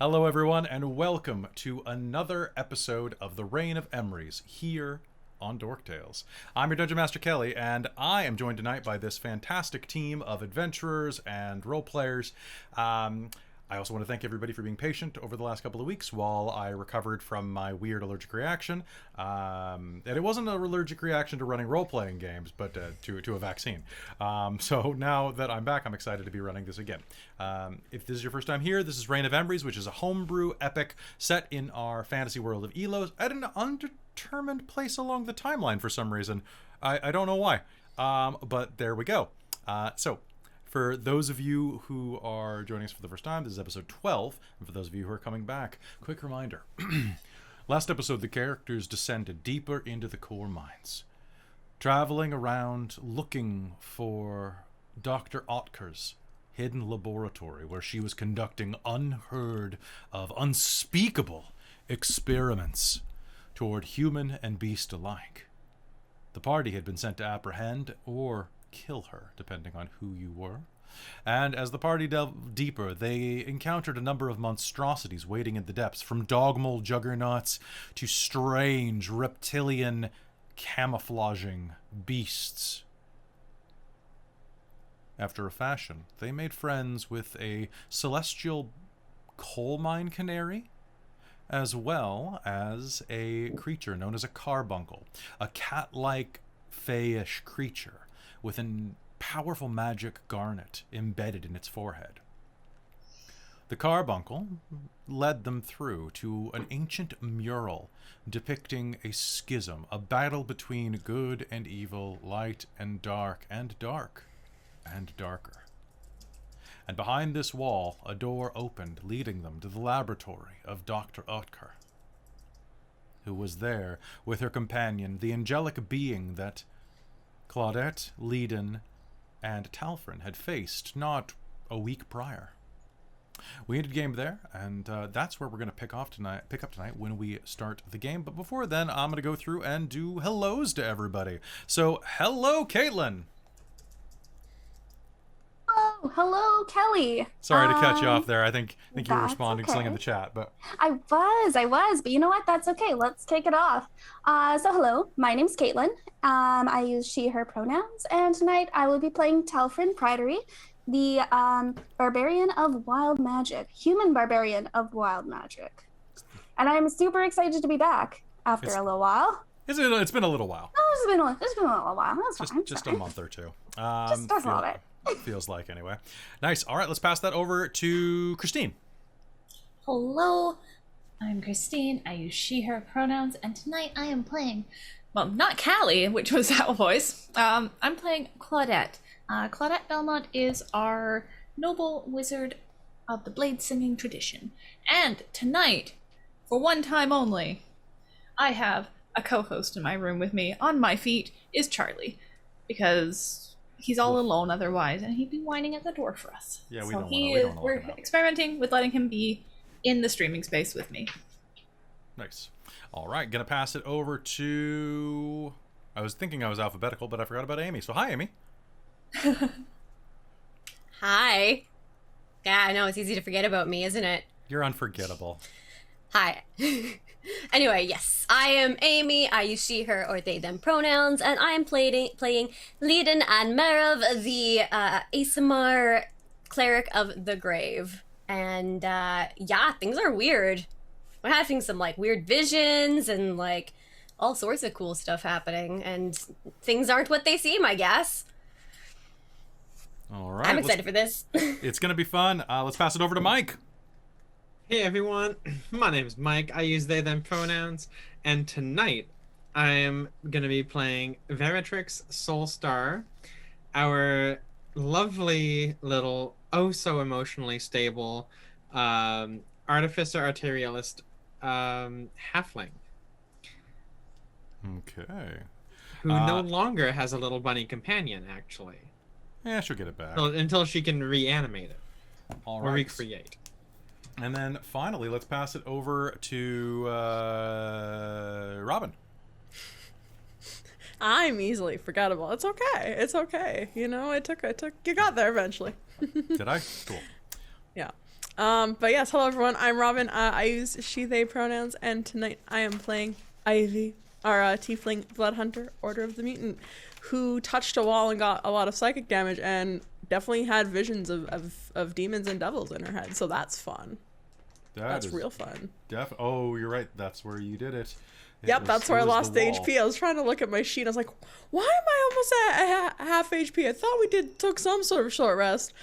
Hello, everyone, and welcome to another episode of the Reign of Emrys here on Dork Tales. I'm your Dungeon Master Kelly, and I am joined tonight by this fantastic team of adventurers and role players. I also want to thank everybody for being patient over the last couple of weeks while I recovered from my weird allergic reaction. And it wasn't an allergic reaction to running role-playing games, but to a vaccine. So now that I'm back, I'm excited to be running this again. If this is your first time here, this is Reign of Emrys, which is a homebrew epic set in our fantasy world of Elos at an undetermined place along the timeline for some reason. I don't know why, but there we go. For those of you who are joining us for the first time, this is episode 12. And for those of you who are coming back, quick reminder. Last episode, the characters descended deeper into the core mines, traveling around looking for Dr. Otker's hidden laboratory where she was conducting unheard of, unspeakable experiments toward human and beast alike. The party had been sent to apprehend or kill her, depending on who you were. And as the party delved deeper, they encountered a number of monstrosities waiting in the depths, from dogmole juggernauts to strange reptilian camouflaging beasts. After a fashion, they made friends with a celestial coal mine canary, as well as a creature known as a carbuncle, a cat-like fayish creature with a powerful magic garnet embedded in its forehead. The carbuncle led them through to an ancient mural depicting a schism, a battle between good and evil, light and dark and darker. And behind this wall, a door opened, leading them to the laboratory of Dr. Otker, who was there with her companion, the angelic being that Claudette, Leiden, and Talfrin had faced not a week prior. We ended game there, and that's where we're going to pick up tonight when we start the game. But before then, I'm going to go through and do hellos to everybody. So, hello, Caitlin. Oh, hello, Kelly. Sorry to cut you off there. I think you were responding to something in okay. the chat, but I was, but you know what? That's okay. Let's kick it off. So hello, my name's Caitlin. I use she, her pronouns, and tonight I will be playing Talfrin Pridery, the barbarian of wild magic, human barbarian of wild magic. And I'm super excited to be back after a little while. It's been a little while. Oh, it's been a little while. That's fine. Just a month or two. Just a little bit. Feels like, anyway. Nice. All right, let's pass that over to Christine. Hello, I'm Christine. I use she, her pronouns, and tonight I am playing, well, not Callie, which was our voice. I'm playing Claudette. Claudette Belmont is our noble wizard of the blade singing tradition. And tonight, for one time only, I have a co-host in my room with me. On my feet is Charlie, because he's all alone otherwise, and he'd be whining at the door for us. Yeah, we so don't want to. We're experimenting with letting him be in the streaming space with me. Nice. All right, gonna pass it over to... I was thinking I was alphabetical, but I forgot about Amy. So hi, Amy. Hi. Yeah, I know, it's easy to forget about me, isn't it? You're unforgettable. Hi. Anyway, yes, I am Amy. I use she, her, or they, them pronouns, and I am playing Leiden and Merav, the Asimar cleric of the grave. And yeah, things are weird. We're having some like weird visions and like all sorts of cool stuff happening, and things aren't what they seem, I guess. All right. I'm excited for this. It's gonna be fun. Let's pass it over to Mike. Hey everyone, my name is Mike. I use they, them pronouns, and tonight I am going to be playing Veritrix Soulstar, our lovely little, oh so emotionally stable Artificer Arterialist halfling. Okay. Who no longer has a little bunny companion, actually. Yeah, she'll get it back. Until she can reanimate it. All or right. recreate. And then finally, let's pass it over to Robin. I'm easily forgettable. It's okay. It's okay. You know, it took. You got there eventually. Did I? Cool. Yeah. But yes, hello everyone. I'm Robin. I use she, they pronouns, and tonight I am playing Ivy, our tiefling blood hunter, Order of the Mutant, who touched a wall and got a lot of psychic damage and definitely had visions of demons and devils in her head. So that's fun. That's real fun. Oh, you're right. That's where you did it. Yep, that's where I lost the HP. I was trying to look at my sheet. I was like, why am I almost at half HP? I thought we took some sort of short rest.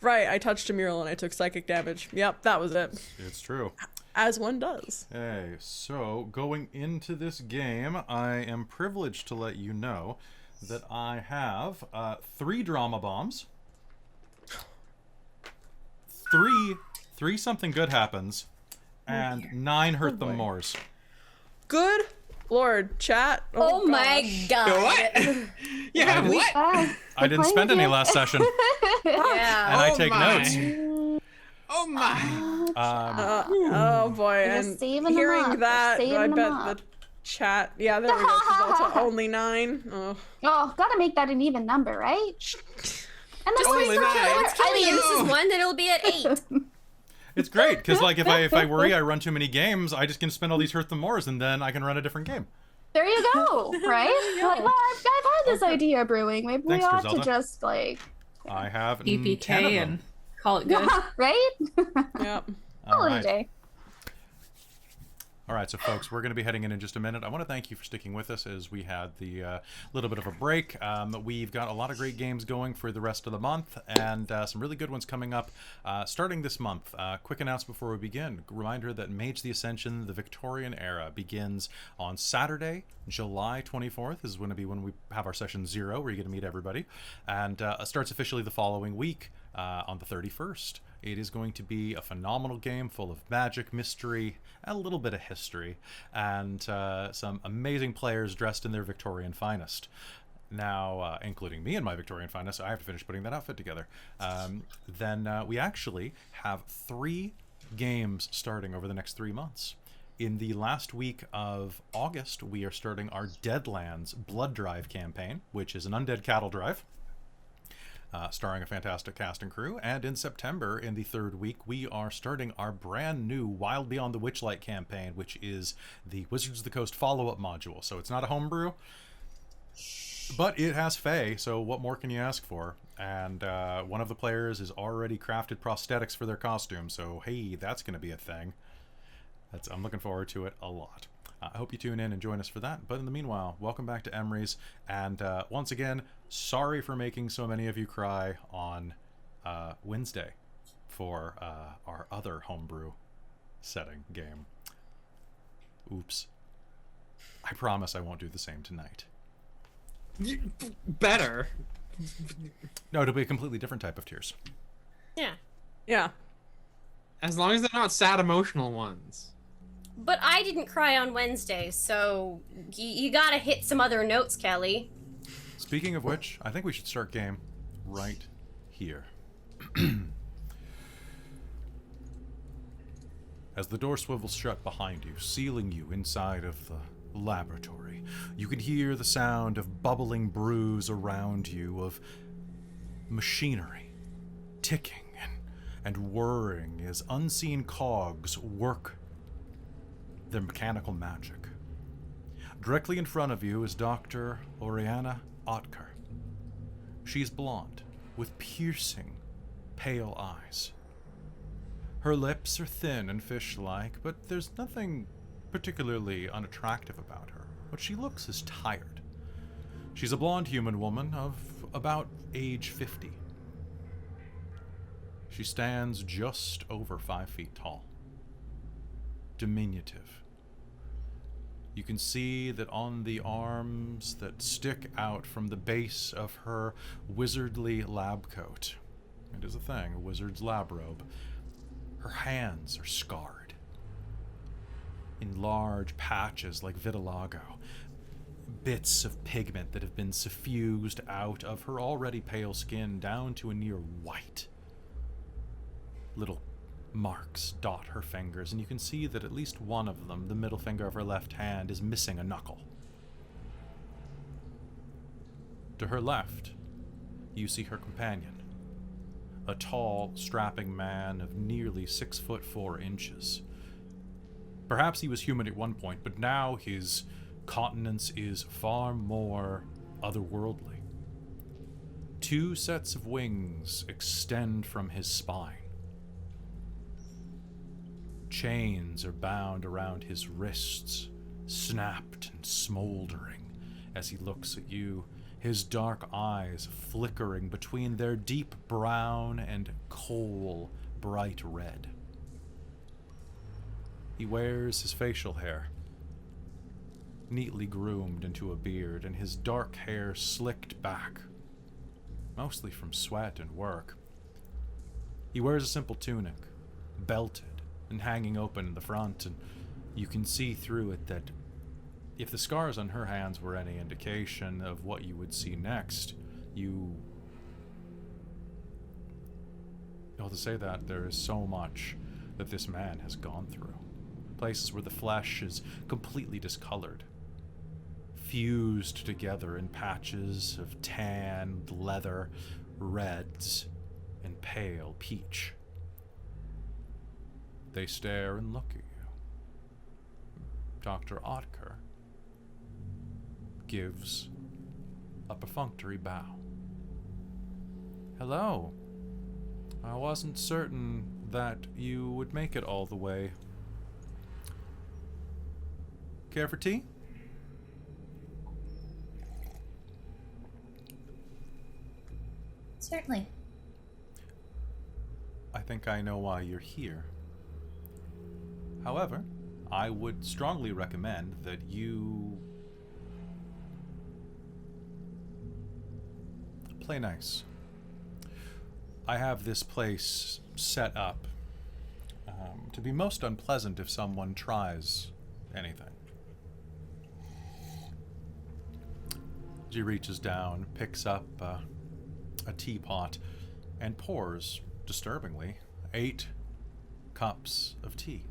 Right, I touched a mural and I took psychic damage. Yep, that was it. It's true. As one does. Hey, so going into this game, I am privileged to let you know that I have 3 drama bombs. 3 something good happens, and 9 hurt them mores. Good Lord, chat. Oh my god. What? Yeah, what? I didn't spend any last session, Yeah. and I take my. notes. Oh my. Oh boy, You're and saving them hearing up. that, You're I saving bet them up. the chat. Yeah, there we go. Delta only 9. Oh. Oh, gotta make that an even number, right? And then Only 9. It's Kelly, and this is 1, then it'll be at 8. It's great because, like, if I worry I run too many games, I just can spend all these hurt them mores, and then I can run a different game. There you go, right? Like, well, I've had this idea brewing. Maybe Thanks, we ought Griselda. to just, like, I have 10 of EPK them. and call it good. right? Yep. All right. Holiday. All right, so folks, we're going to be heading in just a minute. I want to thank you for sticking with us as we had the little bit of a break. We've got a lot of great games going for the rest of the month, and some really good ones coming up starting this month. Quick announcement before we begin. Reminder that Mage the Ascension, the Victorian era, begins on Saturday, July 24th. This is going to be when we have our session 0, where you get to meet everybody, and starts officially the following week on the 31st. It is going to be a phenomenal game full of magic, mystery, a little bit of history, and some amazing players dressed in their Victorian finest. Now, including me in my Victorian finest, I have to finish putting that outfit together. Then we actually have 3 games starting over the next 3 months. In the last week of August, we are starting our Deadlands Blood Drive campaign, which is an undead cattle drive. Starring a fantastic cast and crew. And in September, in the 3rd week, we are starting our brand new Wild Beyond the Witchlight campaign, which is the Wizards of the Coast follow-up module. So it's not a homebrew, but it has Fae, so what more can you ask for? And one of the players has already crafted prosthetics for their costume, so hey, that's going to be a thing. I'm looking forward to it a lot. I hope you tune in and join us for that. But in the meanwhile, welcome back to Emrys. And once again, sorry for making so many of you cry on Wednesday for our other homebrew setting game. Oops. I promise I won't do the same tonight. Better. No, it'll be a completely different type of tears. Yeah. Yeah. As long as they're not sad emotional ones. But I didn't cry on Wednesday, so you gotta hit some other notes, Kelly. Speaking of which, I think we should start game right here. As the door swivels shut behind you, sealing you inside of the laboratory, you can hear the sound of bubbling brews around you, of machinery ticking and whirring as unseen cogs work their mechanical magic. Directly in front of you is Dr. Aurianna Otker. She's blonde, with piercing, pale eyes. Her lips are thin and fish-like, but there's nothing particularly unattractive about her. What she looks is tired. She's a blonde human woman of about age 50. She stands just over 5 feet tall. Diminutive. You can see that on the arms that stick out from the base of her wizardly lab coat, it is a thing, a wizard's lab robe, her hands are scarred in large patches like vitiligo, bits of pigment that have been suffused out of her already pale skin down to a near white. Little marks dot her fingers, and you can see that at least one of them, the middle finger of her left hand, is missing a knuckle. To her left, you see her companion, a tall, strapping man of nearly 6'4". Perhaps he was human at one point, but now his countenance is far more otherworldly. 2 sets of wings extend from his spine. Chains are bound around his wrists, snapped and smoldering as he looks at you, his dark eyes flickering between their deep brown and coal bright red. He wears his facial hair, neatly groomed into a beard, and his dark hair slicked back, mostly from sweat and work. He wears a simple tunic, belted and hanging open in the front, and you can see through it that if the scars on her hands were any indication of what you would see next, to say that there is so much that this man has gone through. Places where the flesh is completely discolored, fused together in patches of tanned leather, reds, and pale peach. They stare and look at you. Dr. Otker gives a perfunctory bow. Hello. I wasn't certain that you would make it all the way. Care for tea? Certainly. I think I know why you're here. However, I would strongly recommend that you play nice. I have this place set up to be most unpleasant if someone tries anything. She reaches down, picks up a teapot, and pours, disturbingly, 8 cups of tea.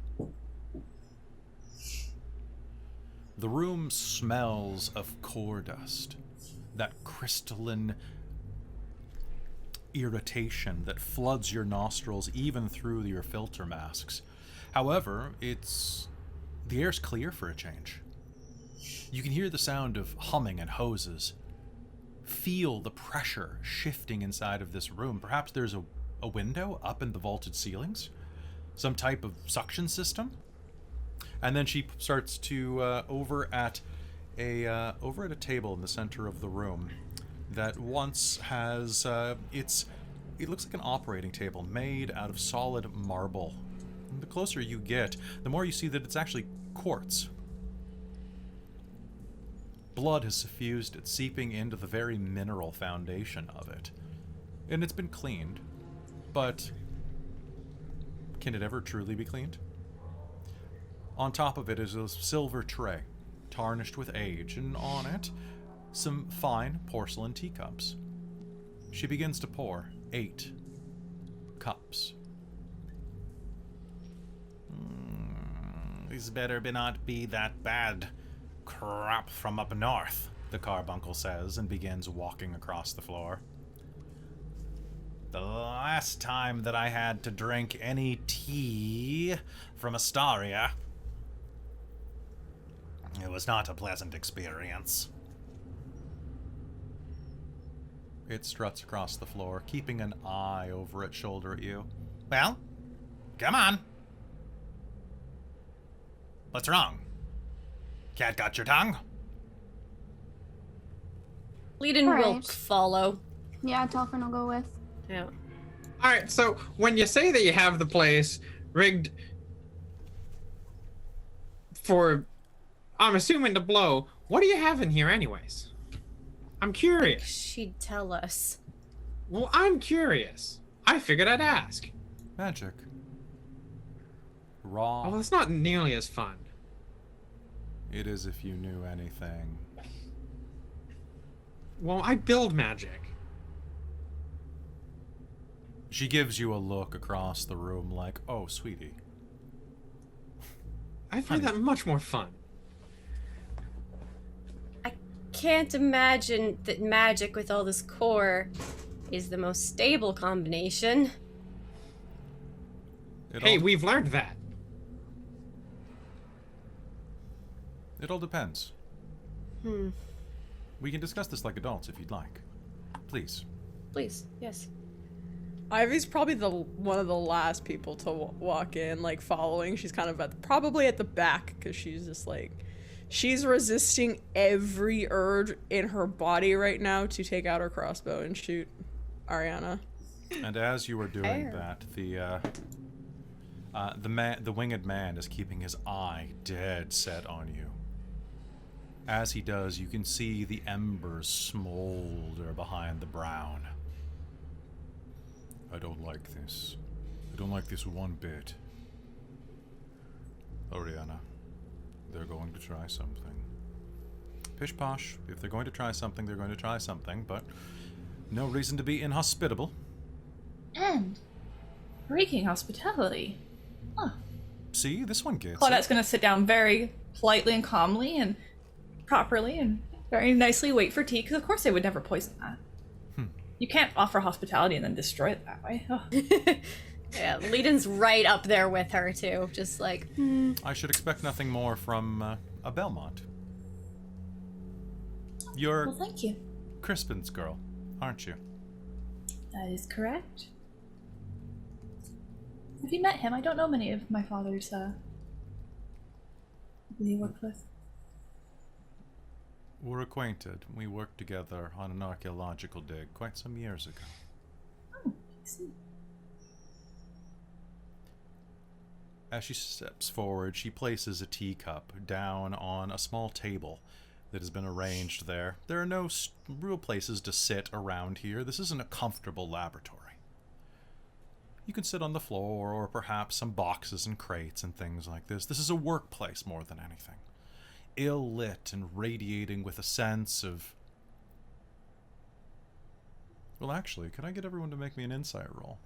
The room smells of core dust, that crystalline irritation that floods your nostrils even through your filter masks. However, the air's clear for a change. You can hear the sound of humming and hoses. Feel the pressure shifting inside of this room. Perhaps there's a window up in the vaulted ceilings? Some type of suction system? And then she starts to over at a table in the center of the room that once has it looks like an operating table made out of solid marble. And the closer you get, the more you see that it's actually quartz. Blood has suffused it, seeping into the very mineral foundation of it. And it's been cleaned, but can it ever truly be cleaned? On top of it is a silver tray, tarnished with age, and on it, some fine porcelain teacups. She begins to pour 8 cups. These better not be that bad crap from up north, the carbuncle says, and begins walking across the floor. The last time that I had to drink any tea from Astaria, it was not a pleasant experience. It struts across the floor, keeping an eye over its shoulder at you. Well, come on. What's wrong? Cat got your tongue? Leadin All will right. follow. Yeah, Telfrin will go with. Yeah. All right, so when you say that you have the place rigged for, I'm assuming, to blow, what do you have in here anyways? I'm curious. She'd tell us. Well, I'm curious. I figured I'd ask. Magic. Raw. Oh, it's not nearly as fun. It is if you knew anything. Well, I build magic. She gives you a look across the room like, oh, sweetie. I find that much more fun. Can't imagine that magic with all this core is the most stable combination. Hey, we've learned that. It all depends. Hmm. We can discuss this like adults if you'd like. Please. Please, yes. Ivy's probably one of the last people to walk in, like following. She's kind of probably at the back because she's just like, she's resisting every urge in her body right now to take out her crossbow and shoot Aurianna. And as you are doing that, the winged man is keeping his eye dead set on you. As he does, you can see the embers smolder behind the brown. I don't like this. I don't like this one bit. Aurianna, they're going to try something. Pish posh, if they're going to try something, they're going to try something, but no reason to be inhospitable. And breaking hospitality. Huh. See, this one gets Claudette's it. going to sit down very politely and calmly and properly and very nicely wait for tea, because of course they would never poison that. You can't offer hospitality and then destroy it that way. Oh. Yeah, Leden's right up there with her, too. Just like, I should expect nothing more from a Belmont. You're Well, thank you. Crispin's girl, aren't you? That is correct. Have you met him? I don't know many of my father's people he worked with. We're acquainted. We worked together on an archaeological dig quite some years ago. Oh, I see. As she steps forward, she places a teacup down on a small table that has been arranged there. There are no real places to sit around here. This isn't a comfortable laboratory. You can sit on the floor, or perhaps some boxes and crates and things like this. This is a workplace more than anything. Ill-lit and radiating with a sense of... Well, actually, can I get everyone to make me an insight roll?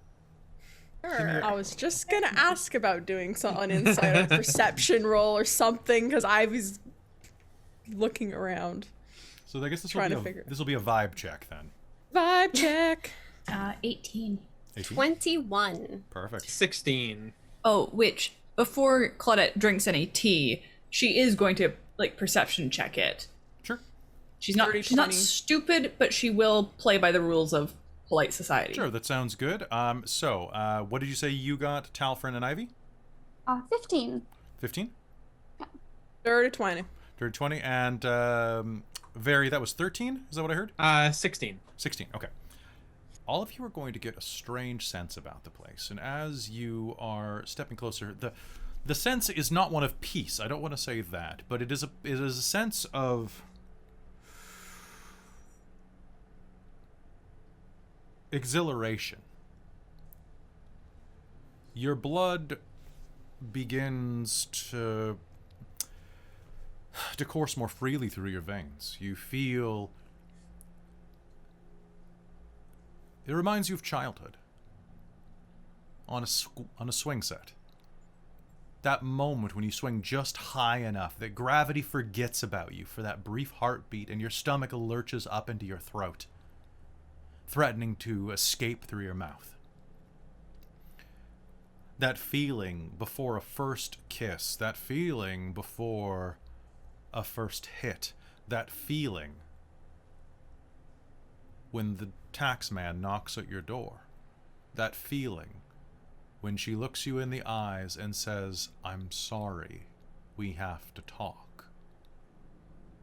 Sure. I was just gonna ask about doing an insight or perception roll or something, because Ivy's looking around. So I guess this Trying will to be figure- this will be a vibe check then. Vibe check. 18. 18? 21. Perfect. 16. Oh, which, before Claudette drinks any tea, she is going to, like, perception check it. Sure. She's not 30, she's not 20. stupid, but she will play by the rules of polite society. Sure, that sounds good. So, what did you say you got, Talfrin and Ivy? 15. 15? 30 to 20. 30, 20, and Very, that was 13? Is that what I heard? 16. 16, okay. All of you are going to get a strange sense about the place, and as you are stepping closer, the sense is not one of peace. I don't want to say that, but it is a sense of exhilaration. Your blood begins to course more freely through your veins. You feel... It reminds you of childhood. On a swing set. That moment when you swing just high enough that gravity forgets about you for that brief heartbeat and your stomach lurches up into your throat, threatening to escape through your mouth. That feeling before a first kiss, that feeling before a first hit, that feeling when the tax man knocks at your door, that feeling when she looks you in the eyes and says, "I'm sorry, we have to talk."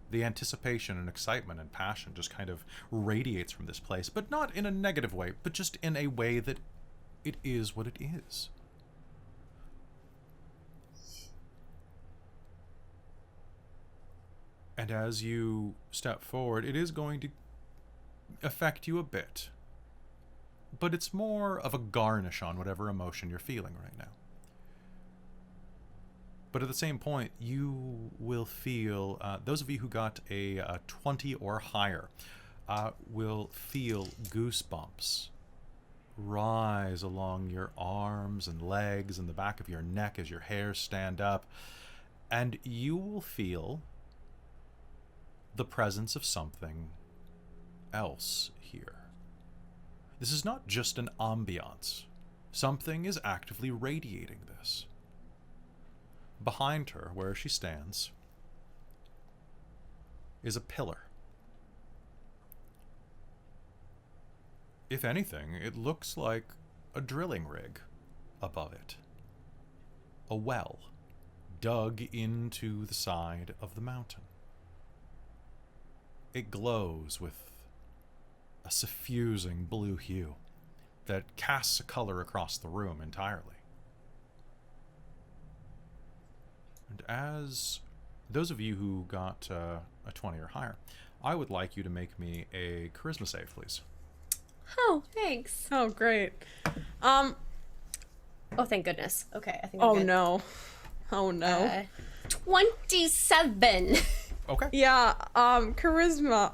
The anticipation and excitement and passion just kind of radiates from this place, but not in a negative way, but just in a way that it is what it is. And as you step forward, it is going to affect you a bit. But it's more of a garnish on whatever emotion you're feeling right now. But at the same point, you will feel, those of you who got a 20 or higher, will feel goosebumps rise along your arms and legs and the back of your neck as your hairs stand up. And you will feel the presence of something else here. This is not just an ambiance. Something is actively radiating this. Behind her, where she stands, is a pillar. If anything, it looks like a drilling rig above it. A well dug into the side of the mountain. It glows with a suffusing blue hue that casts a color across the room entirely. And as those of you who got a 20 or higher, I would like you to make me a charisma save, please. Oh, thanks. Oh, great. Oh, thank goodness. Okay, I think I'm Oh good. no. Oh no. 27. Okay. Yeah, charisma.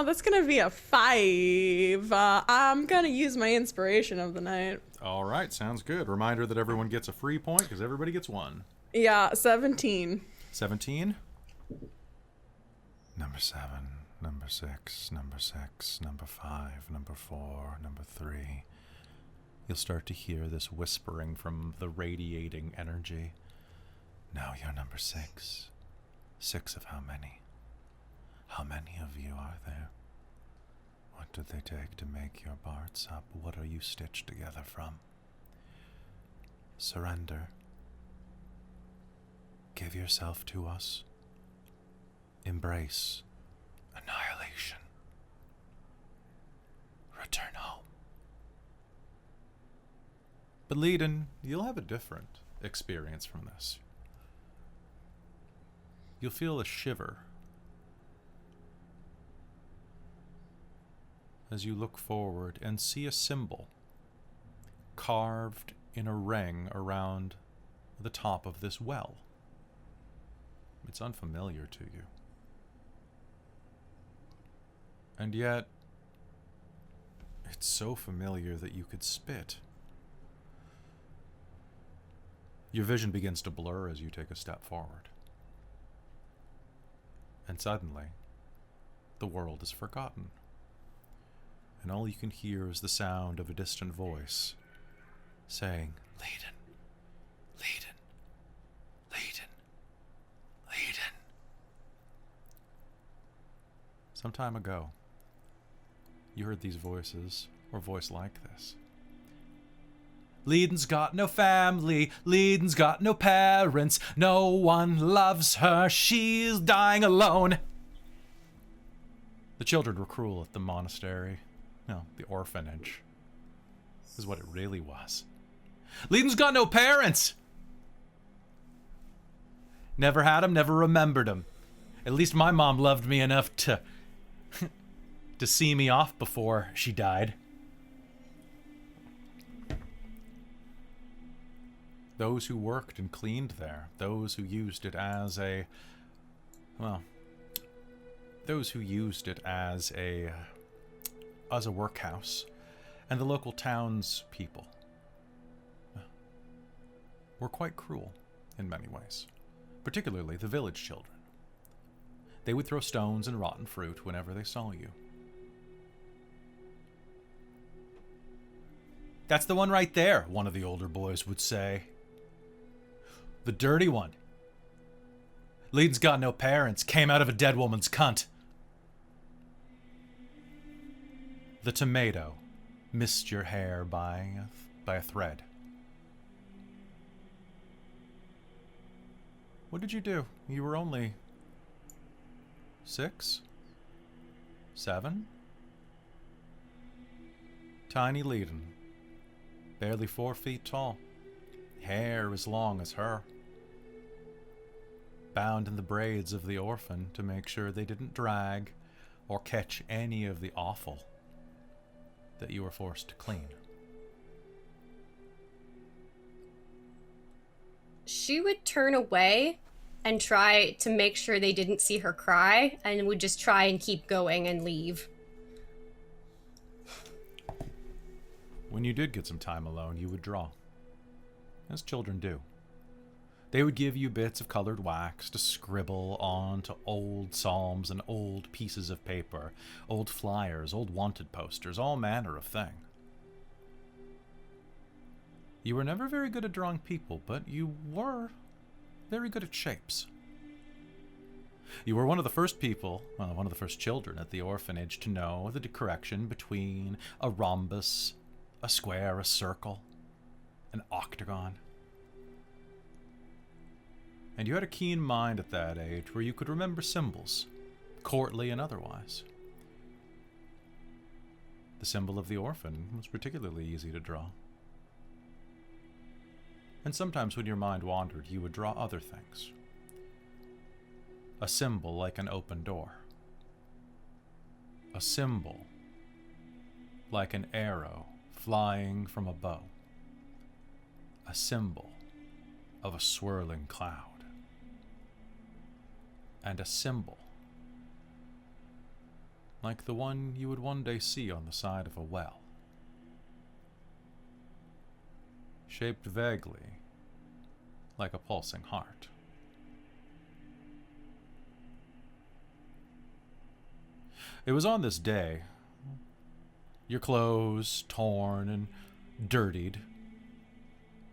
That's gonna be a 5. I'm gonna use my inspiration of the night. All right, sounds good. Reminder that everyone gets a free point because everybody gets one. Yeah, 17. 17. Number 7, number 6, number 6, number 5, number 4, number 3. You'll start to hear this whispering from the radiating energy. Now you're number 6. 6 of how many? How many of you are there? What did they take to make your bards up? What are you stitched together from? Surrender. Give yourself to us. Embrace annihilation. Return home. But Leiden, you'll have a different experience from this. You'll feel a shiver as you look forward and see a symbol carved in a ring around the top of this well. It's unfamiliar to you. And yet, it's so familiar that you could spit. Your vision begins to blur as you take a step forward. And suddenly, the world is forgotten. And all you can hear is the sound of a distant voice saying, Leiden, Leiden, Leiden, Leiden. Some time ago, you heard these voices, or voice like this. Leiden's got no family, Leiden's got no parents, no one loves her, she's dying alone. The children were cruel at the monastery. No, the orphanage. This is what it really was. Leiden's got no parents! Never had 'em, never remembered 'em. At least my mom loved me enough to to see me off before she died. Those who worked and cleaned there, those who used it as a, well, those who used it as a workhouse, and the local townspeople were quite cruel in many ways, particularly the village children. They would throw stones and rotten fruit whenever they saw you. That's the one right there, one of the older boys would say. The dirty one. Leiden's got no parents, came out of a dead woman's cunt. The tomato missed your hair by a thread. What did you do? You were only 6? 7? Tiny Leiden. Barely 4 feet tall. Hair as long as her. Bound in the braids of the orphan to make sure they didn't drag or catch any of the offal that you were forced to clean. She would turn away and try to make sure they didn't see her cry, and would just try and keep going and leave. When you did get some time alone, you would draw, as children do. They would give you bits of colored wax to scribble onto old psalms and old pieces of paper, old flyers, old wanted posters, all manner of thing. You were never very good at drawing people, but you were very good at shapes. You were one of the first people, well, one of the first children at the orphanage to know the correction between a rhombus, a square, a circle, an octagon. And you had a keen mind at that age where you could remember symbols, courtly and otherwise. The symbol of the orphan was particularly easy to draw. And sometimes when your mind wandered, you would draw other things. A symbol like an open door. A symbol like an arrow flying from a bow. A symbol of a swirling cloud. And a symbol like the one you would one day see on the side of a well. Shaped vaguely like a pulsing heart. It was on this day, your clothes torn and dirtied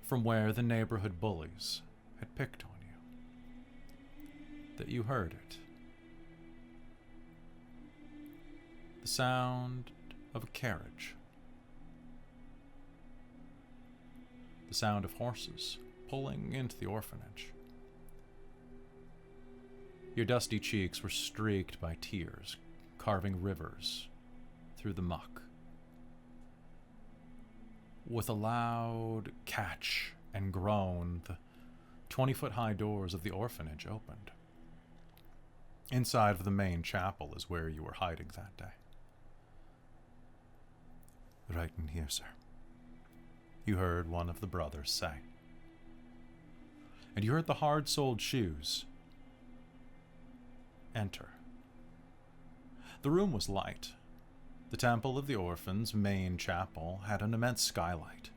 from where the neighborhood bullies had picked on you, that you heard it. The sound of a carriage. The sound of horses pulling into the orphanage. Your dusty cheeks were streaked by tears, carving rivers through the muck. With a loud catch and groan, the 20-foot-high doors of the orphanage opened. Inside of the main chapel is where you were hiding that day. Right in here, sir, you heard one of the brothers say. And you heard the hard-soled shoes enter. The room was light. The Temple of the Orphans' main chapel had an immense skylight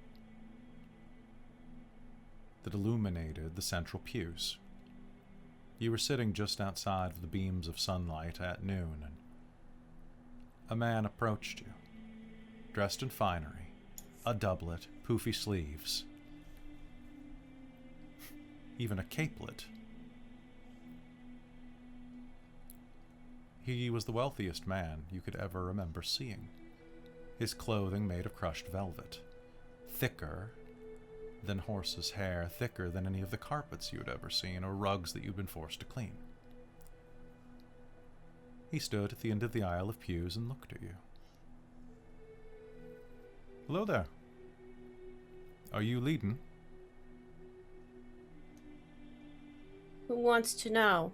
that illuminated the central pews. You were sitting just outside of the beams of sunlight at noon, and a man approached you, dressed in finery, a doublet, poofy sleeves, even a capelet. He was the wealthiest man you could ever remember seeing. His clothing made of crushed velvet, thicker than horse's hair, thicker than any of the carpets you had ever seen or rugs that you'd been forced to clean. He stood at the end of the aisle of pews and looked at you. Hello there. Are you leading? Who wants to know?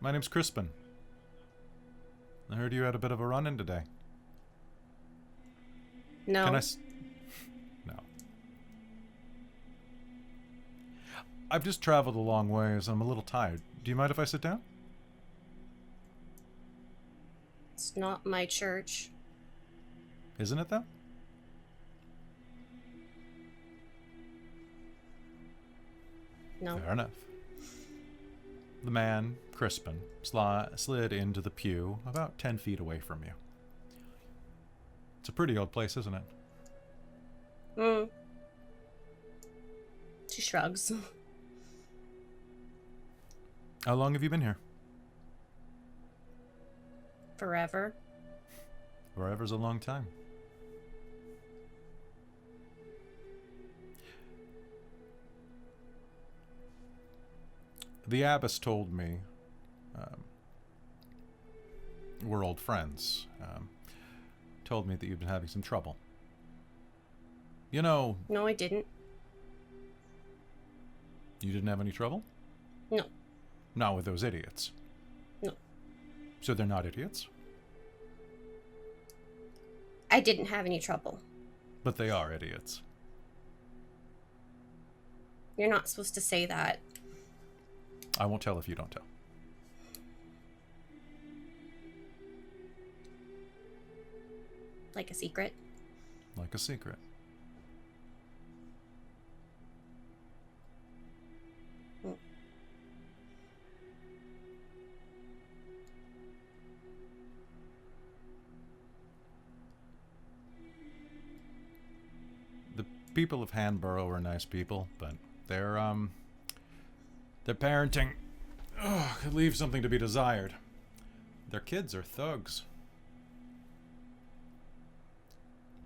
My name's Crispin. I heard you had a bit of a run-in today. No. Can I No. I've just traveled a long ways. I'm a little tired. Do you mind if I sit down? It's not my church. Isn't it, though? No. Fair enough. The man, Crispin, slid into the pew about 10 feet away from you. It's a pretty old place, isn't it? She shrugs. How long have you been here? Forever. Forever's a long time. The abbess told me, we're old friends, told me that you've been having some trouble. You know... No, I didn't. You didn't have any trouble? No. Not with those idiots? No. So they're not idiots? I didn't have any trouble. But they are idiots. You're not supposed to say that. I won't tell if you don't tell. Like a secret? Like a secret. people of Hanborough are nice people, but their parenting, it leaves something to be desired. Their kids are thugs.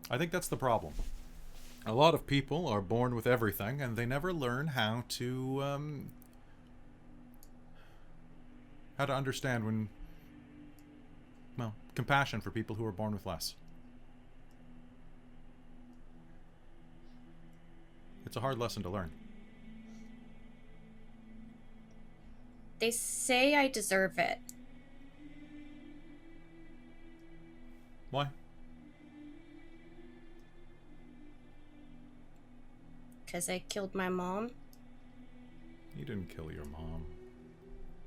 I think that's the problem. A lot of people are born with everything, and they never learn how to understand when, well, compassion for people who are born with less. It's a hard lesson to learn. They say I deserve it. Why? Because I killed my mom. You didn't kill your mom.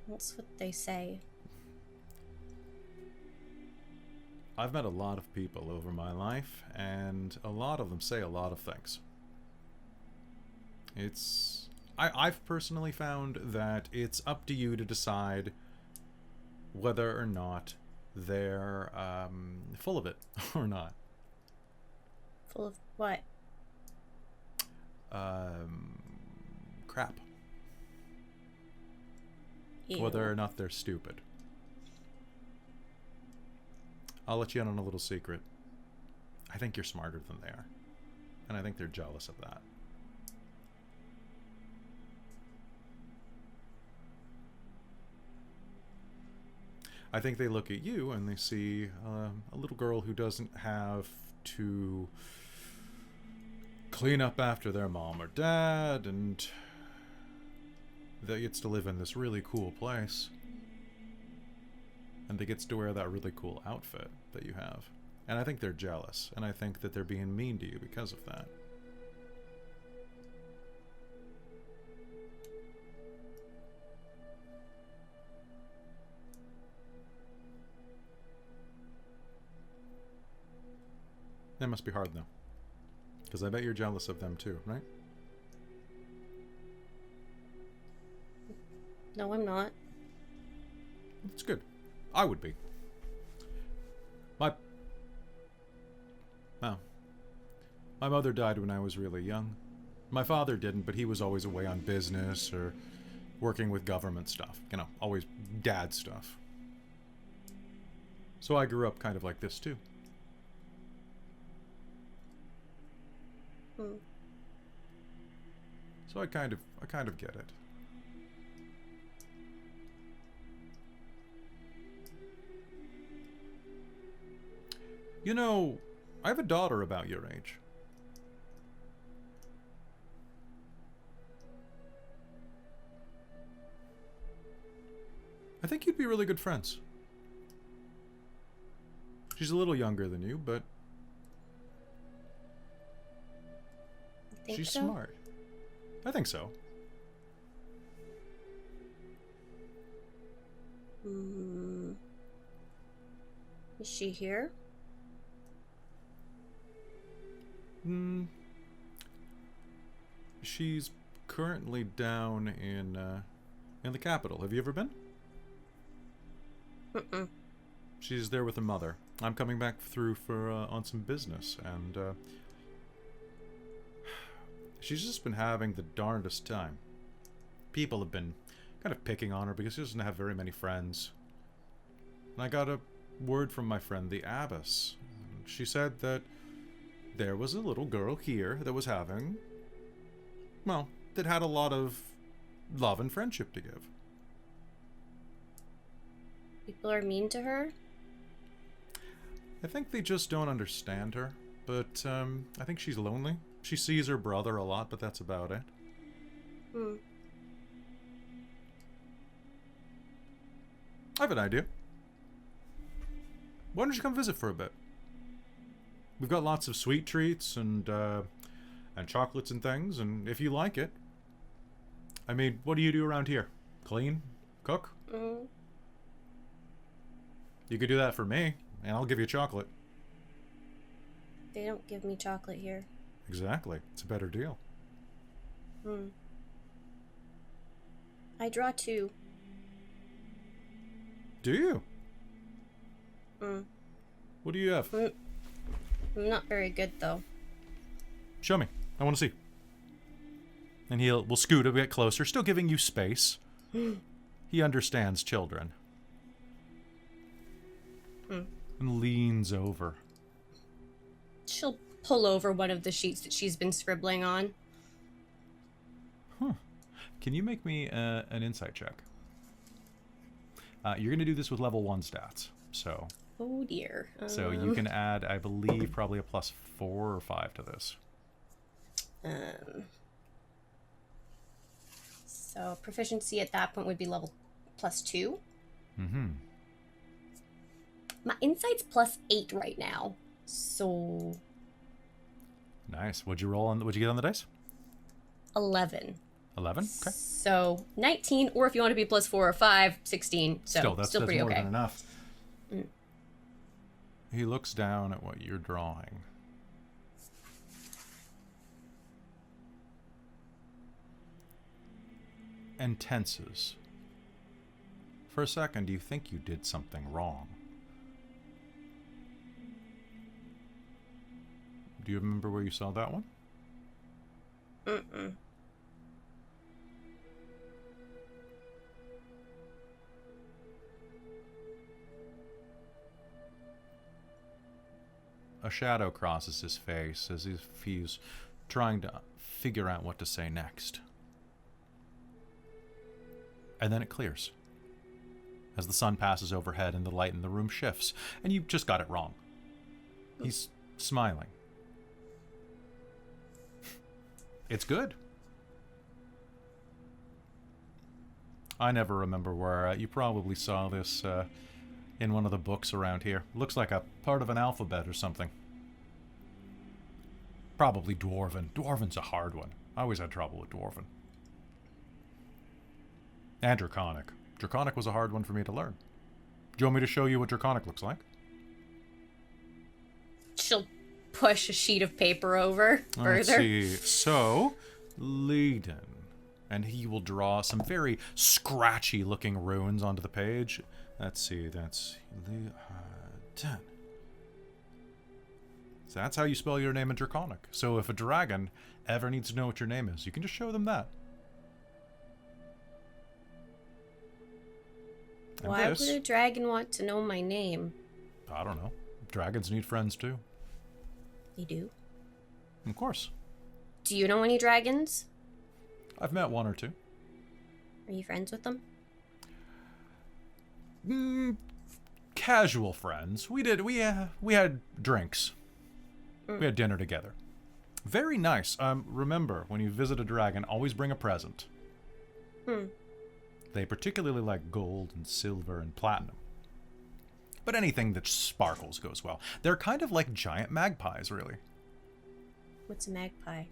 That's what they say. I've met a lot of people over my life, and a lot of them say a lot of things. I've personally found that it's up to you to decide whether or not they're full of it or not. Full of what? Crap. Ew. Whether or not they're stupid. I'll let you in on a little secret. I think you're smarter than they are. And I think they're jealous of that. I think they look at you and they see a little girl who doesn't have to clean up after their mom or dad, and that gets to live in this really cool place. And they gets to wear that really cool outfit that you have. And I think they're jealous, and I think that they're being mean to you because of that. That must be hard, though. Because I bet you're jealous of them, too, right? No, I'm not. That's good. I would be. My mother died when I was really young. My father didn't, but he was always away on business or working with government stuff. You know, always dad stuff. So I grew up kind of like this, too. So I kind of get it. You know, I have a daughter about your age. I think you'd be really good friends. She's a little younger than you, but she's smart. I think so. Is she here? She's currently down in the capital. Have you ever been? Mm-mm. She's there with her mother. I'm coming back through for on some business, and she's just been having the darndest time. People have been kind of picking on her because she doesn't have very many friends. And I got a word from my friend, the Abbess. She said that there was a little girl here that was having, well, that had a lot of love and friendship to give. People are mean to her? I think they just don't understand her, but I think she's lonely. She sees her brother a lot, but that's about it. I have an idea. Why don't you come visit for a bit? We've got lots of sweet treats and chocolates and things, and if you like it. I mean, what do you do around here? Clean? Cook? You could do that for me, and I'll give you chocolate. They don't give me chocolate here. Exactly. It's a better deal. I draw 2. Do you? What do you have? I'm not very good, though. Show me. I want to see. And we'll scoot a bit closer, still giving you space. He understands children. And leans over. She'll pull over one of the sheets that she's been scribbling on. Huh. Can you make me an insight check? You're going to do this with level 1 stats. So. Oh dear. So you can add, I believe, probably a +4 or 5 to this. So proficiency at that point would be level +2. Mm-hmm. My insight's +8 right now. So Nice. What'd you get on the dice? 11. 11? Okay. So 19, or if you want to be +4 or 5, 16. So That's pretty more okay. than enough. He looks down at what you're drawing. And tenses. For a second, you think you did something wrong. Do you remember where you saw that one? Mm-mm. A shadow crosses his face as if he's trying to figure out what to say next. And then it clears. As the sun passes overhead and the light in the room shifts, and you just got it wrong. He's smiling. It's good. I never remember where. You probably saw this in one of the books around here. Looks like a part of an alphabet or something. Probably Dwarven. Dwarven's a hard one. I always had trouble with Dwarven. And Draconic. Draconic was a hard one for me to learn. Do you want me to show you what Draconic looks like? She'll push a sheet of paper over further. Let's see. So, Leiden. And he will draw some very scratchy looking runes onto the page. Let's see, that's Leiden. So that's how you spell your name in Draconic. So if a dragon ever needs to know what your name is, you can just show them that. And Why would a dragon want to know my name? I don't know. Dragons need friends too. They do? Of course. Do you know any dragons? I've met one or two. Are you friends with them? Casual friends. We had drinks. We had dinner together. Very nice. Remember, when you visit a dragon, always bring a present. They particularly like gold and silver and platinum. But anything that sparkles goes well. They're kind of like giant magpies, really. What's a magpie?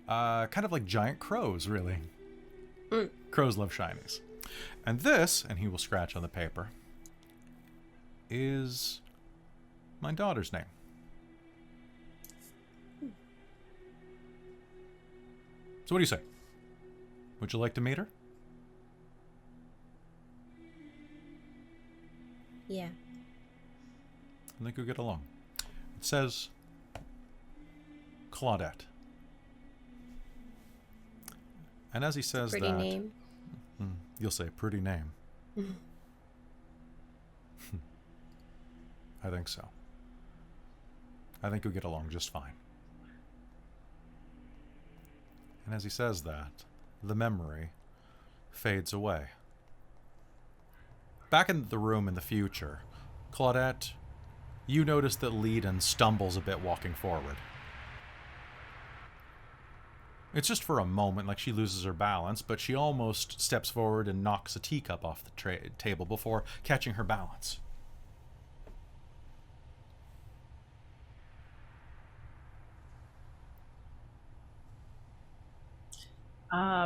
Kind of like giant crows, really. Crows love shinies. And this, and he will scratch on the paper, is my daughter's name. So what do you say? Would you like to meet her? Yeah. I think you'll get along. It says Claudette. And as he says Pretty that... name. You'll say, pretty name. I think so. I think you'll get along just fine. And as he says that, the memory fades away. Back in the room in the future, Claudette, you notice that Leiden stumbles a bit walking forward. It's just for a moment, like she loses her balance, but she almost steps forward and knocks a teacup off the table before catching her balance.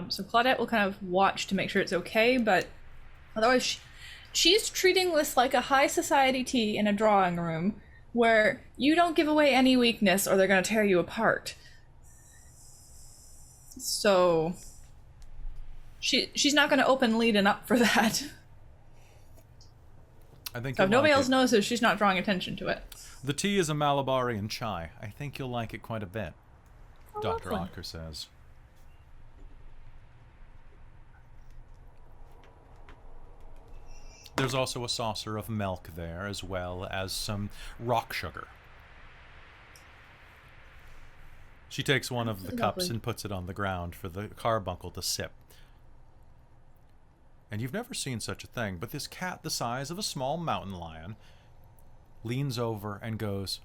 So Claudette will kind of watch to make sure it's okay, but otherwise she's treating this like a high society tea in a drawing room where you don't give away any weakness or they're going to tear you apart. So she's not going to open Leiden up for that. I think So if nobody else notices, she's not drawing attention to it. The tea is a Malabarian chai. I think you'll like it quite a bit. Oh, Dr. lovely. Otker says. There's also a saucer of milk there, as well as some rock sugar. She takes one of the cups Lovely. and puts it on the ground for the carbuncle to sip. And you've never seen such a thing, but this cat the size of a small mountain lion leans over and goes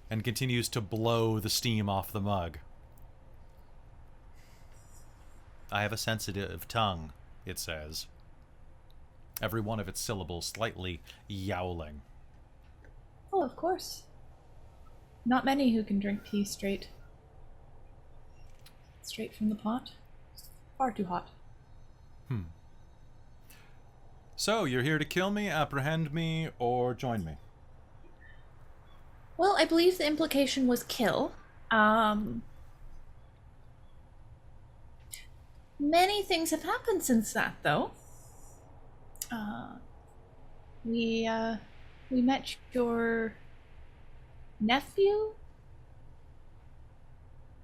and continues to blow the steam off the mug. I have a sensitive tongue, it says. Every one of its syllables slightly yowling. Oh, of course. Not many who can drink tea straight from the pot. It's far too hot. So, you're here to kill me, apprehend me, or join me? Well, I believe the implication was kill. Many things have happened since that, though. We met your nephew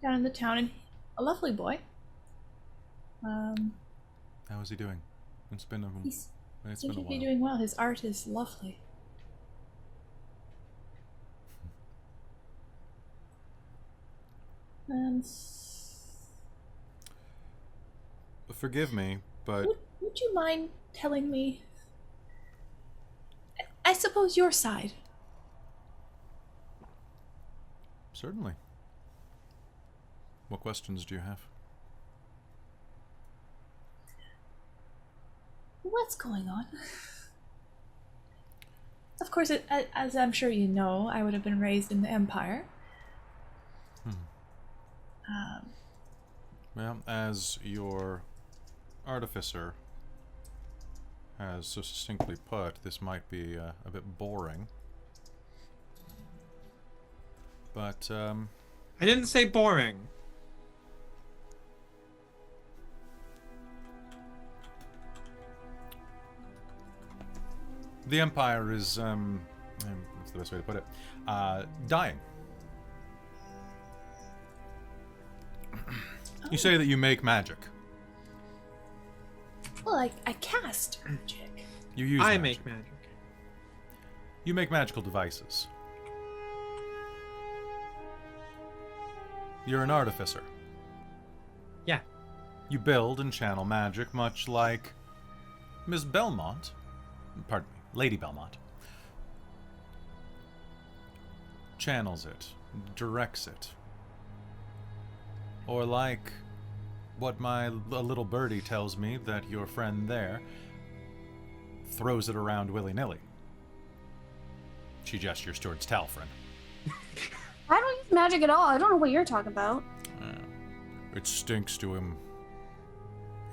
down in the town, and a lovely boy. How is he doing? It's been a He's while. seems to be doing well. His art is lovely. Forgive me, but Would you mind telling me, I suppose, your side? certainly. What questions do you have? What's going on? Of course, as I'm sure you know, I would have been raised in the Empire. Well, as your artificer has so succinctly put, this might be a bit boring. But, I didn't say boring. the Empire is, what's the best way to put it? Dying. You say that you make magic. Well, I cast magic. You use I magic. make magic. You make magical devices. You're an artificer. Yeah. You build and channel magic much like Miss Belmont. Pardon me, Lady Belmont. Channels it, directs it. Or like what a little birdie tells me that your friend there throws it around willy-nilly. She gestures towards Talfrin. I don't use magic at all. I don't know what you're talking about. It stinks to him.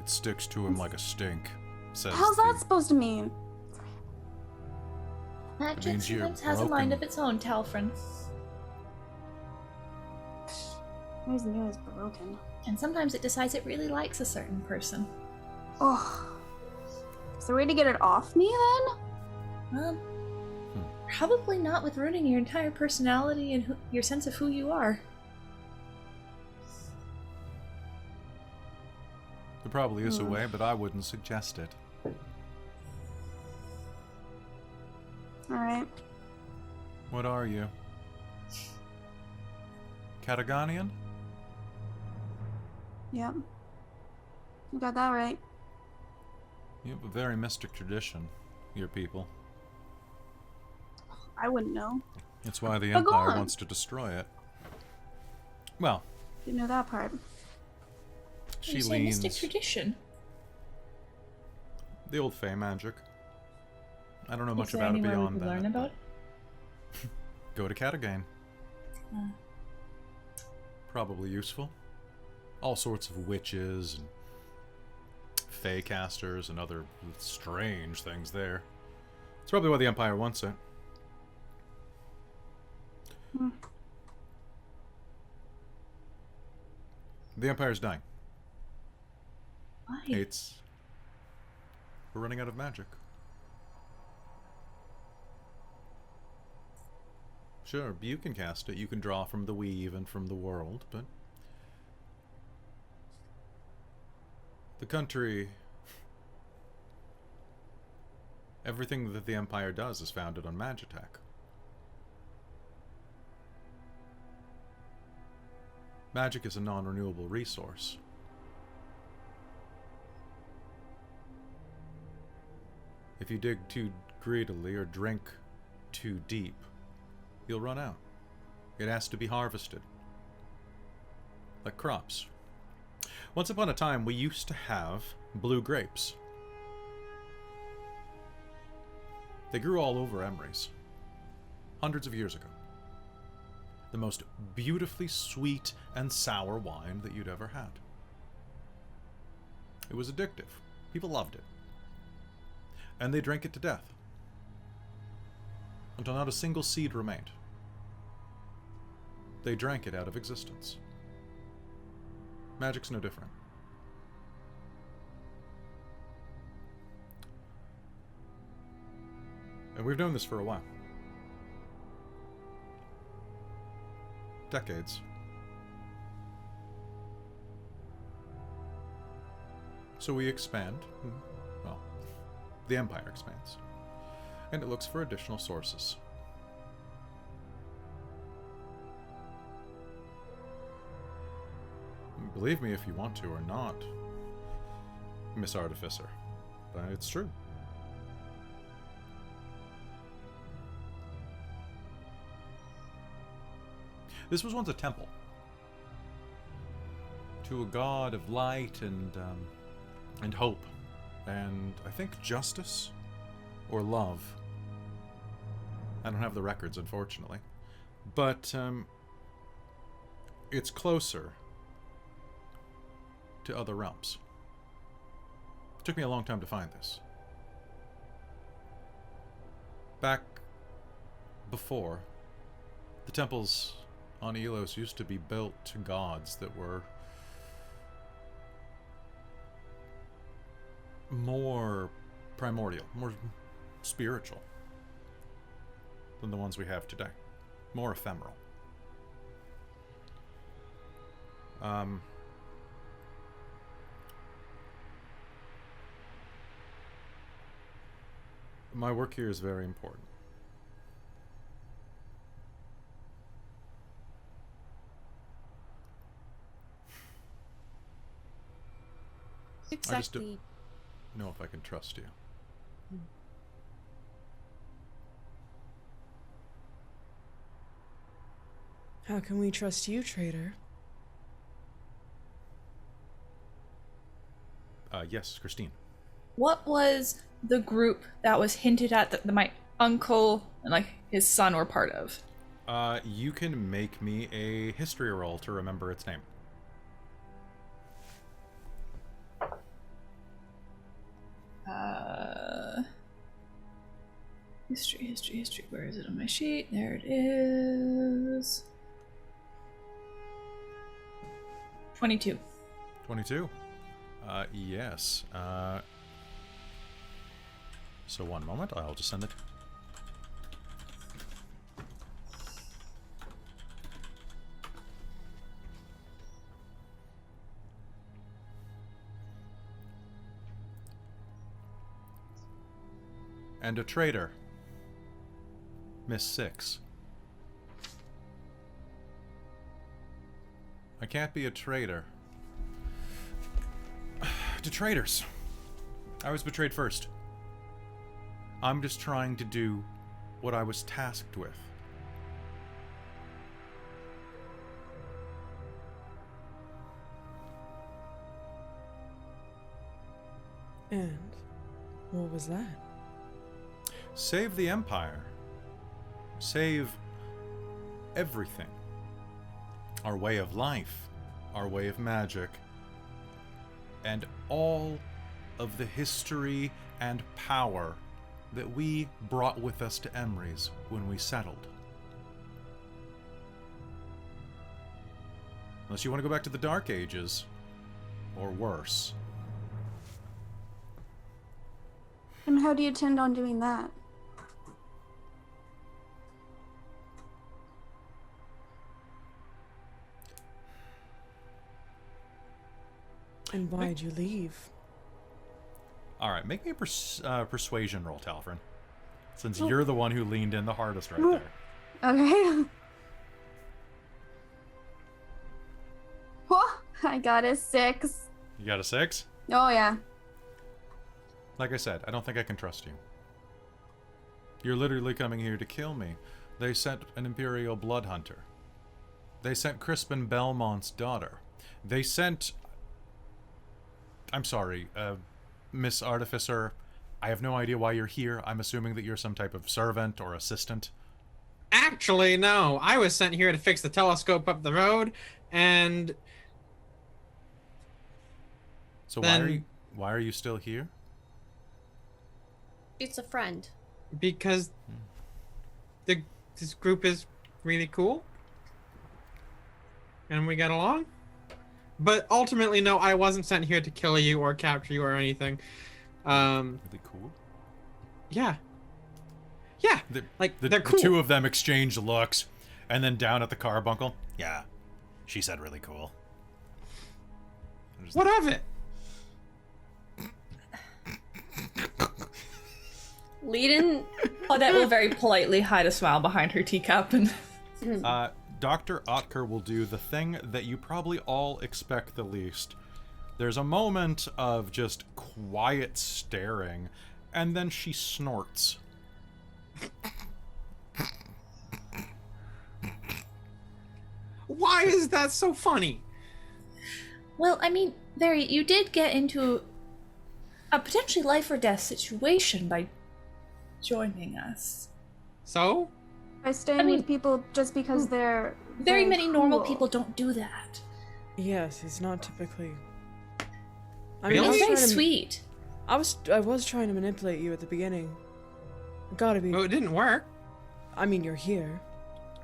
It sticks to him like a stink, says How's that supposed to mean? Magic means you're sometimes has a mind broken. of its own, Talfrin. I always knew it was broken. And sometimes it decides it really likes a certain person. Oh. Is there a way to get it off me then? Probably not with ruining your entire personality and your sense of who you are. There probably is a way, but I wouldn't suggest it. Alright. What are you? Catagonian? Yep. You got that right. You have a very mystic tradition, your people. I wouldn't know. It's why the But go Empire on. wants to destroy it. Well, Didn't know that part. she You say leans... mystic tradition. The old Fey magic. I don't know much Is there about it anywhere beyond we could that. learn about? Go to Catagain. Probably useful. All sorts of witches and Fey casters and other strange things there. It's probably why the Empire wants it. The Empire's dying. Why? We're running out of magic. Sure, you can cast it. You can draw from the weave and from the world, but the country, everything that the Empire does is founded on Magitech. Magic is a non-renewable resource. If you dig too greedily or drink too deep, you'll run out. It has to be harvested. Like crops. Once upon a time, we used to have blue grapes. They grew all over Emrys. Hundreds of years ago. The most beautifully sweet and sour wine that you'd ever had. It was addictive. People loved it. And they drank it to death. Until not a single seed remained. They drank it out of existence. Magic's no different. And we've known this for a while. Decades. So we expand. Well, the Empire expands. And it looks for additional sources. Believe me if you want to or not, Miss Artificer. But it's true. This was once a temple to a god of light and hope, and I think justice or love. I don't have the records, unfortunately, but it's closer to other realms. It took me a long time to find this. Back before, the temples on Elos used to be built to gods that were more primordial, more spiritual than the ones we have today. More ephemeral. My work here is very important. Exactly. I just don't know if I can trust you. How can we trust you, traitor? Yes, Christine. What was the group that was hinted at that my uncle and like his son were part of? You can make me a history roll to remember its name. History. Where is it on my sheet? There it is. 22. 22? Yes. So one moment, I'll just send it. And a traitor. Miss 6. I can't be a traitor. To traitors. I was betrayed first. I'm just trying to do what I was tasked with. And what was that? Save the Empire. Save everything. Our way of life, our way of magic, and all of the history and power that we brought with us to Emrys when we settled. Unless you want to go back to the Dark Ages, or worse. And how do you intend on doing that? And why'd you leave? All right, make me a persuasion roll, Talfrin. Since you're the one who leaned in the hardest right there. Okay. Whoa, I got a 6. You got a 6? Oh, yeah. Like I said, I don't think I can trust you. You're literally coming here to kill me. They sent an Imperial blood hunter. They sent Crispin Belmont's daughter. They sent... I'm sorry, Miss Artificer. I have no idea why you're here. I'm assuming that you're some type of servant or assistant. Actually, no. I was sent here to fix the telescope up the road, and... So Then- why are you still here? It's a friend. because this group is really cool and we get along. But ultimately, no, I wasn't sent here to kill you or capture you or anything. Really cool. Yeah, they're cool. The two of them exchange looks, and then down at the carbuncle, yeah, she said really cool. What of it? Leadin. Claudette will very politely hide a smile behind her teacup and... Dr. Otker will do the thing that you probably all expect the least. There's a moment of just quiet staring, and then she snorts. Why is that so funny? Well, I mean, you did get into a potentially life or death situation by joining us. So? By staying with people just because they're Very many normal cool. people don't do that. Yes, it's not typically. I Really? I was It's very trying to- sweet. I was trying to manipulate you at the beginning. Gotta be. Oh, it didn't work. I mean, you're here.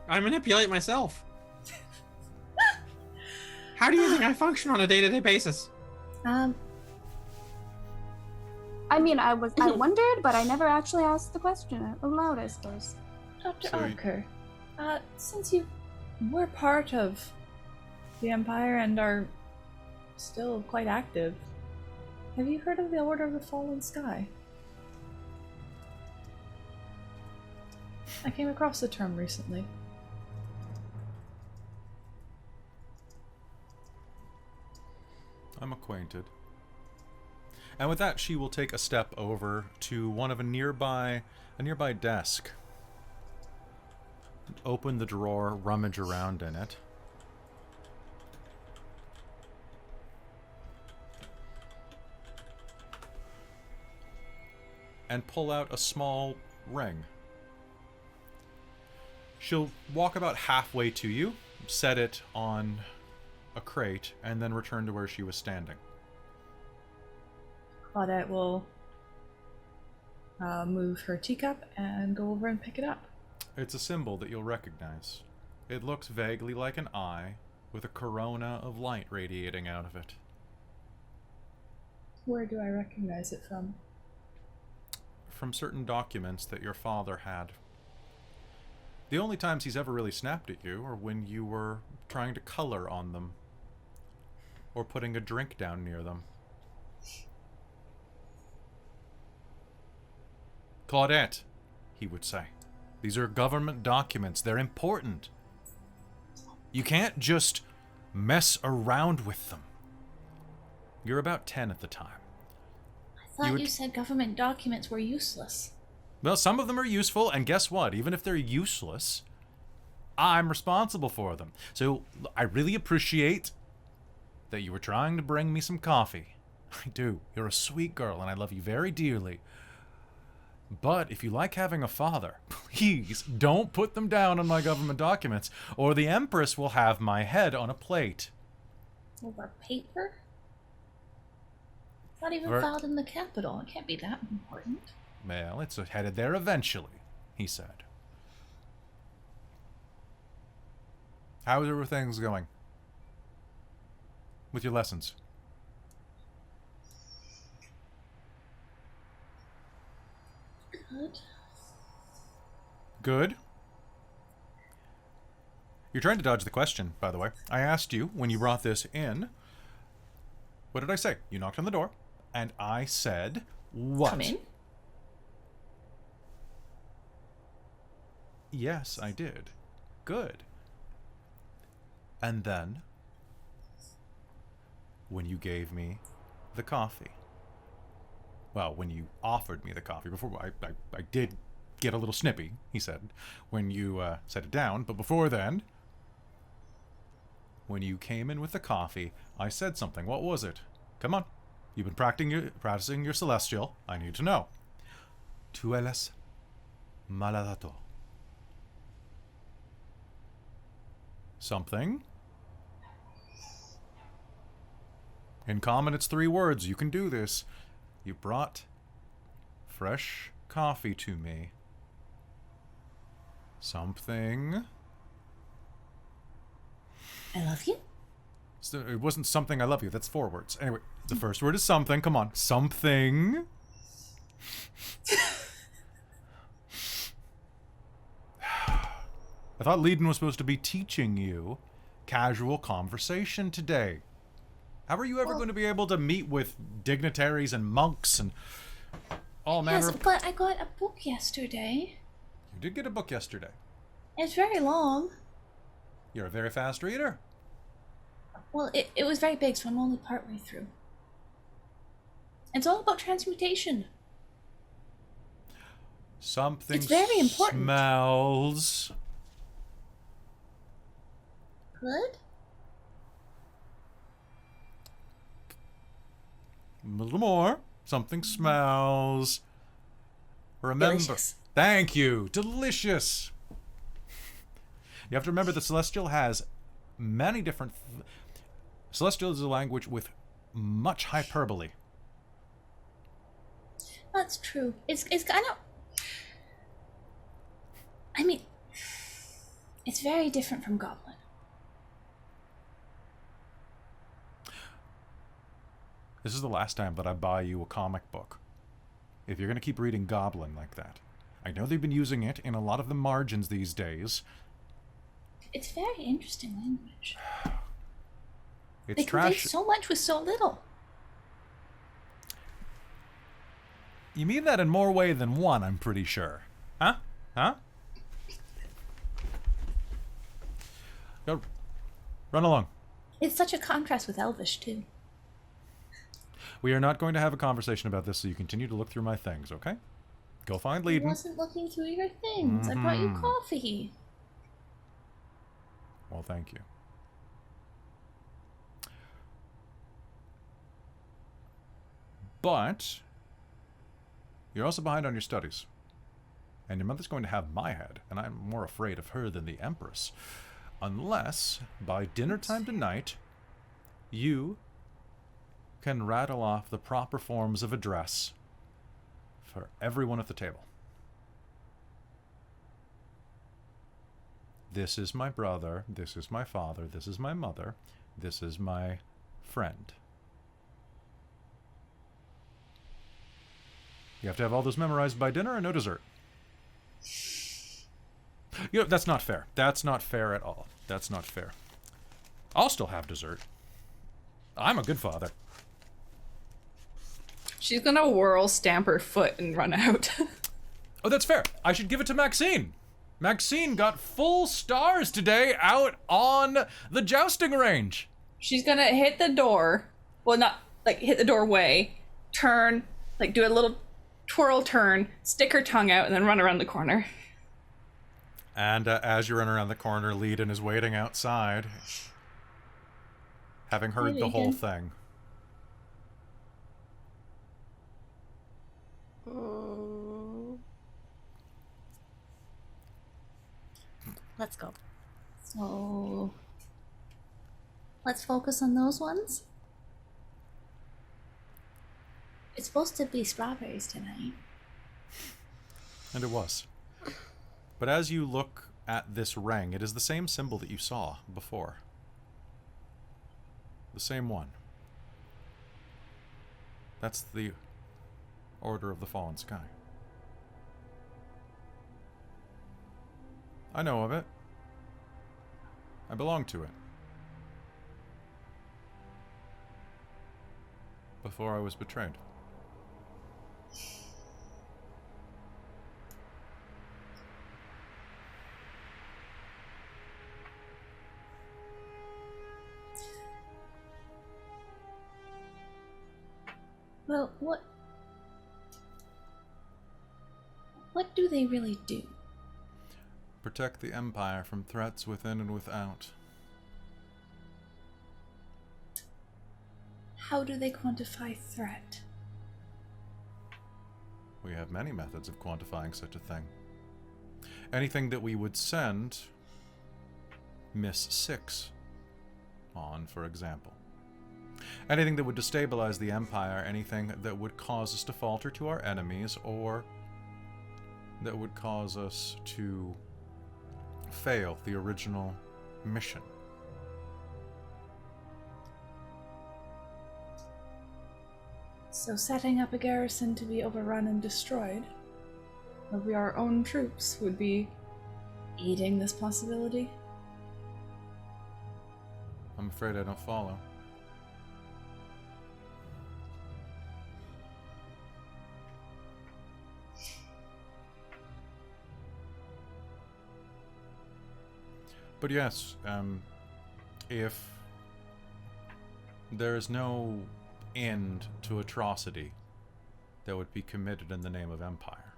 I manipulate myself. How do you think I function on a day-to-day basis? I mean, I wondered, but I never actually asked the question aloud, I suppose. Dr. So Otker, since you were part of the Empire and are still quite active, have you heard of the Order of the Fallen Sky? I came across the term recently. I'm acquainted. And with that, she will take a step over to one of a nearby desk. Open the drawer, rummage around in it. And pull out a small ring. She'll walk about halfway to you, set it on a crate, and then return to where she was standing. Claudette will move her teacup and go over and pick it up. It's a symbol that you'll recognize. It looks vaguely like an eye, with a corona of light radiating out of it. Where do I recognize it from? From certain documents that your father had. The only times he's ever really snapped at you are when you were trying to color on them, or putting a drink down near them. Claudette, he would say. These are government documents. They're important. You can't just mess around with them. You're about 10 at the time. I thought you said government documents were useless. Well, some of them are useful, and guess what? Even if they're useless, I'm responsible for them. So I really appreciate that you were trying to bring me some coffee. I do. You're a sweet girl, and I love you very dearly. But if you like having a father, please don't put them down on my government documents, or the Empress will have my head on a plate. Over paper? It's not even filed in the capital. It can't be that important. Well, it's headed there eventually, he said. How are things going with your lessons? Good. Good? You're trying to dodge the question, by the way. I asked you, when you brought this in, What did I say? You knocked on the door, and I said what? Come in. Yes, I did. Good. And then, when you gave me the coffee. Well, when you offered me the coffee. Before I did get a little snippy, he said, when you set it down. But before then, when you came in with the coffee, I said something. What was it? Come on. You've been practicing your celestial. I need to know. Tu eres maladato. Something. In common, it's 3 words. You can do this. You brought fresh coffee to me. Something. I love you. So it wasn't something I love you. That's 4 words. Anyway, the first word is something. Come on. Something. I thought Leiden was supposed to be teaching you casual conversation today. How are you ever going to be able to meet with dignitaries and monks and all manner Yes, of... but I got a book yesterday. You did get a book yesterday. It's very long. You're a very fast reader. Well, it was very big, so I'm only partway through. It's all about transmutation. Something It's very important. smells. Good? A little more. Something smells. Remember. Delicious. Thank you. Delicious. You have to remember the Celestial has many different... Celestial is a language with much hyperbole. That's true. It's kind of... I mean, it's very different from Goblin. This is the last time that I buy you a comic book. If you're going to keep reading Goblin like that. I know they've been using it in a lot of the margins these days. It's very interesting language. It's They convey trash. so much with so little. You mean that in more way than one, I'm pretty sure. Huh? Huh? Go. Run along. It's such a contrast with Elvish, too. We are not going to have a conversation about this, so you continue to look through my things, okay? Go find I Leiden. wasn't looking through your things. I brought you coffee. Well, thank you. But you're also behind on your studies. And your mother's going to have my head, and I'm more afraid of her than the Empress. Unless, by dinner time tonight, you can rattle off the proper forms of address for everyone at the table. This is my brother, this is my father, this is my mother, this is my friend. You have to have all those memorized by dinner or no dessert? You know, that's not fair. That's not fair at all. That's not fair. I'll still have dessert. I'm a good father. She's gonna whirl, stamp her foot, and run out. Oh, that's fair. I should give it to Maxine. Maxine got full stars today out on the jousting range. She's gonna hit the door. Well, not like hit the doorway. Turn, like do a little twirl turn, stick her tongue out, and then run around the corner. And as you run around the corner, Leiden is waiting outside, having heard the whole thing. Let's go. So, let's focus on those ones. It's supposed to be strawberries tonight. And it was. But as you look at this ring, it is the same symbol that you saw before. The same one. That's the Order of the Fallen Sky. I know of it. I belong to it. before I was betrayed. Well, what do they really do? Protect the Empire from threats within and without. How do they quantify threat? We have many methods of quantifying such a thing. Anything that we would send Miss 6 on, for example. Anything that would destabilize the Empire, anything that would cause us to falter to our enemies, or that would cause us to fail the original mission. So setting up a garrison to be overrun and destroyed, of our own troops, would be aiding this possibility? I'm afraid I don't follow. But yes, if there is no end to atrocity that would be committed in the name of empire,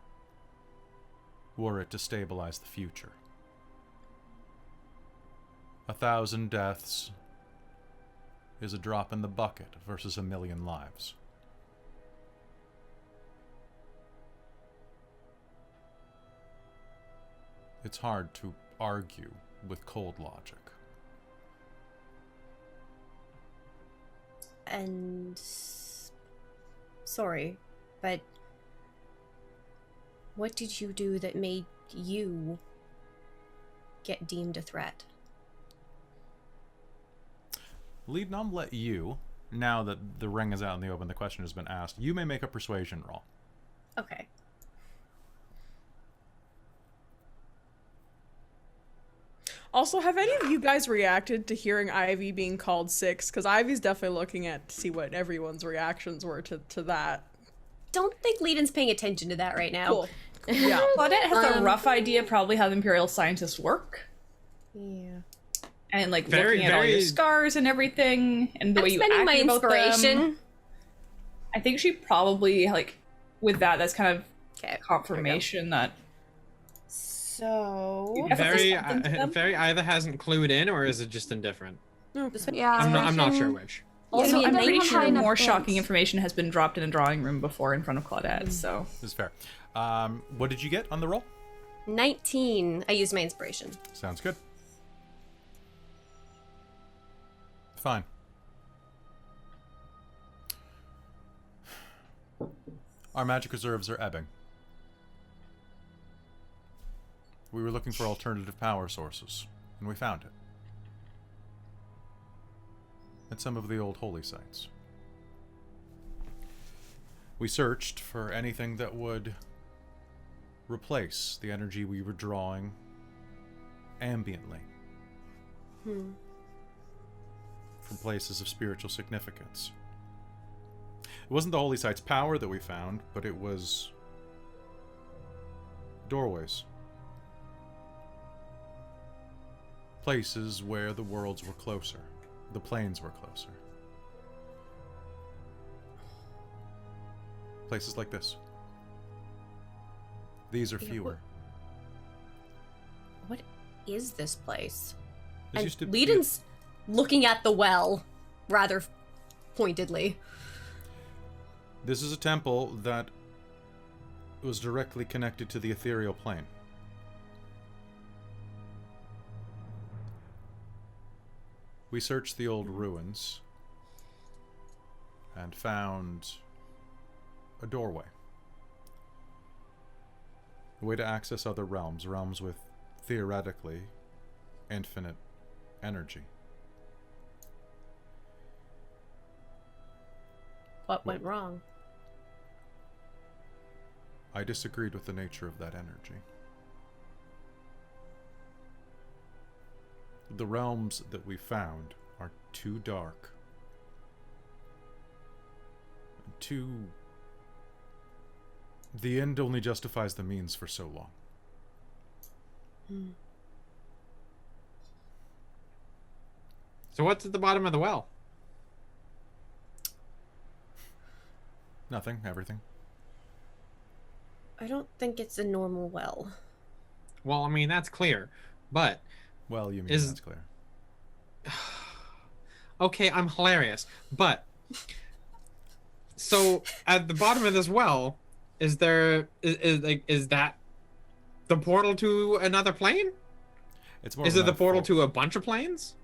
were it to stabilize the future, 1,000 deaths is a drop in the bucket versus 1,000,000 lives. It's hard to argue with cold logic. And sorry, but what did you do that made you get deemed a threat? Lead, I'll let you, now that the ring is out in the open, the question has been asked, you may make a persuasion roll. Okay. Also, have any of you guys reacted to hearing Ivy being called 6? Because Ivy's definitely looking at to see what everyone's reactions were to that. Don't think Leedon's paying attention to that right now. Cool. Yeah. Claudette has a rough idea probably how the Imperial scientists work. Yeah. And like looking at all your scars and everything and the way you act spending my about inspiration. them. I think she probably like with that's kind of confirmation that So Very either hasn't clued in or is it just indifferent? Yeah, I'm not sure which. also Yeah, I'm they pretty have sure high enough more points. shocking information has been dropped in a drawing room before in front of Claudette, so This is fair. What did you get on the roll? 19. I used my inspiration. Sounds good. Fine. Our magic reserves are ebbing. We were looking for alternative power sources, and we found it. At some of the old holy sites. We searched for anything that would replace the energy we were drawing ambiently. From places of spiritual significance. It wasn't the holy site's power that we found, but it was doorways. Places where the worlds were closer, the planes were closer. Places like this. These are fewer. What is this place? This And used to Leedon's looking at the well rather pointedly. This is a temple that was directly connected to the ethereal plane. We searched the old ruins and found a doorway. A way to access other realms, realms with, theoretically, infinite energy. What went wrong? I disagreed with the nature of that energy. The realms that we found are too dark The end only justifies the means for so long. So what's at the bottom of the well? Nothing, everything. I don't think it's a normal well. Well, I mean, that's clear. But, Well, you mean Is- that's clear. okay, I'm hilarious. But, so at the bottom of this well, is that the portal to another plane? It's more Is of it a the portal metaphor. to a bunch of planes?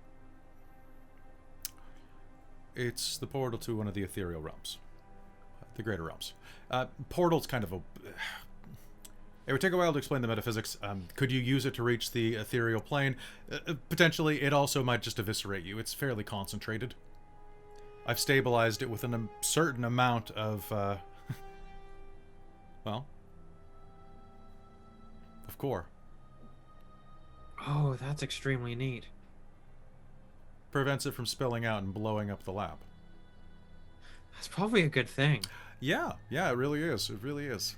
It's the portal to one of the ethereal realms. The greater realms. Portal's kind of a... It would take a while to explain the metaphysics. Could you use it to reach the ethereal plane? Potentially. It also might just eviscerate you. It's fairly concentrated. I've stabilized it with a certain amount of... well... of core. Oh, that's extremely neat. Prevents it from spilling out and blowing up the lab. That's probably a good thing. Yeah, it really is. It really is.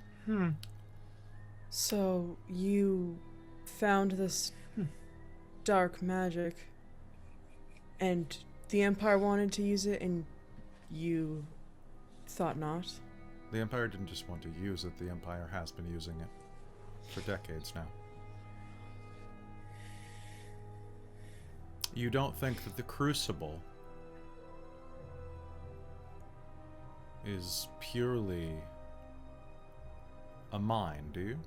So you found this dark magic, and the Empire wanted to use it, and you thought not? The Empire didn't just want to use it, the Empire has been using it for decades now. You don't think that the Crucible is purely a mine, do you?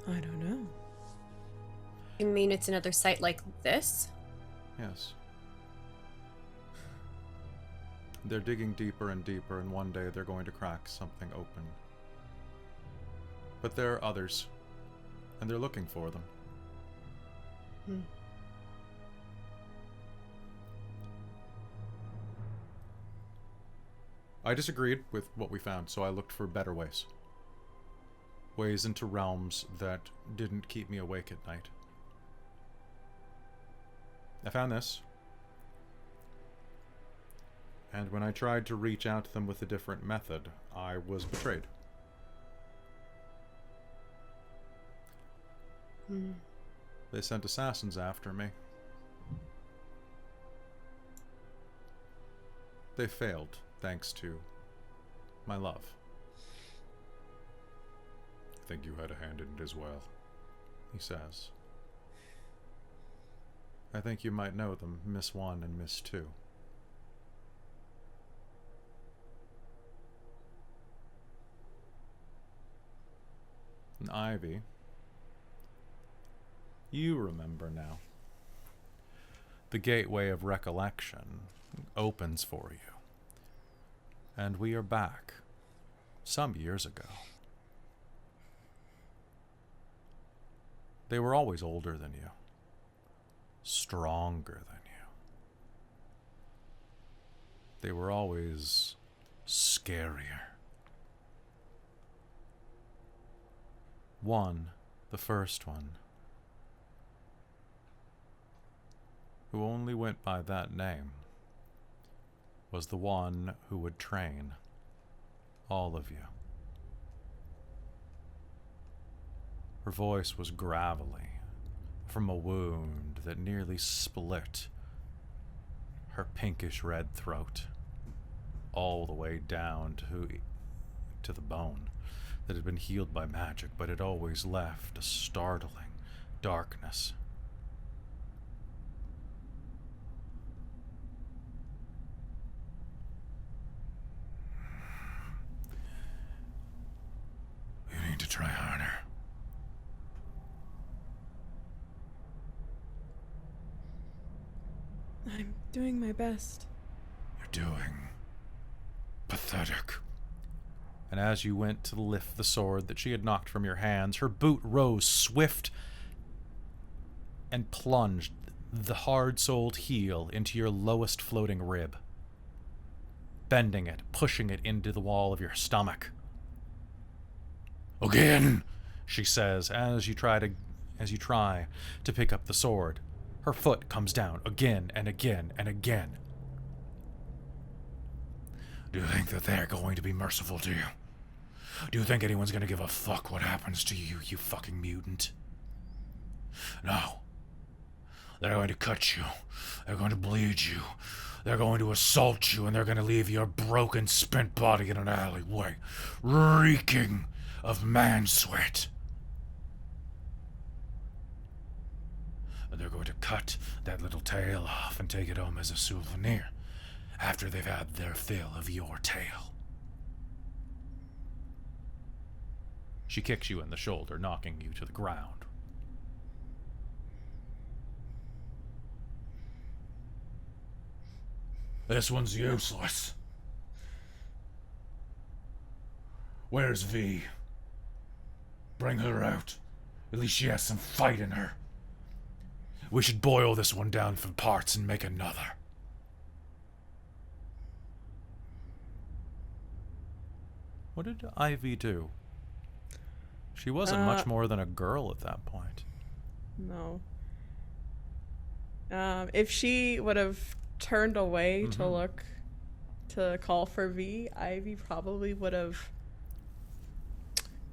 I don't know. You mean it's another site like this? Yes. They're digging deeper and deeper, and one day they're going to crack something open. But there are others, and they're looking for them. I disagreed with what we found, so I looked for better ways. Ways into realms that didn't keep me awake at night. I found this. And when I tried to reach out to them with a different method, I was betrayed. They sent assassins after me. They failed, thanks to my love. I think you had a hand in it as well, he says. I think you might know them, Miss 1 and Miss 2. And Ivy, you remember now. The gateway of recollection opens for you. And we are back, some years ago. They were always older than you, stronger than you. They were always scarier. One, the first one, who only went by that name, was the one who would train all of you. Her voice was gravelly from a wound that nearly split her pinkish red throat all the way down to the bone that had been healed by magic, but it always left a startling darkness. You need to try harder. I'm doing my best. You're doing pathetic. And as you went to lift the sword that she had knocked from your hands, her boot rose swift and plunged the hard-soled heel into your lowest floating rib, bending it, pushing it into the wall of your stomach. Again, she says, as you try to pick up the sword. Her foot comes down again and again and again. Do you think that they're going to be merciful to you? Do you think anyone's going to give a fuck what happens to you, you fucking mutant? No. They're going to cut you. They're going to bleed you. They're going to assault you, and they're going to leave your broken, spent body in an alleyway, reeking of man sweat. And they're going to cut that little tail off and take it home as a souvenir after they've had their fill of your tail. She kicks you in the shoulder, knocking you to the ground. This one's useless. Where's V? Bring her out. At least she has some fight in her. We should boil this one down for parts and make another. What did Ivy do? She wasn't much more than a girl at that point. No. If she would have turned away to call for V, Ivy probably would have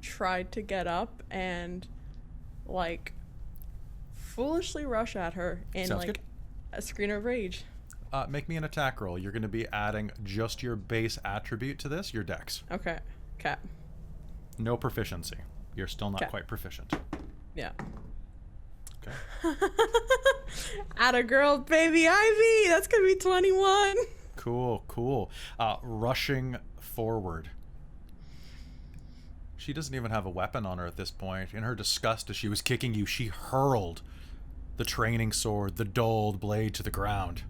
tried to get up and like foolishly rush at her in Sounds like good. a screen of rage. Make me an attack roll. You're going to be adding just your base attribute to this, your dex. Okay. Cat. No proficiency. You're still not 'Kay. quite proficient. Yeah. Okay. Atta girl, baby Ivy. That's gonna be 21. Cool, cool. Rushing forward. She doesn't even have a weapon on her at this point. In her disgust as she was kicking you, she hurled the training sword, the dulled blade, to the ground.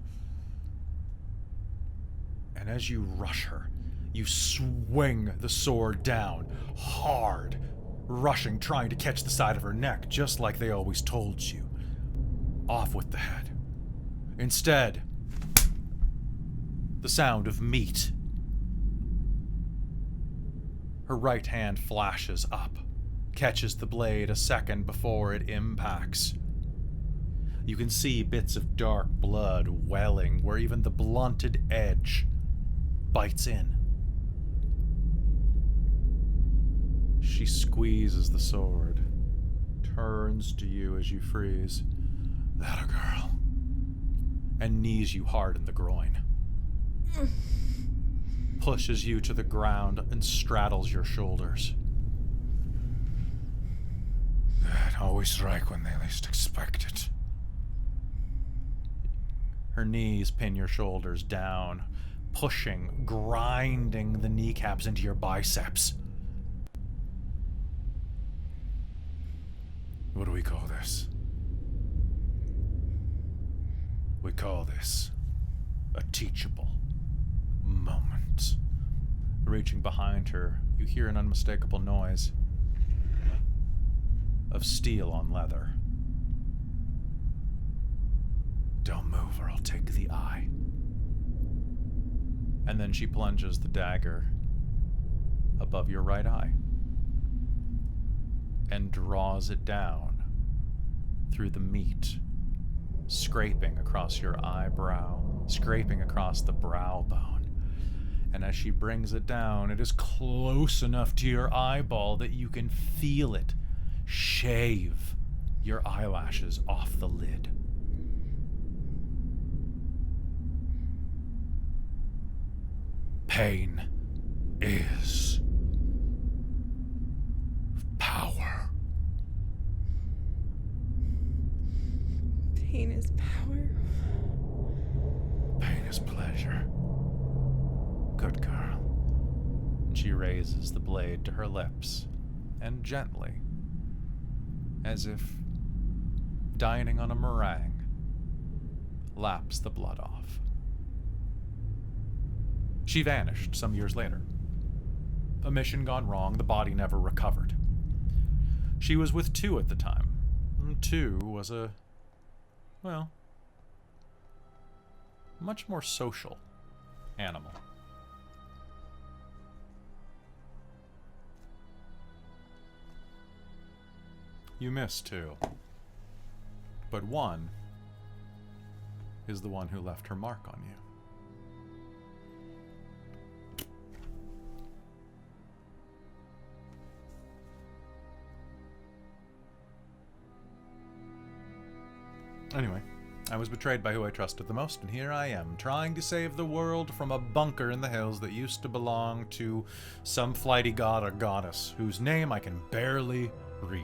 And as you rush her, you swing the sword down, hard, rushing, trying to catch the side of her neck, just like they always told you. Off with the head. Instead, the sound of meat. Her right hand flashes up, catches the blade a second before it impacts. You can see bits of dark blood welling where even the blunted edge bites in. She squeezes the sword, turns to you as you freeze. That a girl. And knees you hard in the groin. Pushes you to the ground and straddles your shoulders. They always strike when they least expect it. Her knees pin your shoulders down, pushing, grinding the kneecaps into your biceps. What do we call this? We call this a teachable moment. Reaching behind her, you hear an unmistakable noise of steel on leather. Don't move or I'll take the eye. And then she plunges the dagger above your right eye and draws it down through the meat, scraping across your eyebrow, scraping across the brow bone. And as she brings it down, it is close enough to your eyeball that you can feel it shave your eyelashes off the lid. Pain is power. Pain is power. Pain is pleasure. Good girl. And she raises the blade to her lips and gently, as if dining on a meringue, laps the blood off. She vanished some years later. A mission gone wrong, the body never recovered. She was with two at the time. Two was a, well, much more social animal. You missed two. But one is the one who left her mark on you. Anyway, I was betrayed by who I trusted the most, and here I am, trying to save the world from a bunker in the hills that used to belong to some flighty god or goddess, whose name I can barely read.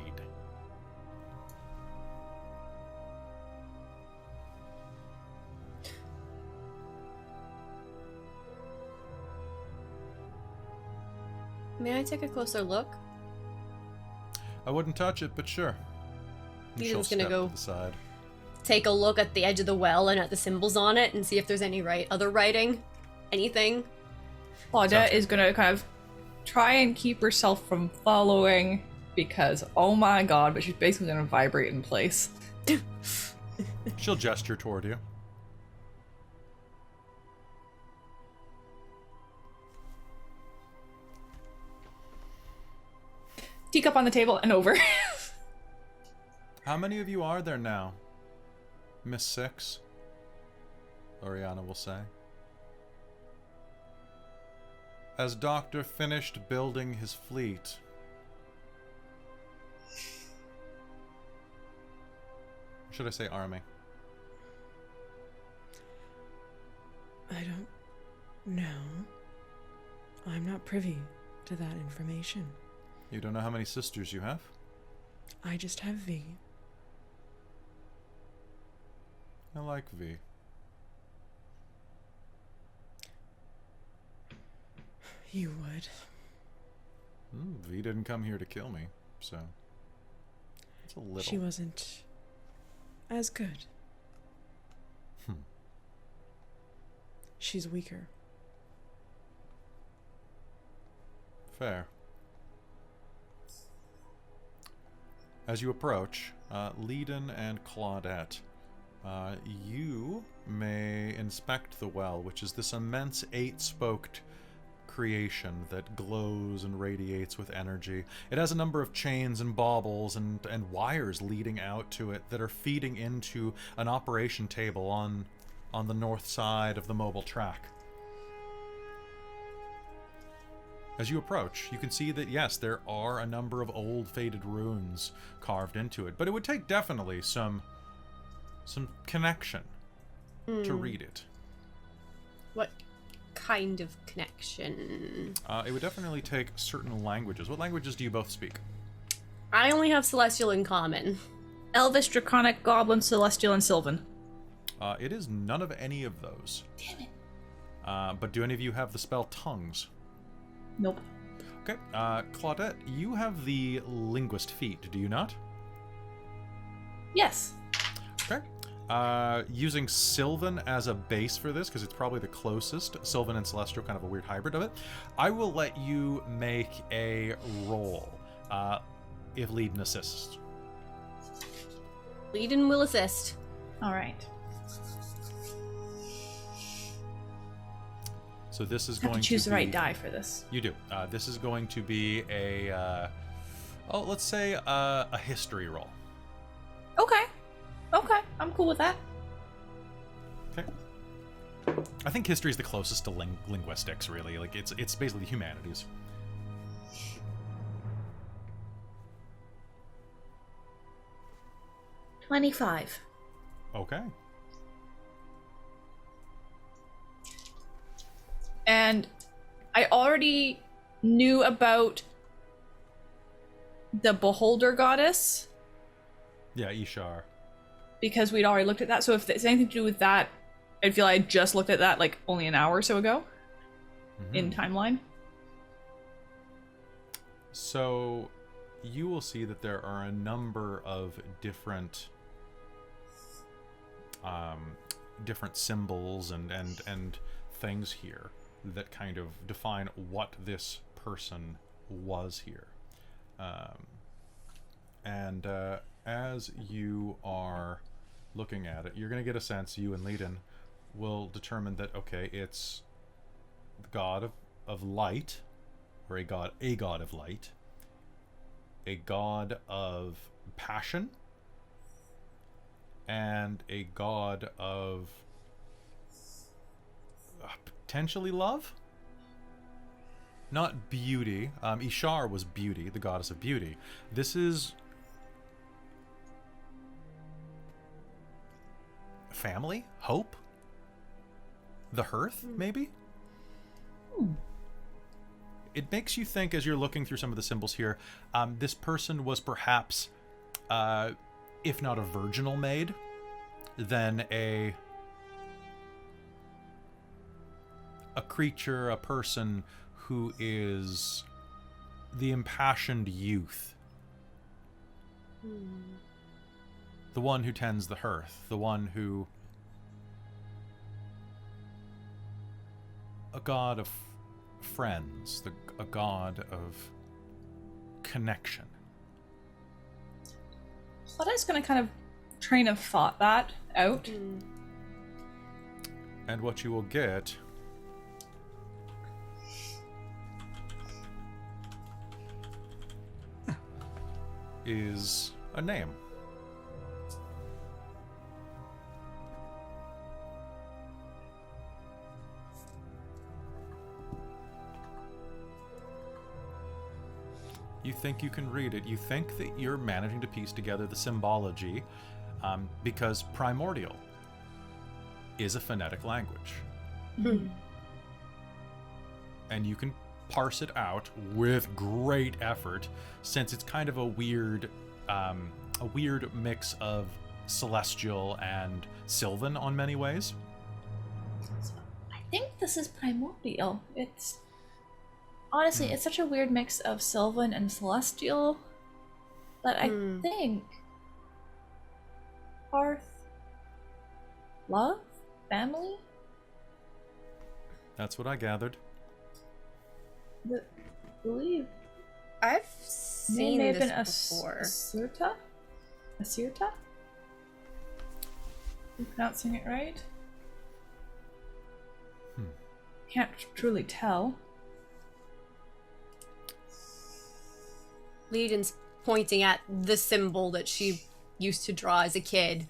May I take a closer look? I wouldn't touch it, but sure. And she'll Eden's gonna step go to the side. take a look at the edge of the well and at the symbols on it and see if there's any other writing. Anything. Claudette is gonna kind of try and keep herself from following because, oh my god, but she's basically gonna vibrate in place. She'll gesture toward you. Teacup on the table and over. How many of you are there now? Miss Six? Aurianna will say. As Doctor finished building his fleet, or should I say army? I don't know. I'm not privy to that information. You don't know how many sisters you have? I just have V. I like V. You would. V didn't come here to kill me, so it's a little. She wasn't as good. She's weaker. Fair. As you approach, Leiden and Claudette, you may inspect the well, which is this immense 8-spoked creation that glows and radiates with energy. It has a number of chains and baubles and wires leading out to it that are feeding into an operation table on the north side of the mobile track. As you approach, you can see that, yes, there are a number of old faded runes carved into it, but it would take definitely some connection to read it. What kind of connection? It would definitely take certain languages. What languages do you both speak? I only have Celestial in common. Elvish, Draconic, Goblin, Celestial, and Sylvan. It is none of any of those. Damn it. But do any of you have the spell Tongues? Nope. Okay, Claudette, you have the Linguist feat, do you not? Yes. Okay. Using Sylvan as a base for this, because it's probably the closest, Sylvan and Celestial, kind of a weird hybrid of it, I will let you make a roll, if Leiden assists. Leiden will assist. Alright. So this is Have going to choose to the be, right die for this. You do. This is going to be a, let's say a history roll. Okay. Okay, I'm cool with that. Okay. I think history is the closest to linguistics, really. Like it's basically humanities. $25. Okay. And I already knew about the Beholder Goddess Yeah, Ishar. because we'd already looked at that. So if there's anything to do with that, I feel I just looked at that like only an hour or so ago in timeline. So you will see that there are a number of different different symbols and things here that kind of define what this person was here. As you are looking at it, you're going to get a sense, you and Leiden will determine that, okay, it's the god of light, or a god of light, a god of passion, and a god of potentially love? Not beauty. Ishar was beauty, the goddess of beauty. This is family? Hope? The hearth, maybe? It makes you think, as you're looking through some of the symbols here, this person was perhaps, if not a virginal maid, then a creature, a person who is the impassioned youth. The one who tends the hearth, the one who... a god of friends, a god of connection. Claudette's gonna kind of train of thought that out. And what you will get is a name. You think you can read it. You think that you're managing to piece together the symbology because primordial is a phonetic language. And you can parse it out with great effort, since it's kind of a weird mix of celestial and sylvan on many ways. I think this is primordial. It's honestly, it's such a weird mix of sylvan and celestial that I think hearth, love, family. That's what I gathered. Believe I've seen may this have been before. Asirta? Asirta? I'm pronouncing it right? Can't truly tell. Legion's pointing at the symbol that she used to draw as a kid.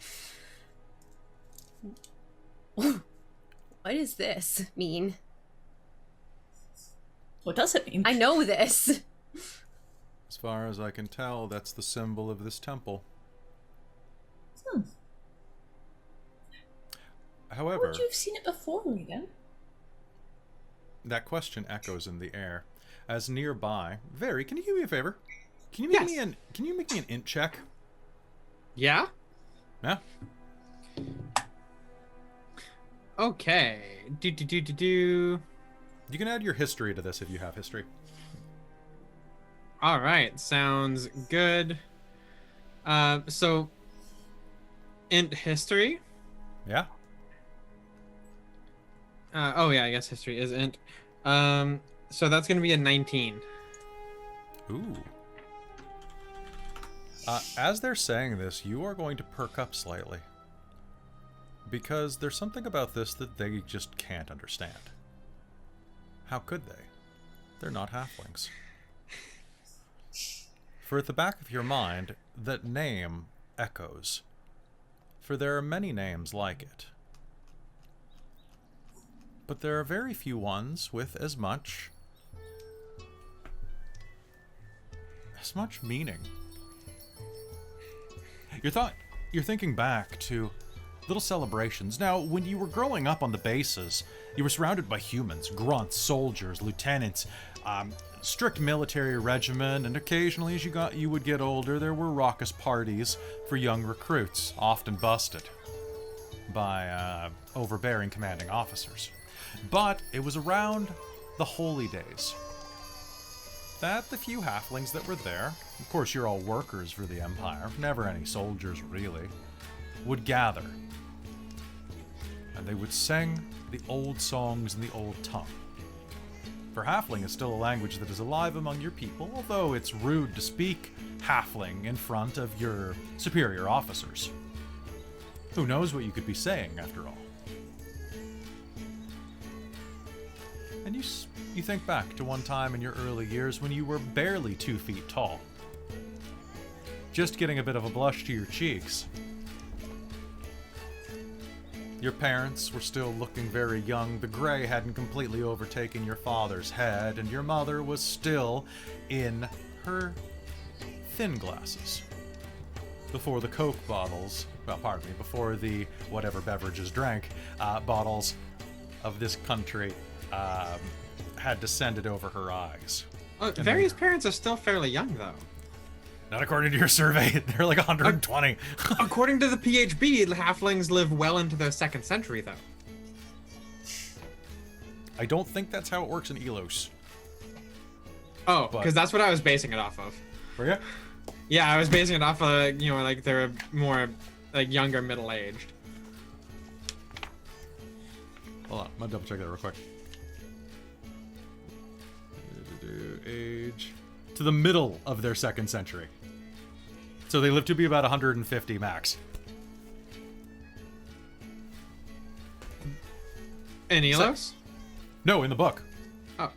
What does this mean? What does it mean? I know this. As far as I can tell, that's the symbol of this temple. However, Would you have seen it before, Regan? that question echoes in the air. As nearby, Very, can you do me a favor? Can you make me an int check? Yeah? Yeah. Okay. Do. You can add your history to this if you have history. All right, sounds good. So, int history. Yeah. Oh yeah, I guess history is int. So that's gonna be a 19. Ooh. As they're saying this, you are going to perk up slightly. Because there's something about this that they just can't understand. How could they? They're not halflings. For at the back of your mind, that name echoes. For there are many names like it. But there are very few ones with as much meaning. You're thinking back to little celebrations. Now, when you were growing up on the bases, you were surrounded by humans, grunts, soldiers, lieutenants, strict military regimen, and occasionally as you would get older, there were raucous parties for young recruits, often busted by overbearing commanding officers. But it was around the holy days that the few halflings that were there, of course you're all workers for the Empire, never any soldiers really, would gather. And they would sing the old songs in the old tongue. For halfling is still a language that is alive among your people, although it's rude to speak halfling in front of your superior officers. Who knows what you could be saying, after all? And you think back to one time in your early years when you were barely 2 feet tall. Just getting a bit of a blush to your cheeks. Your parents were still looking very young. The gray hadn't completely overtaken your father's head, and your mother was still in her thin glasses. Before the Coke bottles, well, pardon me, before the whatever beverages drank, bottles of this country had descended over her eyes. Various parents are still fairly young, though. Not according to your survey. They're like 120. According to the PHB, halflings live well into their 2nd century, though. I don't think that's how it works in Elos. Oh, because that's what I was basing it off of. Were you? Yeah, I was basing it off of, like they're more like younger, middle-aged. Hold on, I'm gonna double check that real quick. Age to the middle of their 2nd century. So they live to be about 150 max. In Elos? No, in the book. Oh.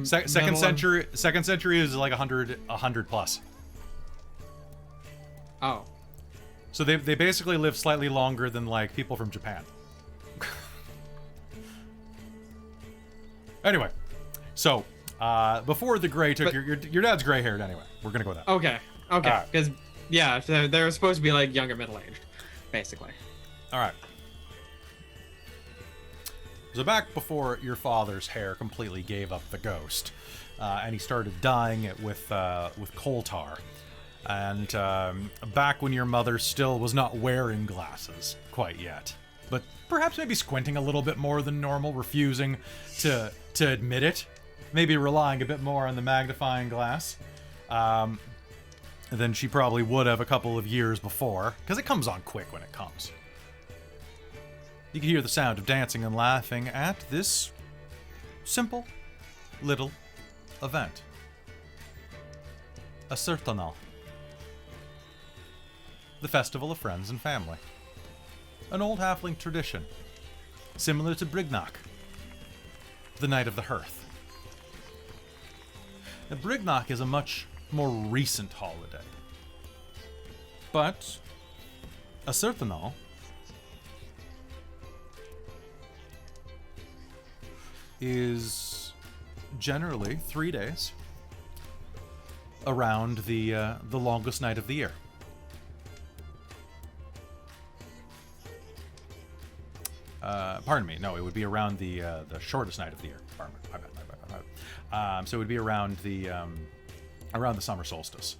Second century is like 100 plus. Oh. So they basically live slightly longer than like people from Japan. Anyway, so before the gray took your dad's gray haired anyway. We're gonna go with that. Okay. Because they're supposed to be like younger, middle-aged, basically. All right. So back before your father's hair completely gave up the ghost, and he started dyeing it with coal tar, and back when your mother still was not wearing glasses quite yet, but perhaps maybe squinting a little bit more than normal, refusing to admit it, maybe relying a bit more on the magnifying glass, than she probably would have a couple of years before, because it comes on quick when it comes. You can hear the sound of dancing and laughing at this simple little event. A Sertanal. The festival of friends and family. An old halfling tradition, similar to Brignock, the Night of the Hearth. Now, Brignock is a much more recent holiday. But a Sertanal is generally 3 days around the longest night of the year. Pardon me. No, it would be around the shortest night of the year. Pardon me. My bad. So it would be around the summer solstice.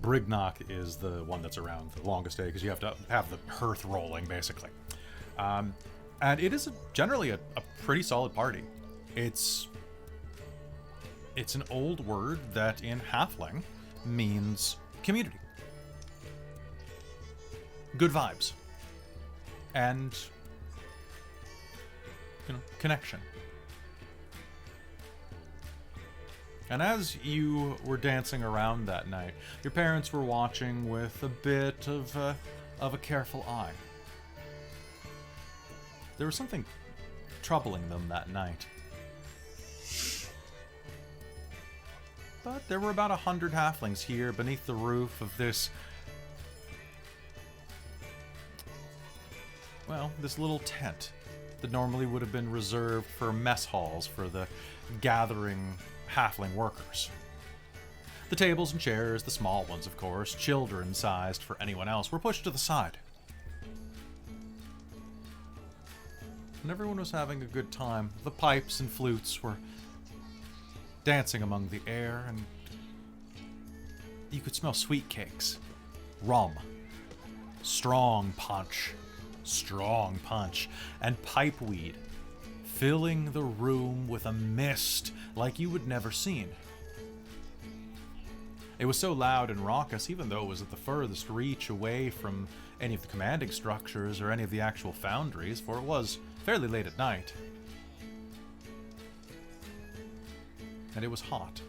Brignock is the one that's around the longest day because you have to have the hearth rolling, basically. And it is generally a pretty solid party. It's an old word that in Halfling means community. Good vibes. And, connection. And as you were dancing around that night, your parents were watching with a bit of a careful eye. There was something troubling them that night. But there were about 100 halflings here beneath the roof of this little tent that normally would have been reserved for mess halls for the gathering halfling workers. The tables and chairs, the small ones of course, children-sized for anyone else, were pushed to the side. And everyone was having a good time. The pipes and flutes were dancing among the air, and you could smell sweet cakes, rum, strong punch, and pipeweed, filling the room with a mist like you had never seen. It was so loud and raucous, even though it was at the furthest reach away from any of the commanding structures or any of the actual foundries, for it was fairly late at night. And it was hot.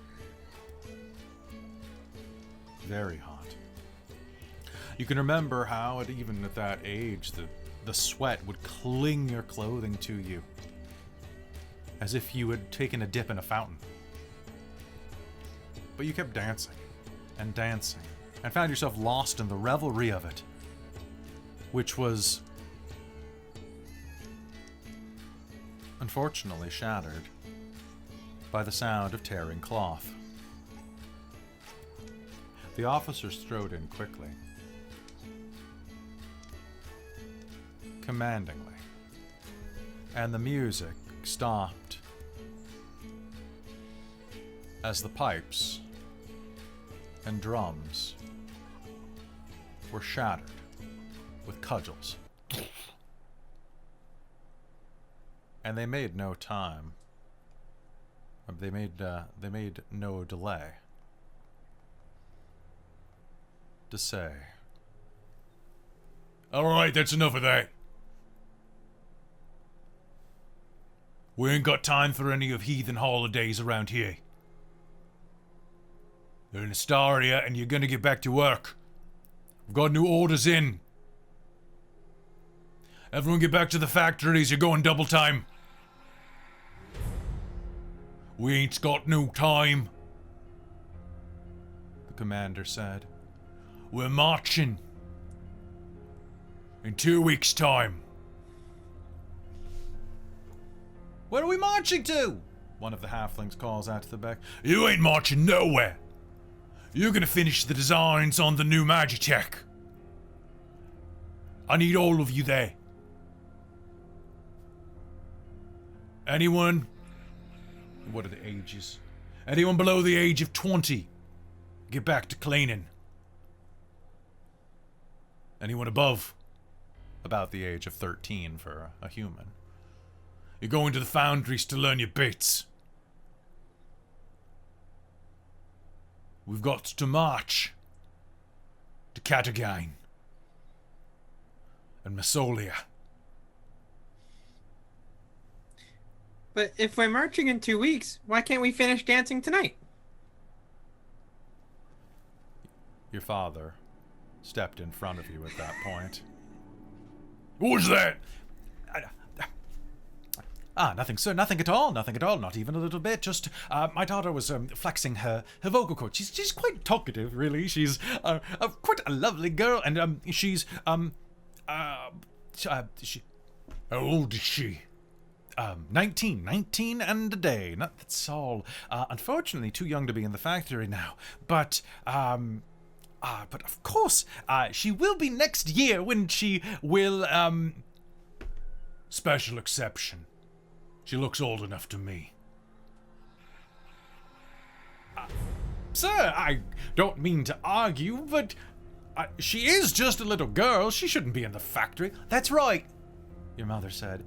Very hot. You can remember how, even at that age, the sweat would cling your clothing to you, as if you had taken a dip in a fountain. But you kept dancing, and found yourself lost in the revelry of it, which was unfortunately shattered by the sound of tearing cloth. The officer strode in quickly, commandingly, and the music stopped as the pipes and drums were shattered with cudgels. And they made no time. They made no delay to say, "All right, that's enough of that. We ain't got time for any of heathen holidays around here. You're in Astaria and you're gonna get back to work. We've got new orders in. Everyone get back to the factories, you're going double time. We ain't got no time," the commander said. "We're marching in 2 weeks' time." "Where are we marching to?" one of the halflings calls out to the back. "You ain't marching nowhere. You're gonna finish the designs on the new Magitech. I need all of you there. Anyone? What are the ages? Anyone below the age of 20? Get back to cleaning. Anyone above? About the age of 13 for a human. You're going to the foundries to learn your bits. We've got to march to Katagain and Masolia. But if we're marching in 2 weeks, why can't we finish dancing tonight? Your father stepped in front of you at that point. What was that? Nothing, sir. Nothing at all. Nothing at all. Not even a little bit. Just, my daughter was flexing her vocal cord. She's quite talkative, really. She's quite a lovely girl, and she's how old is she? 19 and a day. That's all. Unfortunately, too young to be in the factory now. But of course, she will be next year when she will. Special exception. She looks old enough to me. Sir, I don't mean to argue, but she is just a little girl. She shouldn't be in the factory. That's right, your mother said.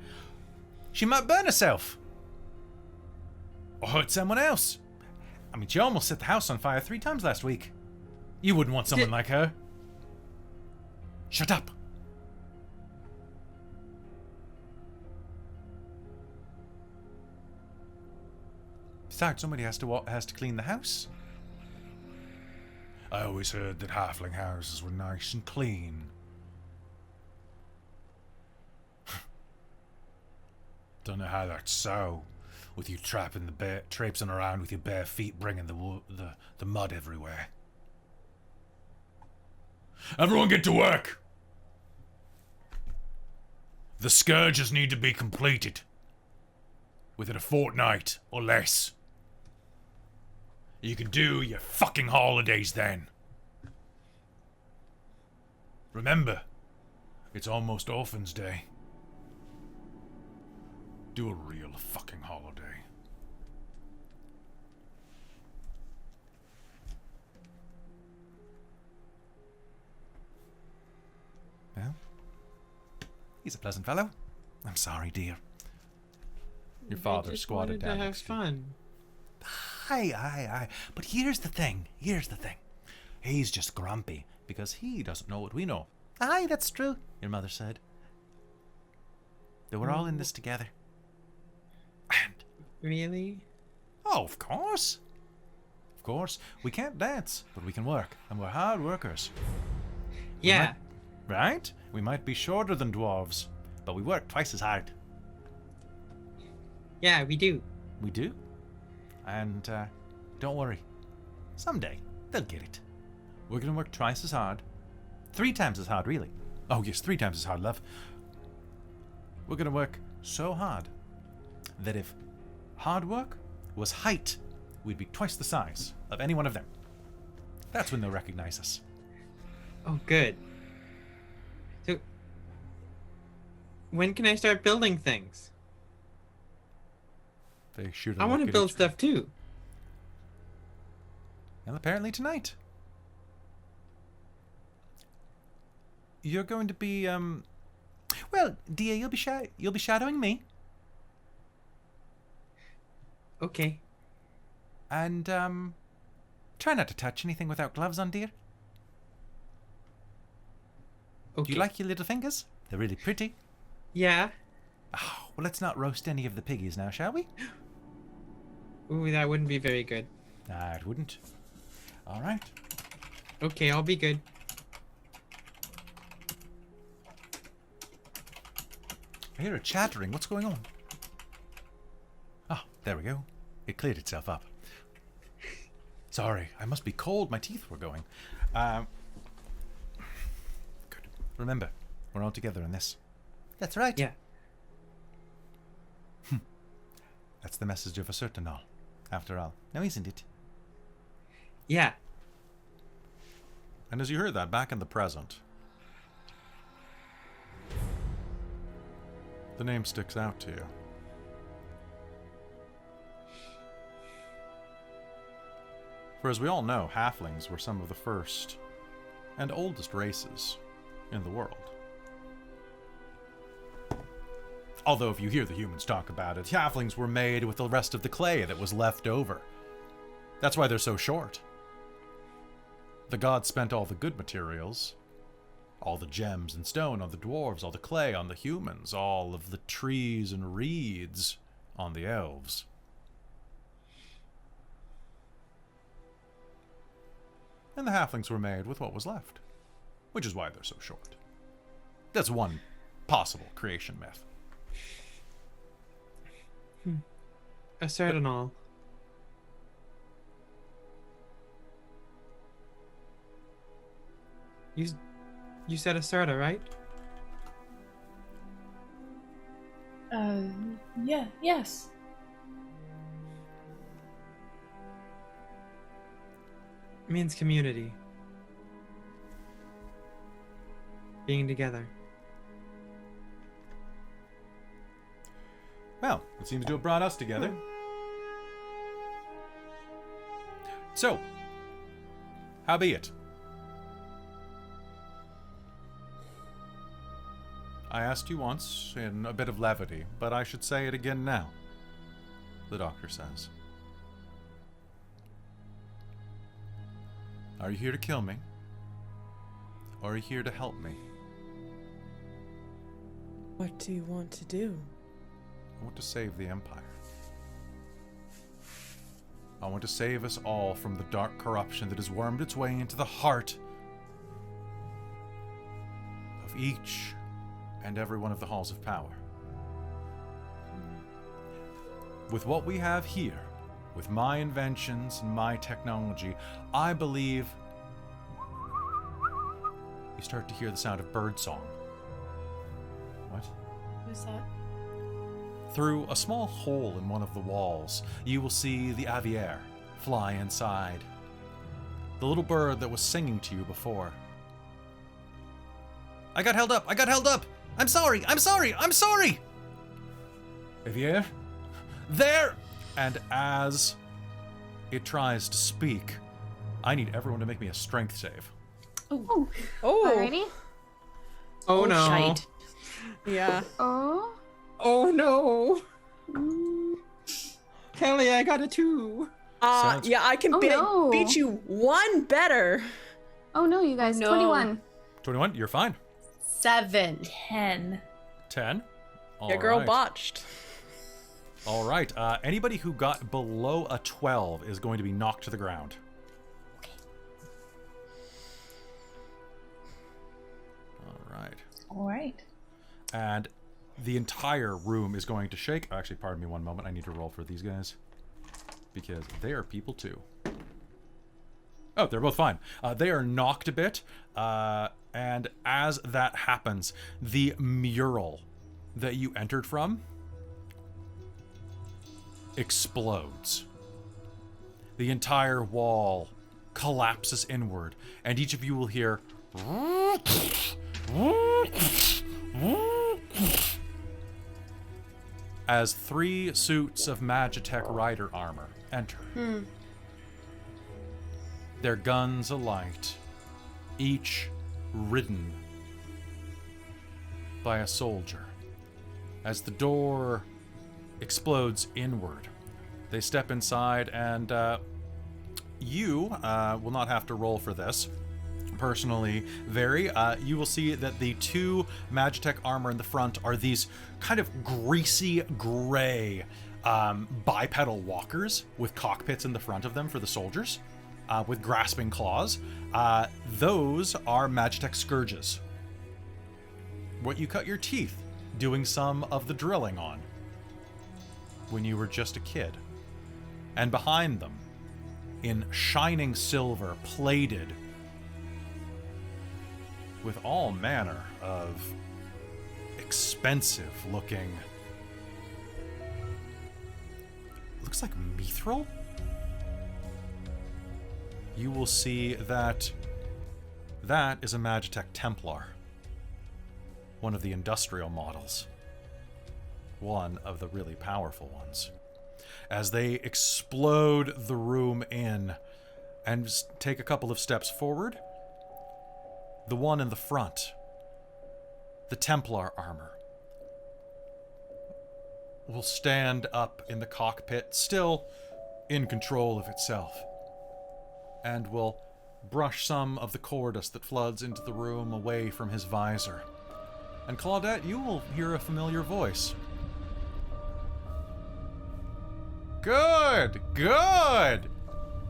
She might burn herself. Or hurt someone else. I mean, she almost set the house on fire 3 times last week. You wouldn't want someone like her. Shut up. Besides, somebody has to clean the house. I always heard that halfling houses were nice and clean. Don't know how that's so, with you traipsing around with your bare feet, bringing the mud everywhere. Everyone get to work! The scourges need to be completed within a fortnight or less. You can do your fucking holidays then. Remember, it's almost Orphans' Day. Do a real fucking holiday. Well, he's a pleasant fellow. I'm sorry, dear. Your father squatted down. To have fun. Aye. But here's the thing. He's just grumpy because he doesn't know what we know. Aye, that's true, your mother said. That we're all in this together. And really? Oh, of course. Of course. We can't dance, but we can work. And we're hard workers. Yeah. Right? We might be shorter than dwarves, but we work twice as hard. Yeah, we do. We do. And don't worry. Someday, they'll get it. We're going to work twice as hard. 3 times as hard, really. Oh, yes, 3 times as hard, love. We're going to work so hard that if hard work was height, we'd be twice the size of any one of them. That's when they'll recognize us. Oh, good. So, when can I start building things? They shoot. I want to build stuff too. Well, apparently tonight. You're going to be, well, dear, you'll be shadowing me. Okay. And, try not to touch anything without gloves on, dear. Okay. Do you like your little fingers? They're really pretty. Yeah. Oh, well, let's not roast any of the piggies now, shall we? Ooh, that wouldn't be very good. Nah, it wouldn't. All right. Okay, I'll be good. I hear it chattering. What's going on? Ah, there we go. It cleared itself up. Sorry, I must be cold. My teeth were going. Good. Remember, we're all together in this. That's right. Yeah. That's the message of a certain all, after all. Now, isn't it? Yeah. And as you heard that, back in the present, the name sticks out to you. For as we all know, halflings were some of the first and oldest races in the world. Although if you hear the humans talk about it, halflings were made with the rest of the clay that was left over. That's why they're so short. The gods spent all the good materials, all the gems and stone on the dwarves, all the clay on the humans, all of the trees and reeds on the elves. And the halflings were made with what was left, which is why they're so short. That's one possible creation myth. A certain all. You said Acerta, right? Yeah, yes. Means community. Being together. Well, it seems to have brought us together. So, how be it? I asked you once in a bit of levity, but I should say it again now, the doctor says. Are you here to kill me? Or are you here to help me? What do you want to do? I want to save the Empire. I want to save us all from the dark corruption that has wormed its way into the heart of each and every one of the halls of power. With what we have here, with my inventions and my technology, I believe you start to hear the sound of birdsong. What? Who's that? Through a small hole in one of the walls, you will see the aviaire fly inside. The little bird that was singing to you before. I got held up! I got held up! I'm sorry! I'm sorry! I'm sorry! Aviaire? There! And as it tries to speak, I need everyone to make me a strength save. Oh. Oh. Alrighty. Oh no. Shite. Yeah. Oh. Oh no. Mm. Kelly, I got a 2. Sounds- Yeah, I can Oh, no. beat you one better. Oh no, you guys. No. 21. 21, you're fine. 7. 10. 10. All Your girl right. botched. All right. Anybody who got below a 12 is going to be knocked to the ground. All right. Alright. And the entire room is going to shake. Actually, pardon me one moment. I need to roll for these guys. Because they are people too. Oh, they're both fine. They are knocked a bit. And as that happens, the mural that you entered from explodes. The entire wall collapses inward, and each of you will hear as 3 suits of Magitech rider armor enter. Their guns alight, each ridden by a soldier. As the door explodes inward, they step inside, and you will not have to roll for this. Personally, you will see that the 2 Magitech armor in the front are these kind of greasy gray bipedal walkers with cockpits in the front of them for the soldiers, with grasping claws. Those are Magitech scourges. What you cut your teeth doing some of the drilling on when you were just a kid. And behind them, in shining silver, plated with all manner of expensive looking, looks like mithril. You will see that is a Magitech Templar. One of the industrial models. One of the really powerful ones. As they explode the room in and take a couple of steps forward, the one in the front, the Templar armor, will stand up in the cockpit, still in control of itself, and will brush some of the core dust that floods into the room away from his visor. And Claudette, you will hear a familiar voice. Good! Good!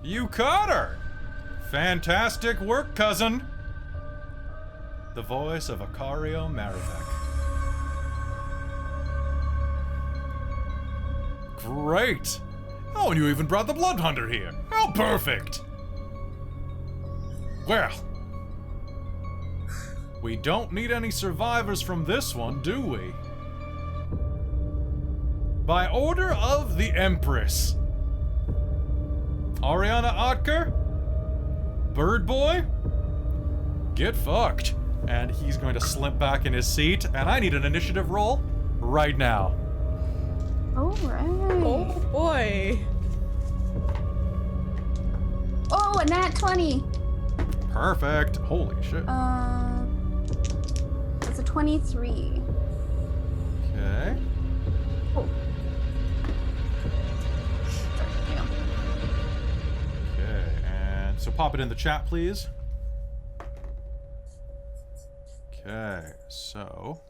You caught her! Fantastic work, cousin! The voice of Reign Emrys. Great! Oh, and you even brought the Blood Hunter here! How perfect! Well, we don't need any survivors from this one, do we? By order of the Empress, Aurianna Otker, Bird Boy, get fucked. And he's going to slip back in his seat, and I need an initiative roll right now. Alright. Oh boy. Oh, a nat 20. Perfect. Holy shit. That's a 23. Okay. Oh. Okay, and so pop it in the chat, please. Okay, so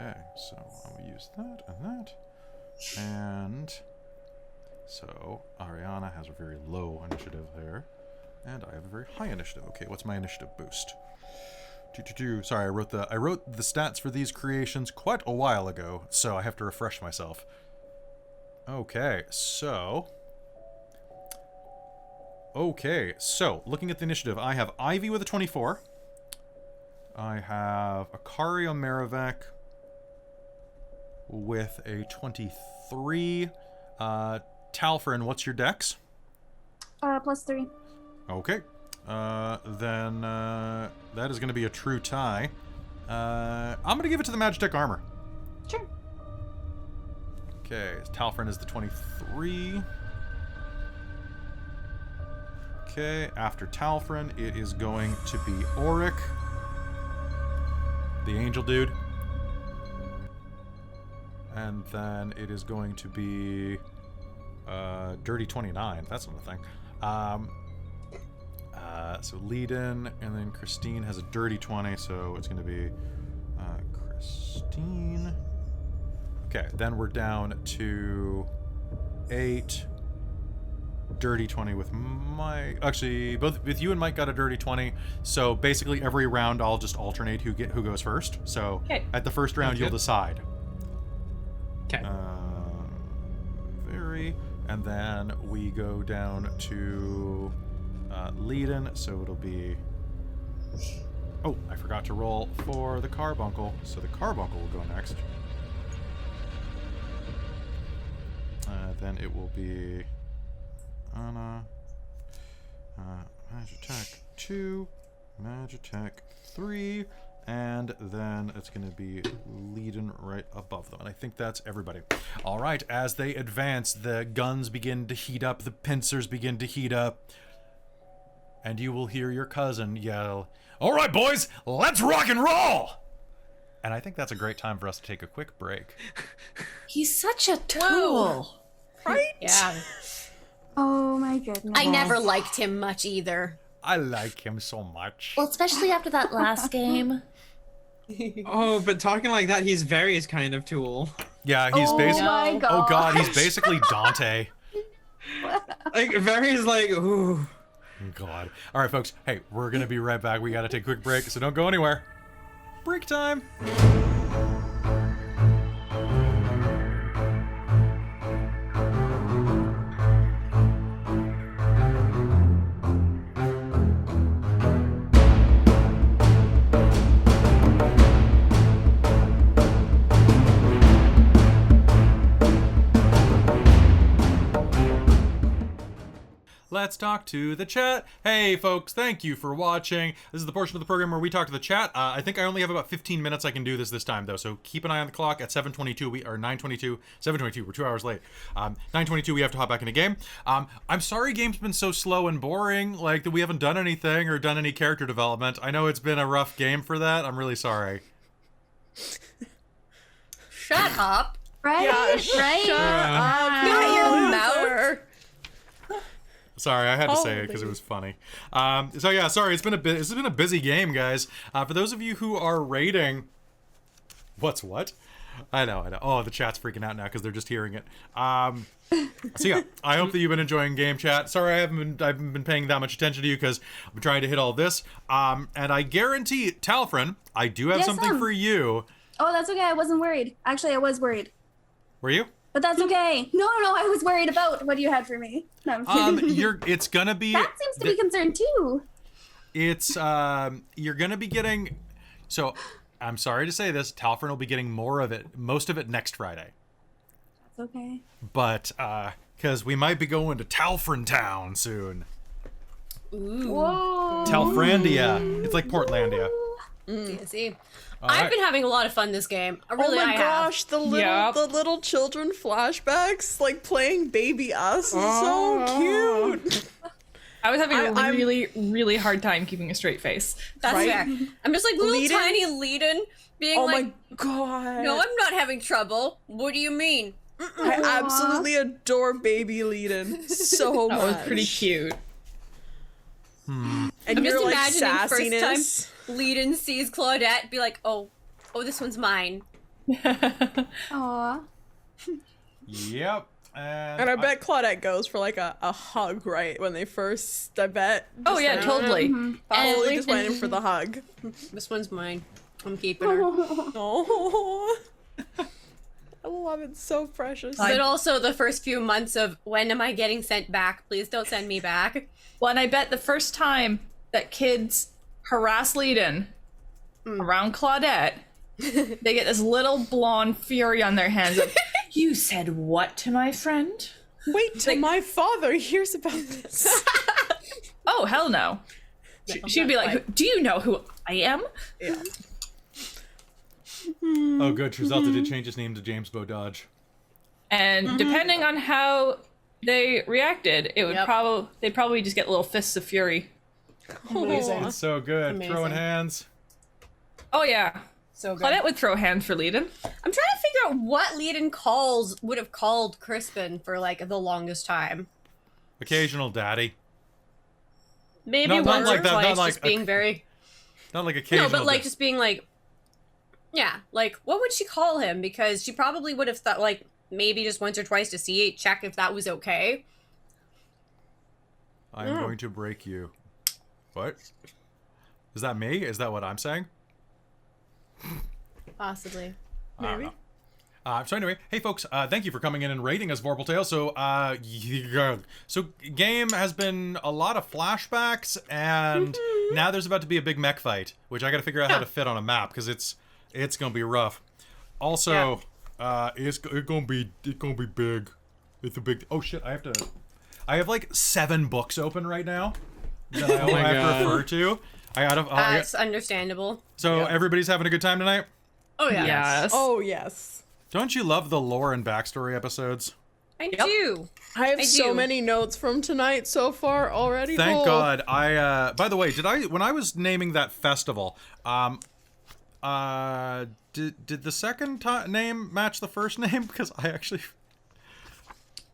I'll use that and that. And so Aurianna has a very low initiative there. And I have a very high initiative. Okay, what's my initiative boost? Sorry, I wrote the stats for these creations quite a while ago, so I have to refresh myself. Okay, so looking at the initiative, I have Ivy with a 24. I have Akario Maravek with a 23. Talfrin, what's your dex? +3. Okay. Then that is going to be a true tie. I'm going to give it to the Magitech armor. Sure. Okay, Talfrin is the 23. Okay, after Talfrin, it is going to be Auric, the angel dude. And then it is going to be Dirty 29. That's not a thing. So lead-in, and then Christine has a Dirty 20, so it's going to be Christine. Okay, then we're down to 8. Dirty 20 with Mike. Actually, both with you and Mike got a Dirty 20. So basically, every round I'll just alternate who goes first. So at the first round, you'll decide. Okay. And then we go down to lead-in. So it'll be. Oh, I forgot to roll for the carbuncle. So the carbuncle will go next. then it will be Anna, Magitech 2, Magitech 3, and then it's going to be Leiden right above them. And I think that's everybody. All right, as they advance, the guns begin to heat up, the pincers begin to heat up, and you will hear your cousin yell, "All right, boys, let's rock and roll!" And I think that's a great time for us to take a quick break. He's such a tool. Right? Yeah. Oh my goodness. I never liked him much either. I like him so much. Well, especially after that last game. Oh, but talking like that, he's Vary's kind of tool. Yeah, he's basically. my Oh god, he's basically Dante. Like, Vary's like, ooh. God. All right, folks. Hey, we're gonna be right back. We gotta take a quick break, so don't go anywhere. Break time. Let's talk to the chat. Hey, folks, thank you for watching. This is the portion of the program where we talk to the chat. I think I only have about 15 minutes I can do this time, though, so keep an eye on the clock at 7:22, or 9:22, 7:22, we're 2 hours late. 9:22, we have to hop back in a game. I'm sorry game's been so slow and boring, like, that we haven't done anything or done any character development. I know it's been a rough game for that. I'm really sorry. Shut up. Right? Yeah, right? shut up. Not your mouth. Sorry, I had to say it because it Holy. was funny. So yeah, sorry, it's been a busy game, guys. For those of you who are rating, what's what? I know. Oh, the chat's freaking out now because they're just hearing it. So yeah, I hope that you've been enjoying game chat. Sorry, I haven't been paying that much attention to you because I'm trying to hit all this. And I guarantee, Talfrin, I do have Yes, something Sam. for you. Oh, that's okay. I wasn't worried. Actually, I was worried. Were you? But that's okay. No, I was worried about what you had for me. No, I'm kidding. It's gonna be. That seems to be concerned too. It's you're gonna be getting. So, I'm sorry to say this, Talfrin will be getting most of it next Friday. That's okay. But because we might be going to Talfrin Town soon. Whoa. Talfrandia. It's like Portlandia. See, All I've right. been having a lot of fun this game. Oh Really, my I have. gosh, the little children flashbacks, like playing baby us, is so cute. I was having a I'm- really hard time keeping a straight face. That's Right? fair. I'm just like little Leiden? tiny Leiden being Oh like, my god. no, I'm not having trouble. What do you mean? I absolutely adore baby Leiden so much. That was pretty cute. And I'm your just like imagining sassiness. first time Leiden sees Claudette, be like, oh, this one's mine. Aw. Yep. And I bet Claudette goes for like a hug, right? When they first, I bet. Oh yeah, totally. Totally And just waiting for the hug. This one's mine. I'm keeping her. Oh. I love it, so precious. But also the first few months of when am I getting sent back? Please don't send me back. Well, and I bet the first time that kids harass Leiden around Claudette, they get this little blonde fury on their hands of, you said what to my friend? Wait till my father hears about this. Oh, hell no. She'd be like, do you know who I am? Yeah. Oh, good. Truzelta did change his name to James Bo Dodge. And depending on how they reacted, it would Yep. they'd probably just get little fists of fury. Amazing. It's so good. Amazing. Throwing hands. Oh yeah. So good. Claudette would throw hands for Leiden. I'm trying to figure out what Leiden would have called Crispin for like the longest time. Occasional daddy. Maybe Not once like or that, not twice, like just being very Not like occasional. no, but like da- just being like, yeah, like what would she call him? Because she probably would have thought like maybe just once or twice to check if that was okay. I'm going to break you. What? Is that me? Is that what I'm saying? Possibly. I don't Maybe. know. So anyway, hey folks, thank you for coming in and rating us, Vorpal Tale. So, so game has been a lot of flashbacks, and now there's about to be a big mech fight, which I got to figure out how to fit on a map because it's gonna be rough. Also, it's gonna be big. It's a big. Oh shit! I have like 7 books open right now that I Oh my have God. to refer to. That's understandable. So everybody's having a good time tonight. Oh yeah. Yes. Oh yes. Don't you love the lore and backstory episodes? I do. I have I so do. many notes from tonight so far already. Thank Oh. God. By the way, when I was naming that festival, did the second name match the first name? Because I actually,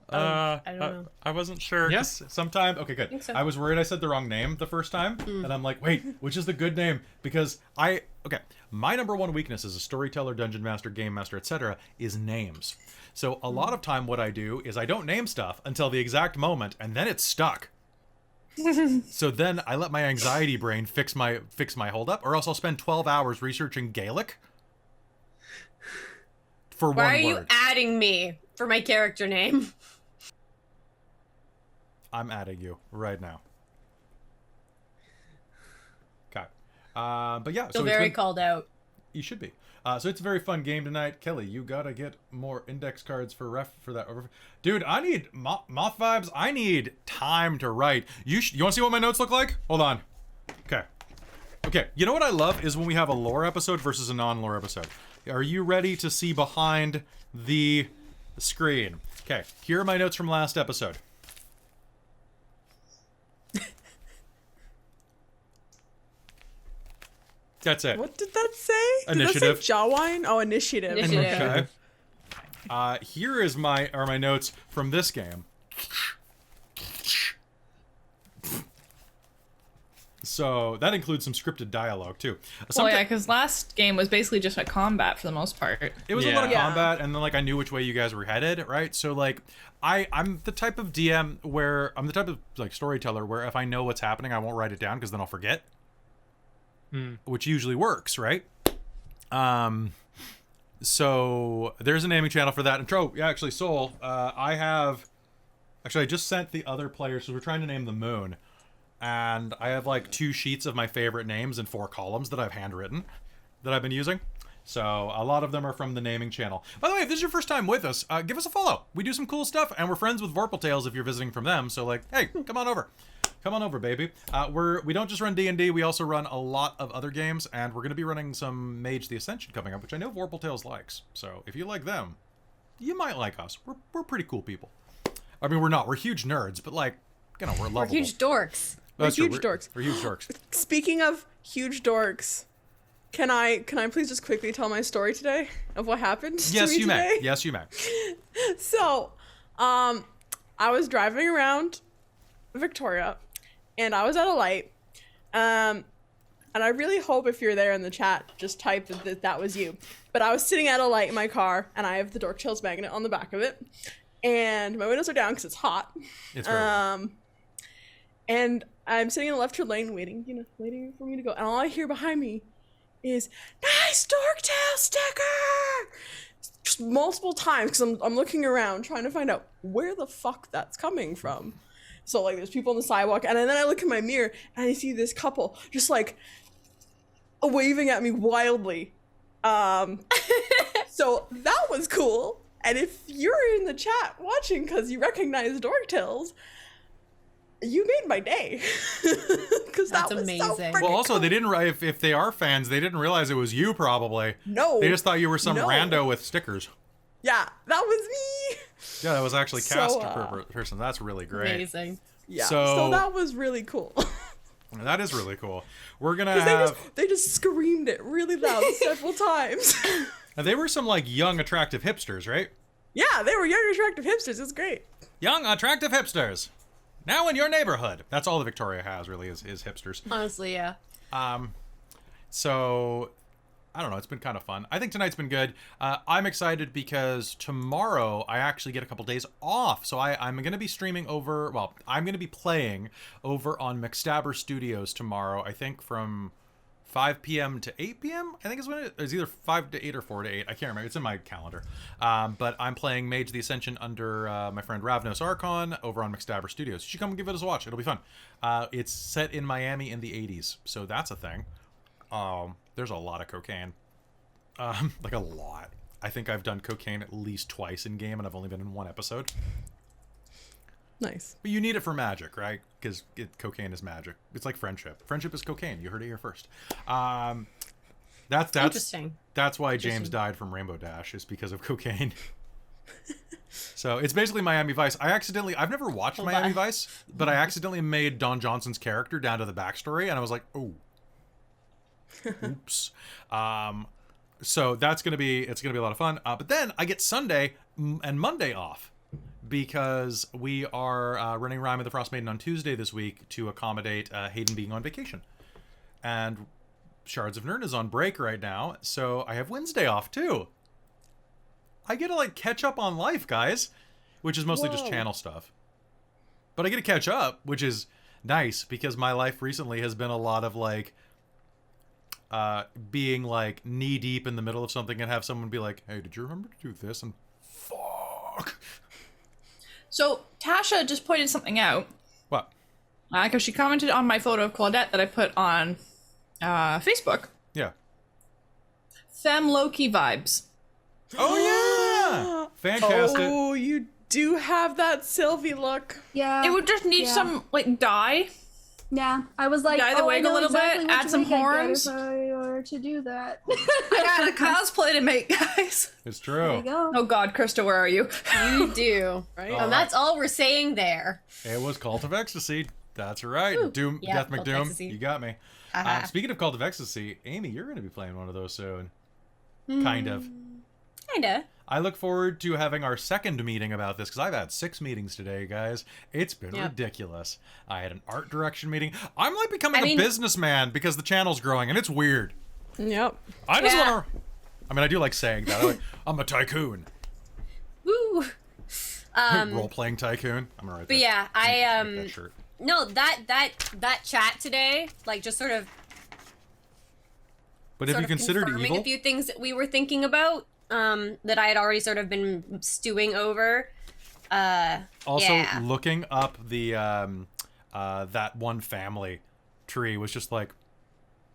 I don't know. I wasn't sure. Yes. Sometimes. Okay, good. think so. I was worried I said the wrong name the first time, and I'm like, wait, which is the good name? Because my number one weakness as a storyteller, dungeon master, game master, etc., is names. So a lot of time, what I do is I don't name stuff until the exact moment, and then it's stuck. So then I let my anxiety brain fix my holdup, or else I'll spend 12 hours researching Gaelic for Why are one you word. adding me for my character name? I'm adding you right now. Okay. But yeah, Feel so very called out. you should be. So it's a very fun game tonight. Kelly, you gotta get more index cards for that. Dude, I need moth vibes. I need time to write. You want to see what my notes look like? Hold on. Okay. You know what I love is when we have a lore episode versus a non-lore episode. Are you ready to see behind the screen? Okay. Here are my notes from last episode. That's it. What did that say? Initiative. Did that say Jawine? Oh, initiative. Initiative. Okay. Here is my notes from this game. So that includes some scripted dialogue too. Well, yeah, because last game was basically just a combat for the most part. It was a lot of Yeah. combat, and then like I knew which way you guys were headed, right? So like I'm the type of DM where I'm the type of like storyteller where if I know what's happening, I won't write it down because then I'll forget. Which usually works, right? So there's a naming channel for that. And actually, Soul, I just sent the other players, so we're trying to name the moon. And I have like 2 sheets of my favorite names and 4 columns that I've handwritten that I've been using. So a lot of them are from the naming channel. By the way, if this is your first time with us, give us a follow. We do some cool stuff, and we're friends with Vorpal Tales if you're visiting from them. So like, hey, come on over. Come on over, baby. We don't just run D&D, we also run a lot of other games, and we're going to be running some Mage the Ascension coming up, which I know Vorpal Tales likes. So if you like them, you might like us. We're pretty cool people. I mean, we're not. We're huge nerds, but like, you know, we're lovable. We're huge dorks. That's true. huge dorks. We're huge dorks. Speaking of huge dorks, can I please just quickly tell my story today of what happened to Yes, me you today? may. Yes, you may. So, I was driving around Victoria, and I was at a light. And I really hope if you're there in the chat, just type that was you. But I was sitting at a light in my car, and I have the Dork Chills magnet on the back of it. And my windows are down because it's hot. It's very And I'm sitting in the left turn lane, waiting for me to go. And all I hear behind me is, "Nice Dork Tail sticker!" Just multiple times, because I'm looking around trying to find out where the fuck that's coming from. So like there's people on the sidewalk, and then I look in my mirror and I see this couple just like waving at me wildly. So that was cool. And if you're in the chat watching because you recognize Dork Tales, you made my day. Because that That's was amazing. so freaking Well, also, cool. they didn't. If they are fans, they didn't realize it was you. Probably. No. They just thought you were some No. rando with stickers. Yeah, that was me. Yeah, that was actually So, cast person. That's really great. Amazing. Yeah. So- So that was really cool. That is really cool. We're gonna Because have. they just screamed it really loud several times. They were some like young, attractive hipsters, right? Yeah, they were young, attractive hipsters. It was great. Young, attractive hipsters. Now in your neighborhood. That's all that Victoria has, really, is hipsters. Honestly, yeah. So, I don't know. It's been kind of fun. I think tonight's been good. I'm excited because tomorrow I actually get a couple days off. So I'm going to be streaming over. Well, I'm going to be playing over on McStabber Studios tomorrow. I think from 5 p.m. to 8 p.m. I think is when it's either 5 to 8 or 4 to 8. I can't remember. It's in my calendar. But I'm playing Mage the Ascension under my friend Ravnos Archon over on McStabber Studios. You should come and give it a watch. It'll be fun. It's set in Miami in the 80s. So that's a thing. There's a lot of cocaine. Like a lot. I think I've done cocaine at least twice in game, and I've only been in one episode. Nice. But you need it for magic, right? Because cocaine is magic. It's like friendship. Friendship is cocaine. You heard it here first. That's Interesting. That's why James died from Rainbow Dash, is because of cocaine. So it's basically Miami Vice. I've never watched Miami Vice, but I accidentally made Don Johnson's character down to the backstory, and I was like, oh, oops. So it's gonna be a lot of fun. But then I get Sunday and Monday off because we are running Rime of the Frost Maiden on Tuesday this week to accommodate Hayden being on vacation, and Shards of Nirn is on break right now, so I have Wednesday off too. I get to like catch up on life, guys, which is mostly just channel stuff. But I get to catch up, which is nice because my life recently has been a lot of like being like knee deep in the middle of something and have someone be like, "Hey, did you remember to do this?" And fuck. So Tasha just pointed something out. What? Because she commented on my photo of Claudette that I put on Facebook. Yeah. Femme Loki vibes. Oh yeah. Fantastic. Oh, you do have that Sylvie look. Yeah. It would just need some like dye. Yeah, I was like, Dye the wig I a know little exactly bit, which add some wig I'd get horns. if I were to do that. I got a cosplay to make, guys. It's There you true. go. Oh God, Krista, where are you? You do. Right? And that's all we're saying there. It was Cult of Ecstasy. That's right. Woo. Doom, Yeah, Death Cult of McDoom. Ecstasy. You got me. Haha. Speaking of Cult of Ecstasy, Amy, you're going to be playing one of those soon. Kind of. Kinda. I look forward to having our second meeting about this because I've had 6 meetings today, guys. It's been Yep. ridiculous. I had an art direction meeting. I'm like becoming I a mean- businessman because the channel's growing and it's weird. Yep. I just Yeah. want to. I mean, I do like saying that. I'm a tycoon. Woo. Role playing tycoon. I'm gonna write But that. yeah, make that shirt. no, that chat today, like just sort of But if you considered confirming evil, a few things that we were thinking about, that I had already sort of been stewing over. also yeah. looking up the that one family tree was just like,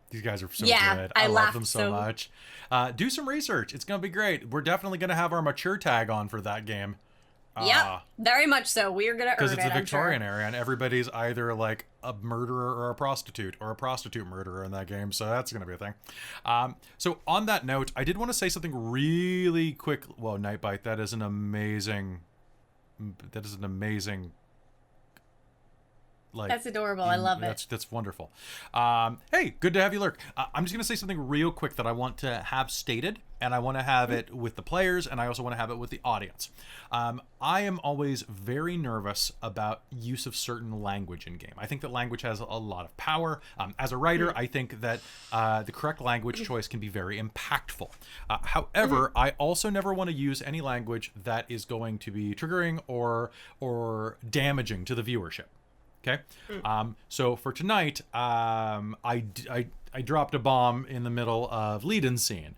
these guys are so Yeah, good. I love laughed them so so- much. Do some research. It's gonna be great. We're definitely gonna have our mature tag on for that game. Yep, very much so. We're gonna earn Because it. it's the I'm Victorian sure. era, and everybody's either like a murderer or a prostitute murderer in that game, so that's going to be a thing. So on that note, I did want to say something really quick. Whoa, Nightbite, that is an amazing. Like, That's adorable. I love it. That's wonderful. Hey, good to have you lurk. I'm just going to say something real quick that I want to have stated, and I want to have it with the players, and I also want to have it with the audience. I am always very nervous about use of certain language in game. I think that language has a lot of power. As a writer, I think that the correct language choice can be very impactful. However, I also never want to use any language that is going to be triggering or damaging to the viewership. Okay, so for tonight, I dropped a bomb in the middle of lead-in scene,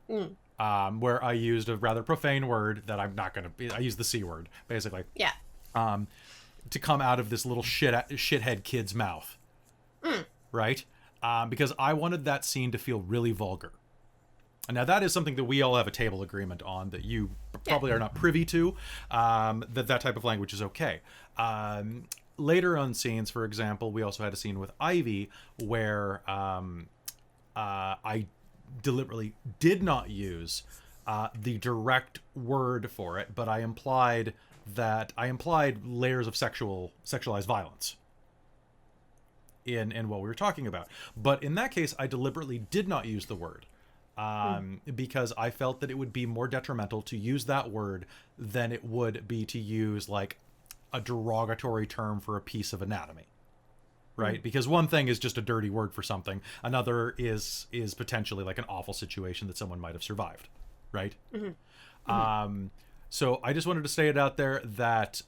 where I used a rather profane word that I'm not gonna. I used the C word basically. Yeah. To come out of this little shithead kid's mouth, right? Because I wanted that scene to feel really vulgar. And now that is something that we all have a table agreement on that you probably are not privy to. That type of language is okay. Later on scenes, for example, we also had a scene with Ivy where I deliberately did not use the direct word for it, but I implied layers of sexualized violence in what we were talking about. But in that case, I deliberately did not use the word because I felt that it would be more detrimental to use that word than it would be to use like a derogatory term for a piece of anatomy, right? Because one thing is just a dirty word for something, another is potentially like an awful situation that someone might have survived, right? So I just wanted to say it out there that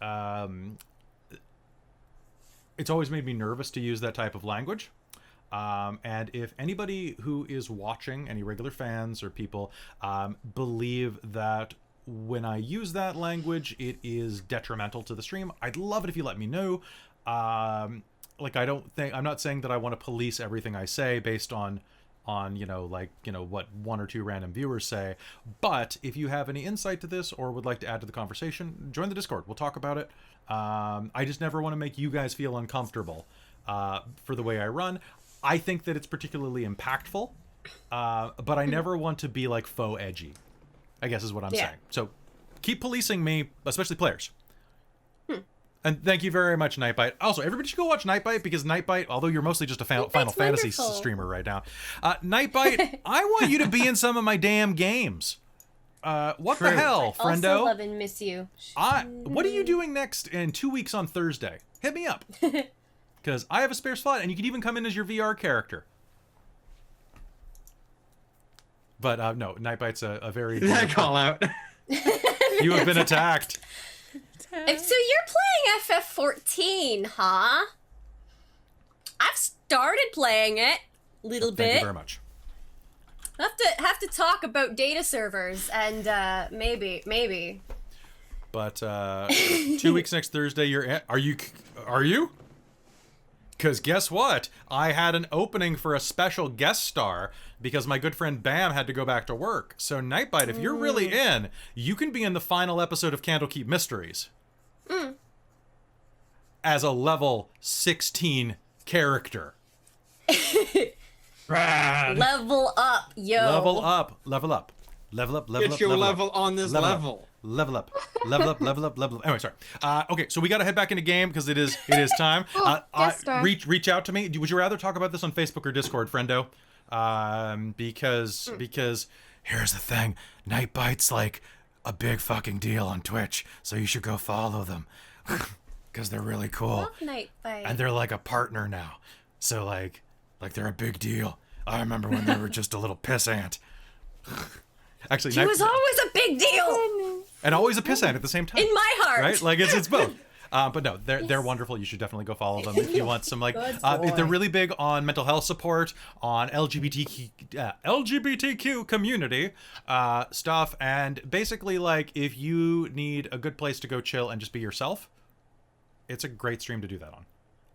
it's always made me nervous to use that type of language. And if anybody who is watching, any regular fans or people, believe that when I use that language, it is detrimental to the stream, I'd love it if you let me know. Like, I'm not saying that I want to police everything I say based on on, what one or two random viewers say. But if you have any insight to this or would like to add to the conversation, join the Discord. We'll talk about it. I just never want to make you guys feel uncomfortable for the way I run. I think that it's particularly impactful, but I never want to be like faux edgy, I guess is what I'm saying. So keep policing me, especially players. And thank you very much, Nightbite. Also, everybody should go watch Nightbite, because Nightbite, although you're mostly just a Final Fantasy streamer right now, Nightbite, I want you to be in some of my damn games. What the hell, friendo? Also love and miss you. What are you doing next in 2 weeks on Thursday? Hit me up. Because I have a spare slot, and you can even come in as your VR character. But no, Nightbite's a very... That call out. You have been attacked. So you're playing FF14, huh? I've started playing it a little bit. Thank you very much. Have to talk about data servers and maybe. But 2 weeks next Thursday, you're in. Are you? Because guess what? I had an opening for a special guest star because my good friend Bam had to go back to work. So Nightbite, if you're really in, you can be in the final episode of Candlekeep Mysteries. As a level 16 character. Rad. Level up, yo. Level up. Level up. Level up. Level Get up. your level level up. on this level. Level up. Level up. Level up. Level up. Anyway, sorry. Okay, so we got to head back into game because it is time. Guest star. Reach out to me. Would you rather talk about this on Facebook or Discord, friendo? Because here's the thing. Nightbite's like a big fucking deal on Twitch, so you should go follow them because they're really cool. Love Nightbite. And they're like a partner now, so like they're a big deal. I remember when they were just a little piss ant. Actually, He was always a big deal. and always a piss ant at the same time. In my heart. Right? Like it's both. But no, they're wonderful. You should definitely go follow them if you want some they're really big on mental health support, on LGBTQ community stuff, and basically like if you need a good place to go chill and just be yourself, it's a great stream to do that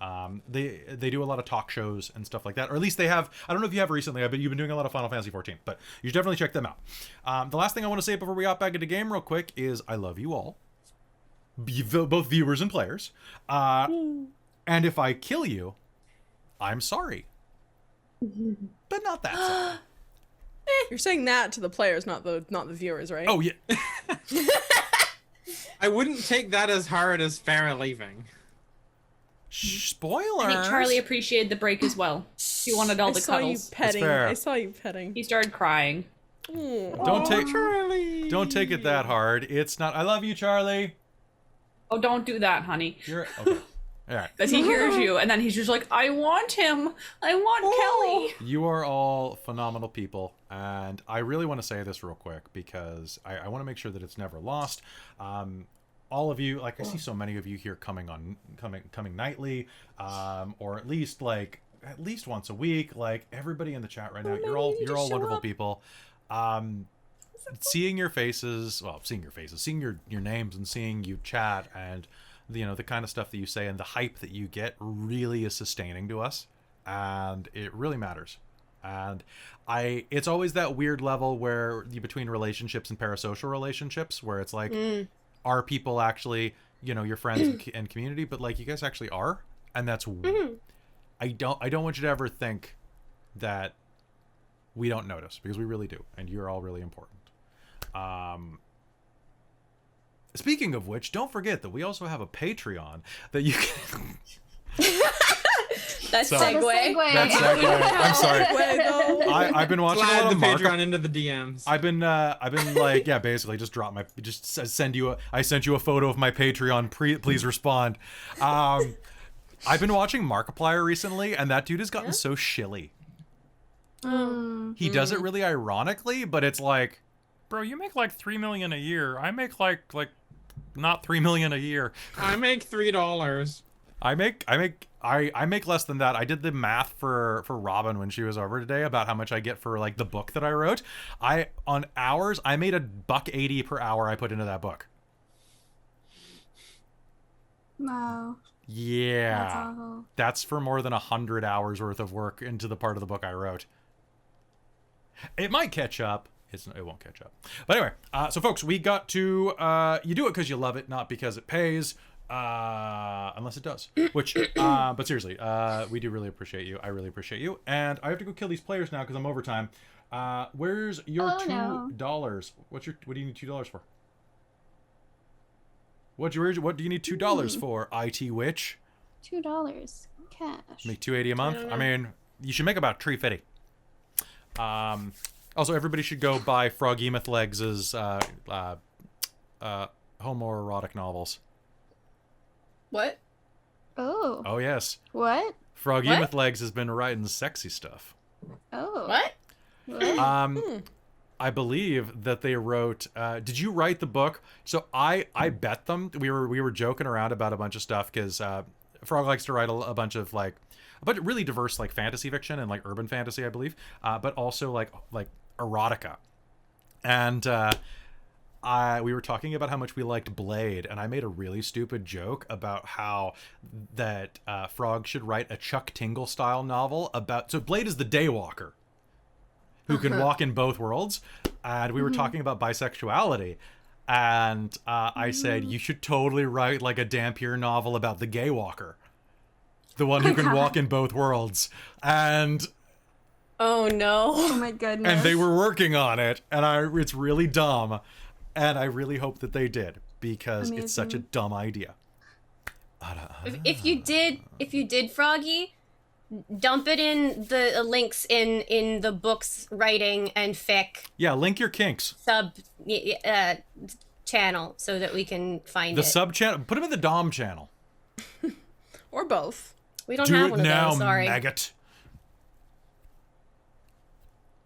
on. They do a lot of talk shows and stuff like that, or at least they have. I don't know if you have recently, but you've been doing a lot of Final Fantasy 14, but you should definitely check them out. The last thing I want to say before we hop back into game real quick is I love you all. Both viewers and players. And if I kill you, I'm sorry. But not that sorry. You're saying that to the players, not the viewers, right? Oh, yeah. I wouldn't take that as hard as Farrah leaving. Spoilers. I think Charlie appreciated the break as well. He wanted all the cuddles. I saw you petting. He started crying. Don't take it that hard. It's not. I love you, Charlie. Oh, don't do that, honey. You're okay. All right. Because he hears you, and then he's just like, I want him. I want Kelly. You are all phenomenal people, and I really want to say this real quick because I want to make sure that it's never lost. All of you, like I see so many of you here coming nightly, or at least once a week. Like everybody in the chat right now, you're all wonderful people. Seeing your faces, seeing your names and seeing you chat and the kind of stuff that you say and the hype that you get really is sustaining to us, and it really matters. And it's always that weird level where between relationships and parasocial relationships where it's like, are people actually your friends and community, but like you guys actually are, and that's I don't want you to ever think that we don't notice, because we really do, and you're all really important. Speaking of which, don't forget that we also have a Patreon that you can... That's segue. That's segue. I'm sorry. I've been watching a lot of Patreon into the DMs. I've been like, yeah, basically sent you a photo of my Patreon. Please respond. I've been watching Markiplier recently, and that dude has gotten so shilly. He does it really ironically, but it's like, bro, you make like $3 million a year. I make like not $3 million a year. I make $3. I make less than that. I did the math for Robin when she was over today about how much I get for like the book that I wrote. On hours, I made $1.80 per hour I put into that book. Wow. Yeah. That's awful. That's for more than 100 hours worth of work into the part of the book I wrote. It might catch up. It won't catch up. But anyway, so folks, we got to, you do it because you love it, not because it pays, unless it does. Which, but seriously, we do really appreciate you. I really appreciate you. And I have to go kill these players now because I'm overtime. Where's your $2? What do you need $2 for? What do you need $2 for, IT Witch? $2 cash. Make $2.80 a month? I mean, you should make about $3.50. Also, everybody should go buy Froghemoth Legs' homoerotic novels. What? Oh. Oh, yes. What? Froghemoth Legs has been writing sexy stuff. Oh. What? What? I believe that they wrote. Did you write the book? So I bet them. We were joking around about a bunch of stuff because Frog likes to write a bunch of really diverse like fantasy fiction and like urban fantasy, I believe, but also like erotica. And we were talking about how much we liked Blade, and I made a really stupid joke about how that Frog should write a Chuck Tingle style novel about. So Blade is the Daywalker who can walk in both worlds, and we were talking about bisexuality, and I said you should totally write like a Dampier novel about the Gay Walker, the one who can walk in both worlds, and. Oh no. Oh my goodness. And they were working on it, and it's really dumb, and I really hope that they did because it's such a dumb idea. If you did Froggy, dump it in the links in the book's writing and fic. Yeah, link your kinks. Sub channel so that we can find the it. Sub channel. Put them in the Dom channel. Or both. We don't Do have it one now, of those. Sorry. maggot.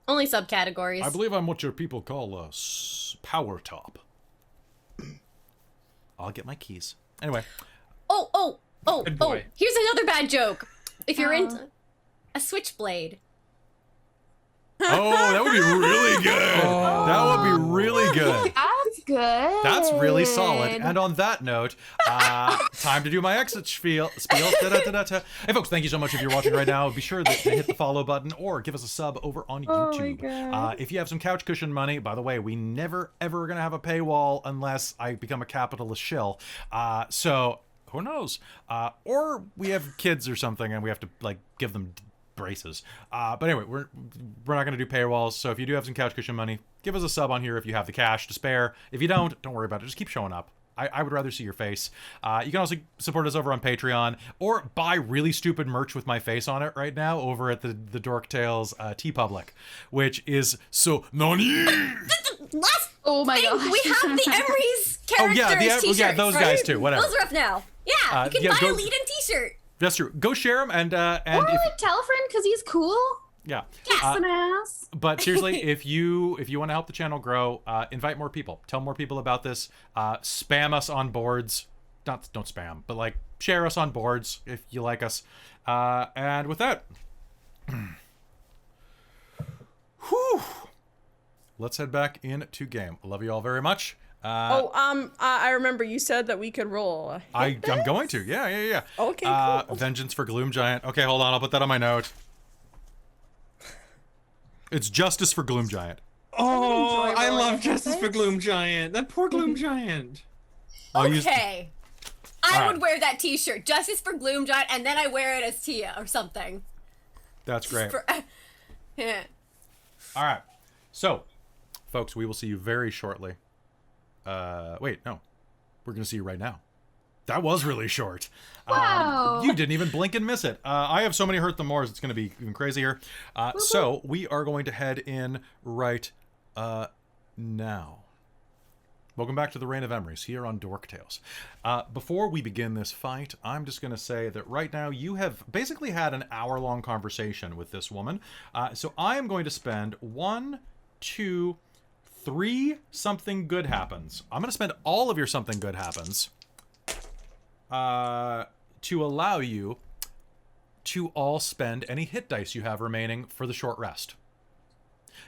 Only subcategories. I believe I'm what your people call a power top. I'll get my keys. Anyway. Oh! Good boy. Here's another bad joke. If you're into a switchblade. Oh, that would be really good. That would be really good. That's good. That's really solid. And on that note, time to do my exit spiel. Da-da-da-da-da. Hey, folks, thank you so much if you're watching right now. Be sure to hit the follow button or give us a sub over on YouTube. If you have some couch cushion money, by the way, we never, ever going to have a paywall unless I become a capitalist shill. So who knows? Or we have kids or something and we have to like give them braces. But anyway, we're not going to do paywalls. So if you do have some couch cushion money, give us a sub on here if you have the cash to spare. If you don't worry about it. Just keep showing up. I would rather see your face. You can also support us over on Patreon or buy really stupid merch with my face on it right now over at the Dork Tales TeePublic, which is so nani. Oh my gosh. We have the Emrys characters yeah, those right? guys too. Whatever. Those are up now. Yeah, you can buy a lead-in t-shirt. That's true. Go share them and Or if like Telfrin, because he's cool. yeah. Yes, an ass. But seriously, if you want to help the channel grow, invite more people. Tell more people about this. Spam us on boards. Don't spam, but like share us on boards if you like us. And with that, whew, let's head back into game. I love you all very much. I remember you said that we could roll. I'm going to. Yeah. Okay, cool. Vengeance for Gloom Giant. Okay, hold on. I'll put that on my note. It's Justice for Gloom Giant. Oh, I love rolling Justice for epics. Gloom Giant. That poor Gloom Giant. Okay. I Alright. would wear that t-shirt. Justice for Gloom Giant, and then I wear it as Tia or something. That's great. Yeah. All right. So, folks, we will see you very shortly. Wait, no. We're going to see you right now. That was really short. Wow. You didn't even blink and miss it. I have so many Hurt the Moors, it's going to be even crazier. So, we are going to head in right now. Welcome back to the Reign of Emrys here on Dork Tales. Before we begin this fight, I'm just going to say that right now you have basically had an hour-long conversation with this woman. So I am going to spend 1, 2, 3 something good happens. I'm going to spend all of your something good happens to allow you to all spend any hit dice you have remaining for the short rest.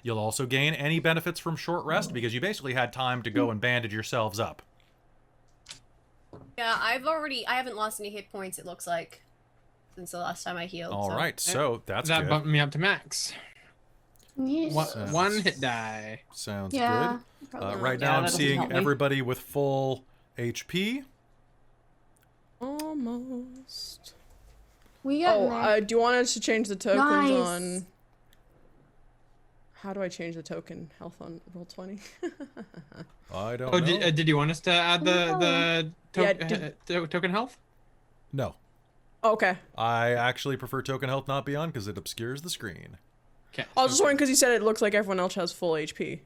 You'll also gain any benefits from short rest because you basically had time to go and bandage yourselves up. Yeah, I haven't lost any hit points, it looks like, since the last time I healed. All right, so that's That good. bumped me up to max. Yeah. One hit die. Sounds Yeah. good. probably Right not. now, Yeah, I'm that doesn't seeing help me. everybody with full HP. Almost. We got there. Do you want us to change the tokens Nice. on? How do I change the token health on Roll20? I don't Oh, know. did you want us to add the Yeah, token health? No. Okay. I actually prefer token health not be on because it obscures the screen. Okay. I was just wondering because you said it looks like everyone else has full HP.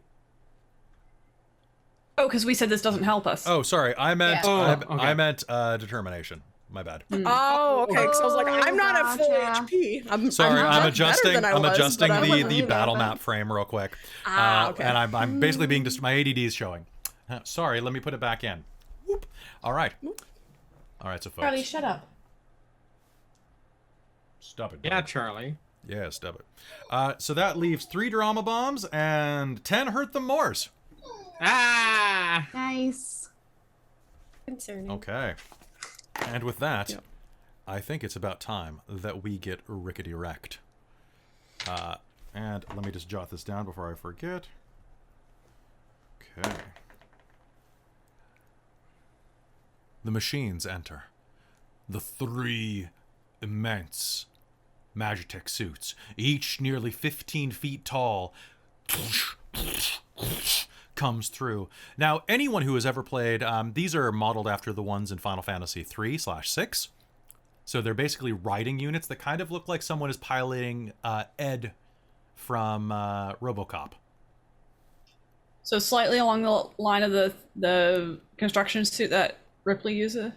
Oh, because we said this doesn't help us. Oh, sorry. I meant Yeah. Oh, okay. I meant determination. My bad. Oh, okay. Because I was like, I'm not at full Gotcha. HP. I'm Sorry, I'm much better adjusting. than I I'm was, adjusting but I the wasn't really battle bad. map frame real quick. Okay. And I'm basically being my ADD is showing. Sorry, let me put it back in. Whoop. All right. All right, so folks. Charlie, shut up. Stop it. Yeah, bud. Charlie. Yeah, stop it. So that leaves 3 drama bombs and 10 hurt them mores. Ah! Nice. Concerning. Okay. And with that, I think it's about time that we get rickety wrecked. And let me just jot this down before I forget. Okay. The machines enter. The 3 immense Magitech suits, each nearly 15 feet tall, comes through. Now, anyone who has ever played, these are modeled after the ones in Final Fantasy 3/6. So they're basically riding units that kind of look like someone is piloting Ed from RoboCop. So slightly along the line of the construction suit that Ripley uses.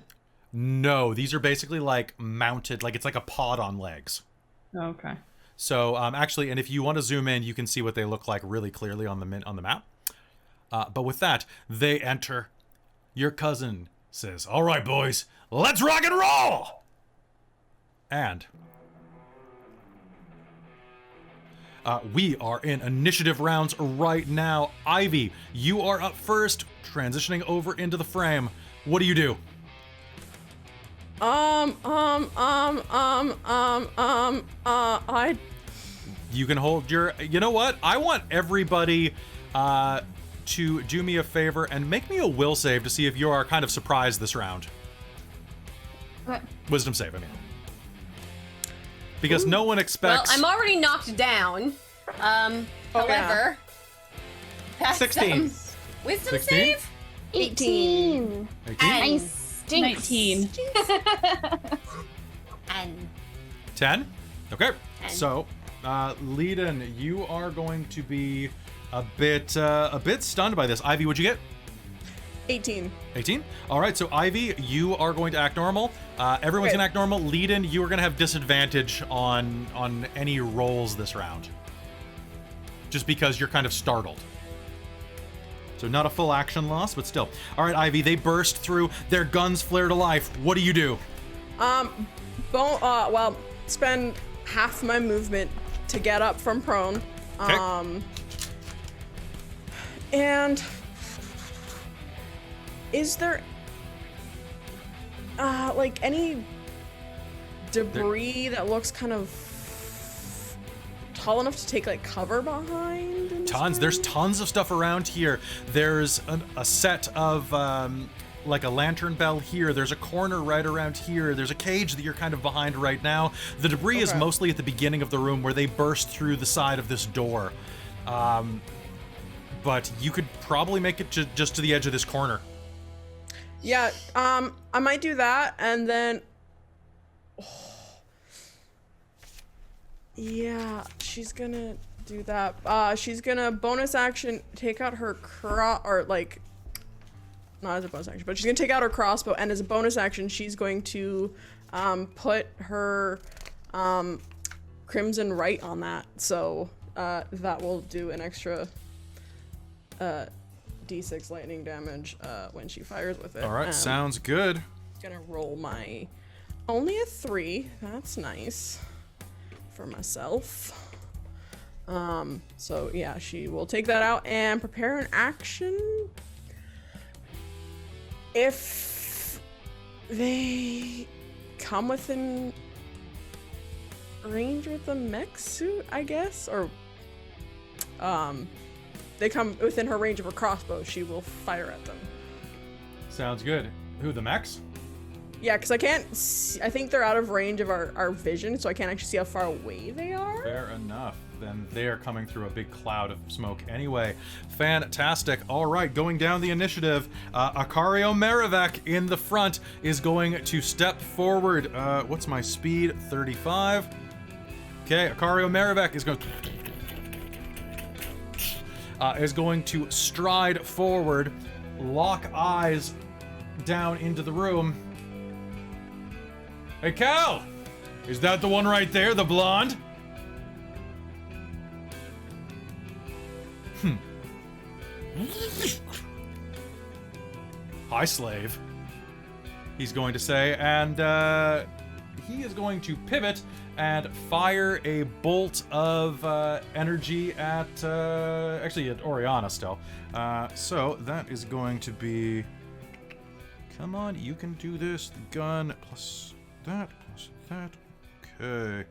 No, these are basically like mounted, like it's like a pod on legs. Okay. So actually, and if you want to zoom in, you can see what they look like really clearly on the map. But with that, they enter. Your cousin says, "All right, boys, let's rock and roll!" And we are in initiative rounds right now. Ivy, you are up first, transitioning over into the frame. What do you do? I You can hold your... You know what? I want everybody to do me a favor and make me a will save to see if you are kind of surprised this round. Okay. Wisdom save, I mean. Because no one Well, expects... I'm already knocked down. However, that's, 16. Wisdom 16? save? 18. 18? Nice. Stinks. 19. And 10? Okay. 10. So, Leiden, you are going to be a bit stunned by this. Ivy, what'd you get? 18. 18? All right, so Ivy, you are going to act normal. Everyone's Okay. going to act normal. Leiden, you are going to have disadvantage on any rolls this round. Just because you're kind of startled. So not a full action loss, but still. All right, Ivy, they burst through. Their guns flare to life. What do you do? Well, spend half my movement to get up from prone. Okay. And is there like any debris that looks kind of tall enough to take like cover behind? in this Tons. There's room? tons of stuff around here. There's a set of like a lantern bell here. There's a corner right around here. There's a cage that you're kind of behind right now. The debris is Okay. mostly at the beginning of the room where they burst through the side of this door. But you could probably make it just to the edge of this corner. Yeah, I might do that, and then... Yeah, she's gonna do that. She's gonna bonus action take out her or like... Not as a bonus action, but she's gonna take out her crossbow, and as a bonus action, she's going to put her Crimson Right on that. So that will do an extra d6 lightning damage when she fires with it. All right, sounds good. Gonna roll my only a 3. That's nice for myself. So yeah, she will take that out and prepare an action. If they come within range with the mech suit, I guess, or they come within her range of her crossbow, she will fire at them. Sounds good. Who, the mechs? Yeah, because I can't see, I think they're out of range of our vision, so I can't actually see how far away they are. Fair enough. Then they're coming through a big cloud of smoke anyway. Fantastic. All right, going down the initiative, Akario Merivek in the front is going to step forward. What's my speed? 35. Okay, Akario Merivek is going to stride forward, lock eyes down into the room. Hey, Cal! Is that the one right there, the blonde? Hi, slave. He's going to say, and he is going to pivot and fire a bolt of energy at, actually at Aurianna still. So that is going to be, come on, you can do this. The gun plus that. Okay.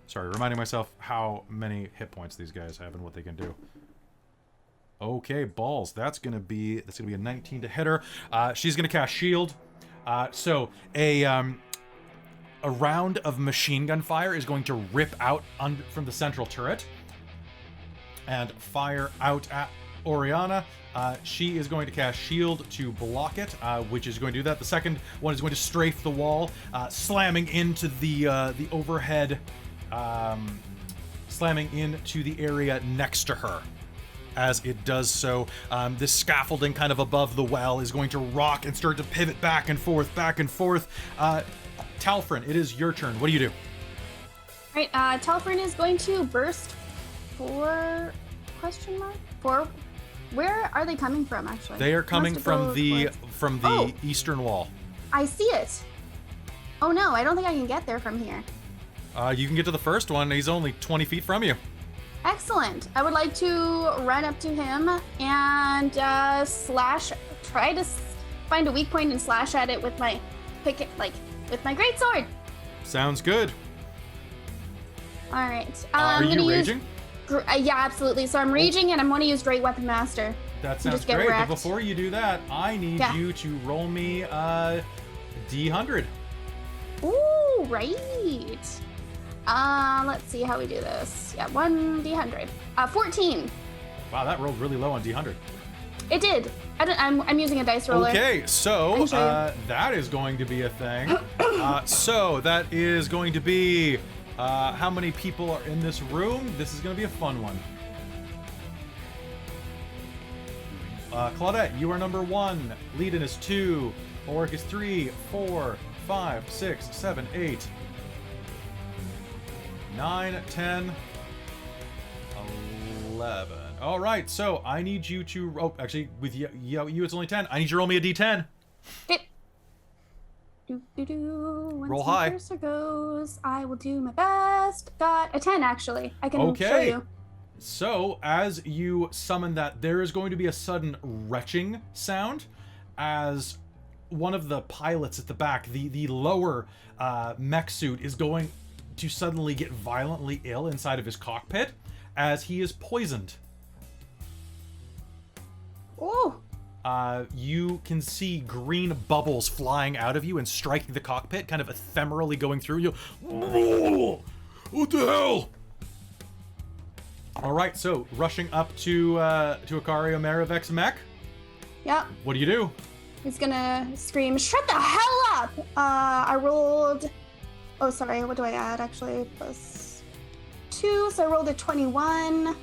Sorry, reminding myself how many hit points these guys have and what they can do. Okay, balls. That's gonna be a 19 to hit her. She's gonna cast shield. So a round of machine gun fire is going to rip out from the central turret and fire out at Aurianna. She is going to cast shield to block it, which is going to do that. The second one is going to strafe the wall, slamming into the overhead, slamming into the area next to her. As it does so, this scaffolding kind of above the well is going to rock and start to pivot back and forth, Talfrin, it is your turn. What do you do? Right, Talfrin is going to burst for question mark? For where are they coming from actually? They are coming from the Oh. eastern wall. I see it. Oh no, I don't think I can get there from here. You can get to the first one. He's only 20 feet from you. Excellent. I would like to run up to him and try to find a weak point and slash at it with my with my greatsword. Sounds good. All right. Are you raging? Yeah, absolutely. So I'm raging and I'm going to use Great Weapon Master. That sounds great. But before you do that, I need you to roll me D100. Ooh, right. Let's see how we do this. Yeah, 1d100. 14. Wow, that rolled really low on D100. It did. I'm using a dice roller. Okay, so that is going to be a thing. So that is going to be how many people are in this room? This is going to be a fun one. Claudette, you are number 1. Leadin is 2. Orc is 3, 4, 5, 6, 7, 8. 9, 10, 11. All right, so I need you to... Oh, actually, with you it's only 10. I need you to roll me a d10. Okay. Once roll high. Cursor goes, I will do my best. Got a 10, actually. I can show you. So, as you summon that, there is going to be a sudden retching sound as one of the pilots at the back, the lower mech suit, is going to suddenly get violently ill inside of his cockpit as he is poisoned. Oh. You can see green bubbles flying out of you and striking the cockpit, kind of ephemerally going through you. What the hell? All right, so rushing up to Akario Merivek's mech. Yep. What do you do? He's gonna scream, "Shut the hell up!" I rolled. Oh, sorry. What do I add? Actually, plus 2. So I rolled a 21,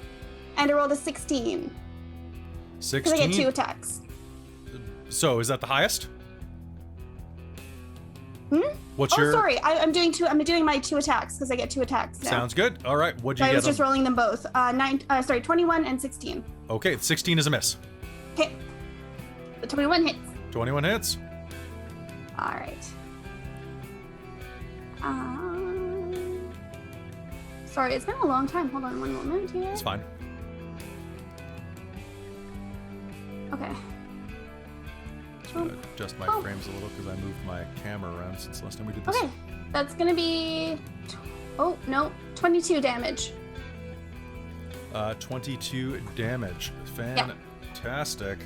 and I rolled a 16. 16. Because I get 2 attacks. So is that the highest? What's your? Oh, sorry. I'm doing 2. I'm doing my 2 attacks because I get 2 attacks now. Sounds good. All right. What'd you get? I was just rolling them both. 21 and 16. Okay, 16 is a miss. Okay. The 21 hits. 21 hits. All right. Sorry, it's been a long time. Hold on one moment here. It's fine. Okay. Adjust my frames a little because I moved my camera around since last time we did this. Okay, that's gonna be 22 damage. 22 damage. Fantastic.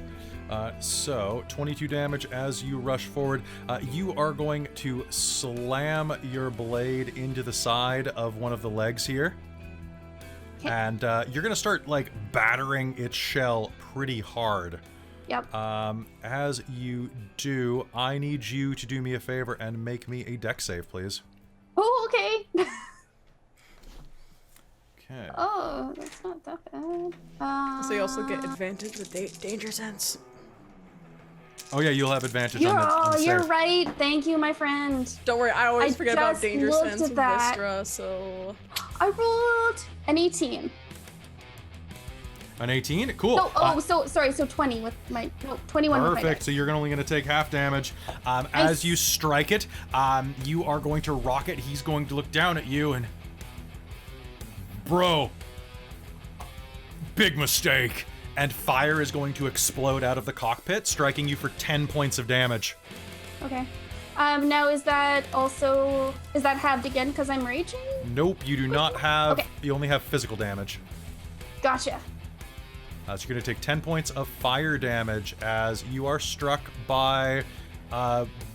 So 22 damage as you rush forward. You are going to slam your blade into the side of one of the legs here. Okay. And you're going to start, like, battering its shell pretty hard. Yep. As you do, I need you to do me a favor and make me a dex save, please. Oh, okay. Okay. Oh, that's not that bad. So you also get advantage with danger sense. Oh yeah, you'll have advantage You're, on the you're save. right. Thank you, my friend. Don't worry, I always forget about just danger looked sense at with that. Vistra, so... I rolled an 18. An 18? Cool. So, sorry, so 20 with my, no, 21 with my Perfect. dice. So you're only going to take half damage. As you strike it, you are going to rock it. He's going to look down at you and... Bro. Big mistake. And fire is going to explode out of the cockpit, striking you for 10 points of damage. Okay. Now is that halved again because I'm raging? Nope, you do not have... Okay. You only have physical damage. Gotcha. So you're going to take 10 points of fire damage as you are struck by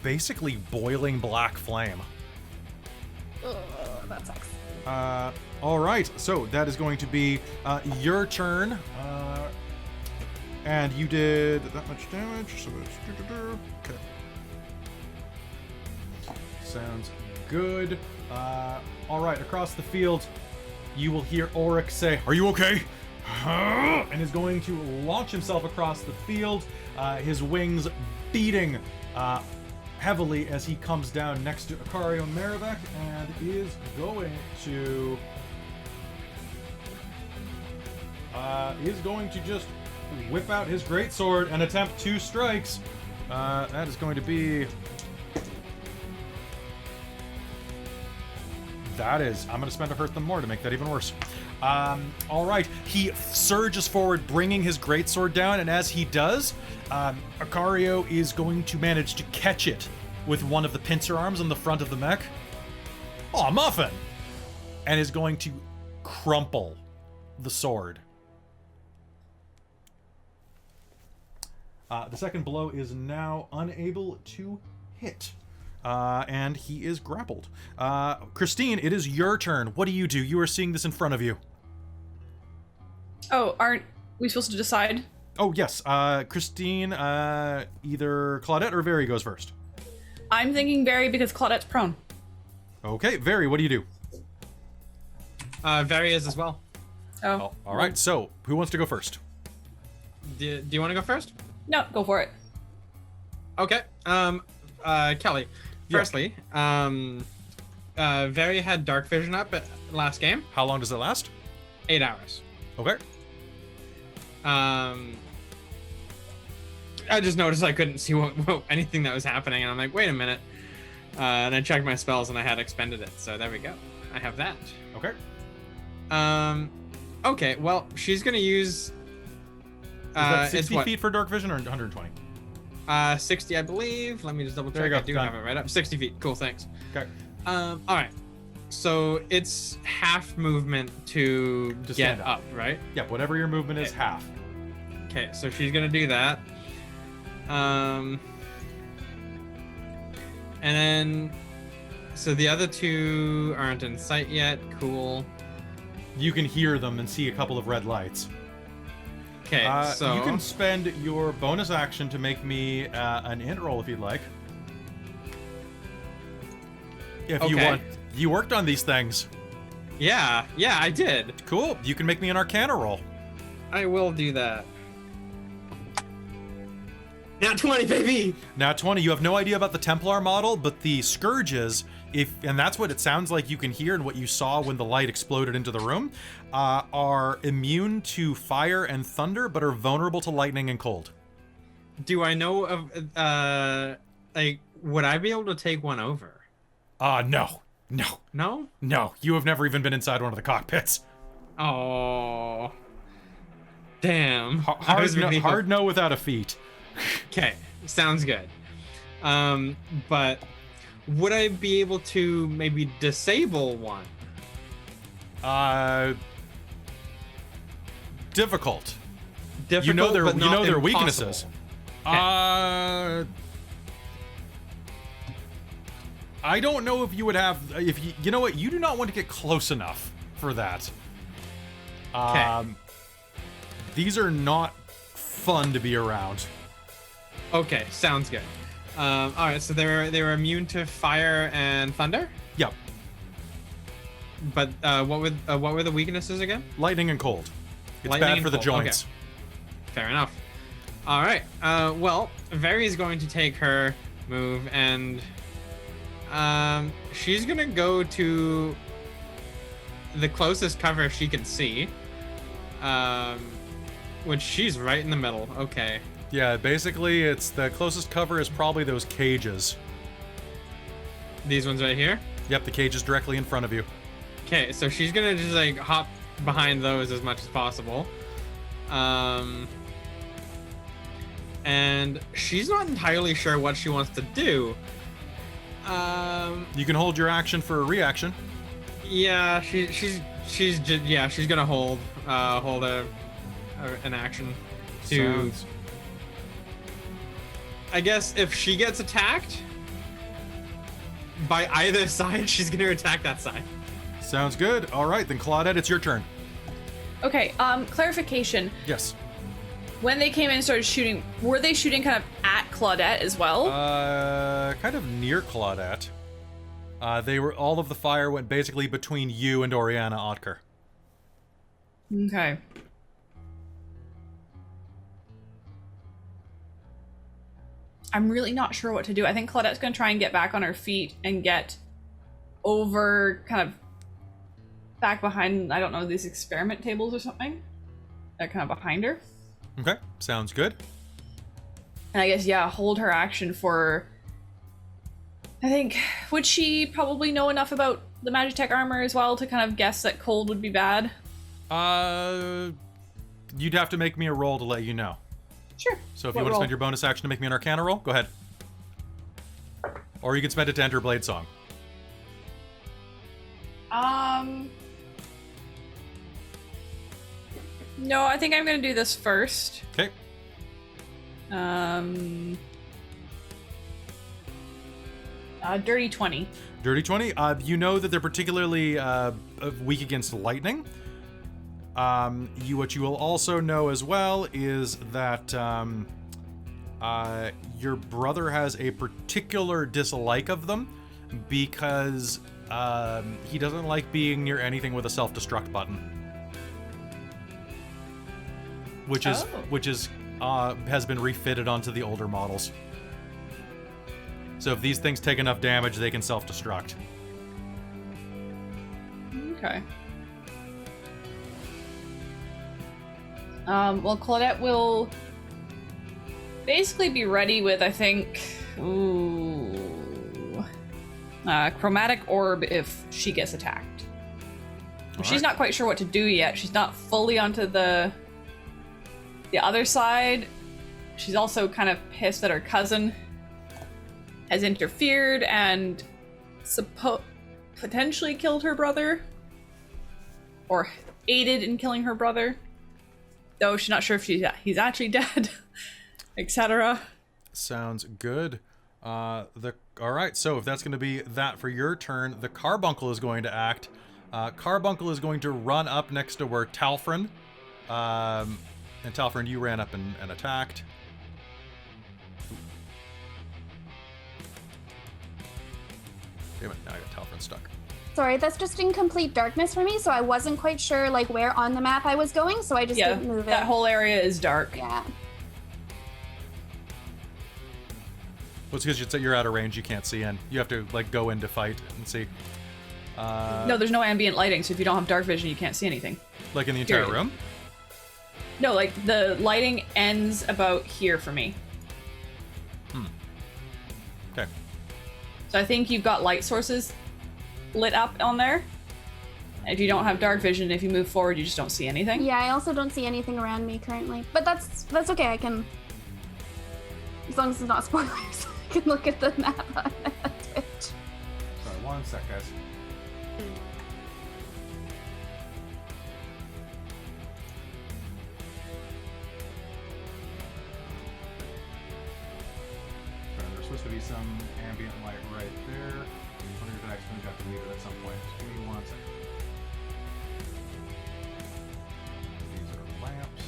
basically boiling black flame. Ugh, that sucks. All right, so that is going to be your turn. And you did that much damage, so that's... Okay. Sounds good. All right, across the field, you will hear Auric say, "Are you okay?" And is going to launch himself across the field, his wings beating heavily as he comes down next to Akario and Marivek, and is going to just whip out his greatsword and attempt 2 strikes. That is going to be... I'm going to spend a hurt them more to make that even worse. All right, he surges forward, bringing his greatsword down, and as he does, Akario is going to manage to catch it with one of the pincer arms on the front of the mech. Aw, muffin! And is going to crumple the sword. The second blow is now unable to hit. And he is grappled. Christine, it is your turn. What do? You are seeing this in front of you. Oh, aren't we supposed to decide? Oh, yes. Christine, either Claudette or Very goes first. I'm thinking Barry because Claudette's prone. Okay, Very, what do you do? Very is as well. Oh. All right, so who wants to go first? Do you want to go first? No, go for it. Okay. Kelly. Yeah. Firstly, Very had dark vision up at last game. How long does it last? 8 hours. Okay. I just noticed I couldn't see anything that was happening, and I'm like, wait a minute. And I checked my spells, and I had expended it. So there we go. I have that. Okay. Okay. Well, she's gonna use. Is that It's 60 what? feet for dark vision or 120? 60, I believe. Let me just double check. There you go. I do Done. have it right up. 60 feet. Cool. Thanks. Okay. All right. So it's half movement to get stand up. up, right? Yep, whatever your movement is, Okay. half. Okay, so she's gonna do that. And then, so the other 2 aren't in sight yet. Cool. You can hear them and see a couple of red lights. Okay, so you can spend your bonus action to make me an int roll if you'd like. If you Okay. want. You worked on these things. yeah, I did. Cool. You can make me an Arcana roll. I will do that. Now 20, baby. Now, 20, you have no idea about the Templar model, but the Scourges, and that's what it sounds like you can hear and what you saw when the light exploded into the room, are immune to fire and thunder, but are vulnerable to lightning and cold. Do I know of like would I be able to take one over? No. No? You have never even been inside one of the cockpits. Oh. Damn. I was really Hard no without a feat. Okay, sounds good. But would I be able to maybe disable one? Difficult. Difficult, You know their but not impossible. weaknesses. Okay. I don't know if you would have. If you know what, you do not want to get close enough for that. Okay. These are not fun to be around. Okay, sounds good. All right, so they were immune to fire and thunder, Yep. but what were the weaknesses again? Lightning and cold. It's Lightning bad and for the cold, okay. joints. Fair enough. All right. Well, Very's going to take her move, and she's gonna go to the closest cover she can see, which she's right in the middle. Okay. Yeah, basically, it's the closest cover is probably those cages. These ones right here. Yep, the cage is directly in front of you. Okay, so she's gonna just like hop behind those as much as possible. And she's not entirely sure what she wants to do. You can hold your action for a reaction. Yeah, she's gonna hold an action to. Sounds- I guess if she gets attacked by either side, she's gonna attack that side. Sounds good. All right, then Claudette, it's your turn. Okay, clarification. Yes. When they came in and started shooting, were they shooting kind of at Claudette as well? Kind of near Claudette. All of the fire went basically between you and Aurianna, Otker. Okay. I'm really not sure what to do. I think Claudette's going to try and get back on her feet and get over kind of back behind, I don't know, these experiment tables or something. They're kind of behind her. Okay, sounds good. And I guess, yeah, hold her action for... I think, would she probably know enough about the Magitech armor as well to kind of guess that cold would be bad? You'd have to make me a roll to let you know. Sure. So if What you want to roll? spend your bonus action to make me an Arcana roll, go ahead. Or you can spend it to enter Blade Song. No, I think I'm gonna do this first. Okay. Dirty 20. Dirty 20. You know that they're particularly weak against lightning. What you will also know as well is that your brother has a particular dislike of them because he doesn't like being near anything with a self-destruct button. Which has been refitted onto the older models. So if these things take enough damage, they can self-destruct. Okay. Well, Claudette will basically be ready with, I think, chromatic orb if she gets attacked. She's not quite sure what to do yet. She's not fully onto the other side. She's also kind of pissed that her cousin has interfered and potentially killed her brother, or aided in killing her brother. Though she's not sure if he's actually dead, etc. Sounds good. All right, so if that's going to be that for your turn, the Carbuncle is going to act. Carbuncle is going to run up next to where Talfrin. And Talfrin, you ran up and attacked. Damn it, now I got Talfrin stuck. Sorry, that's just in complete darkness for me, so I wasn't quite sure like where on the map I was going, so I just didn't move it. That whole area is dark. Yeah. Well, it's because you're out of range, you can't see in. You have to like go in to fight and see. No, there's no ambient lighting, so if you don't have dark vision, you can't see anything. Like in the entire Period. room? No, like the lighting ends about here for me. Okay. So I think you've got light sources lit up on there. If you don't have dark vision, if you move forward, you just don't see anything. Yeah, I also don't see anything around me currently. But that's okay, I can... As long as it's not spoilers, I can look at the map on Twitch. Sorry, one sec, guys. to be some ambient light right there. I wonder if it actually got deleted at some point. Just give me 1 second. These are lamps.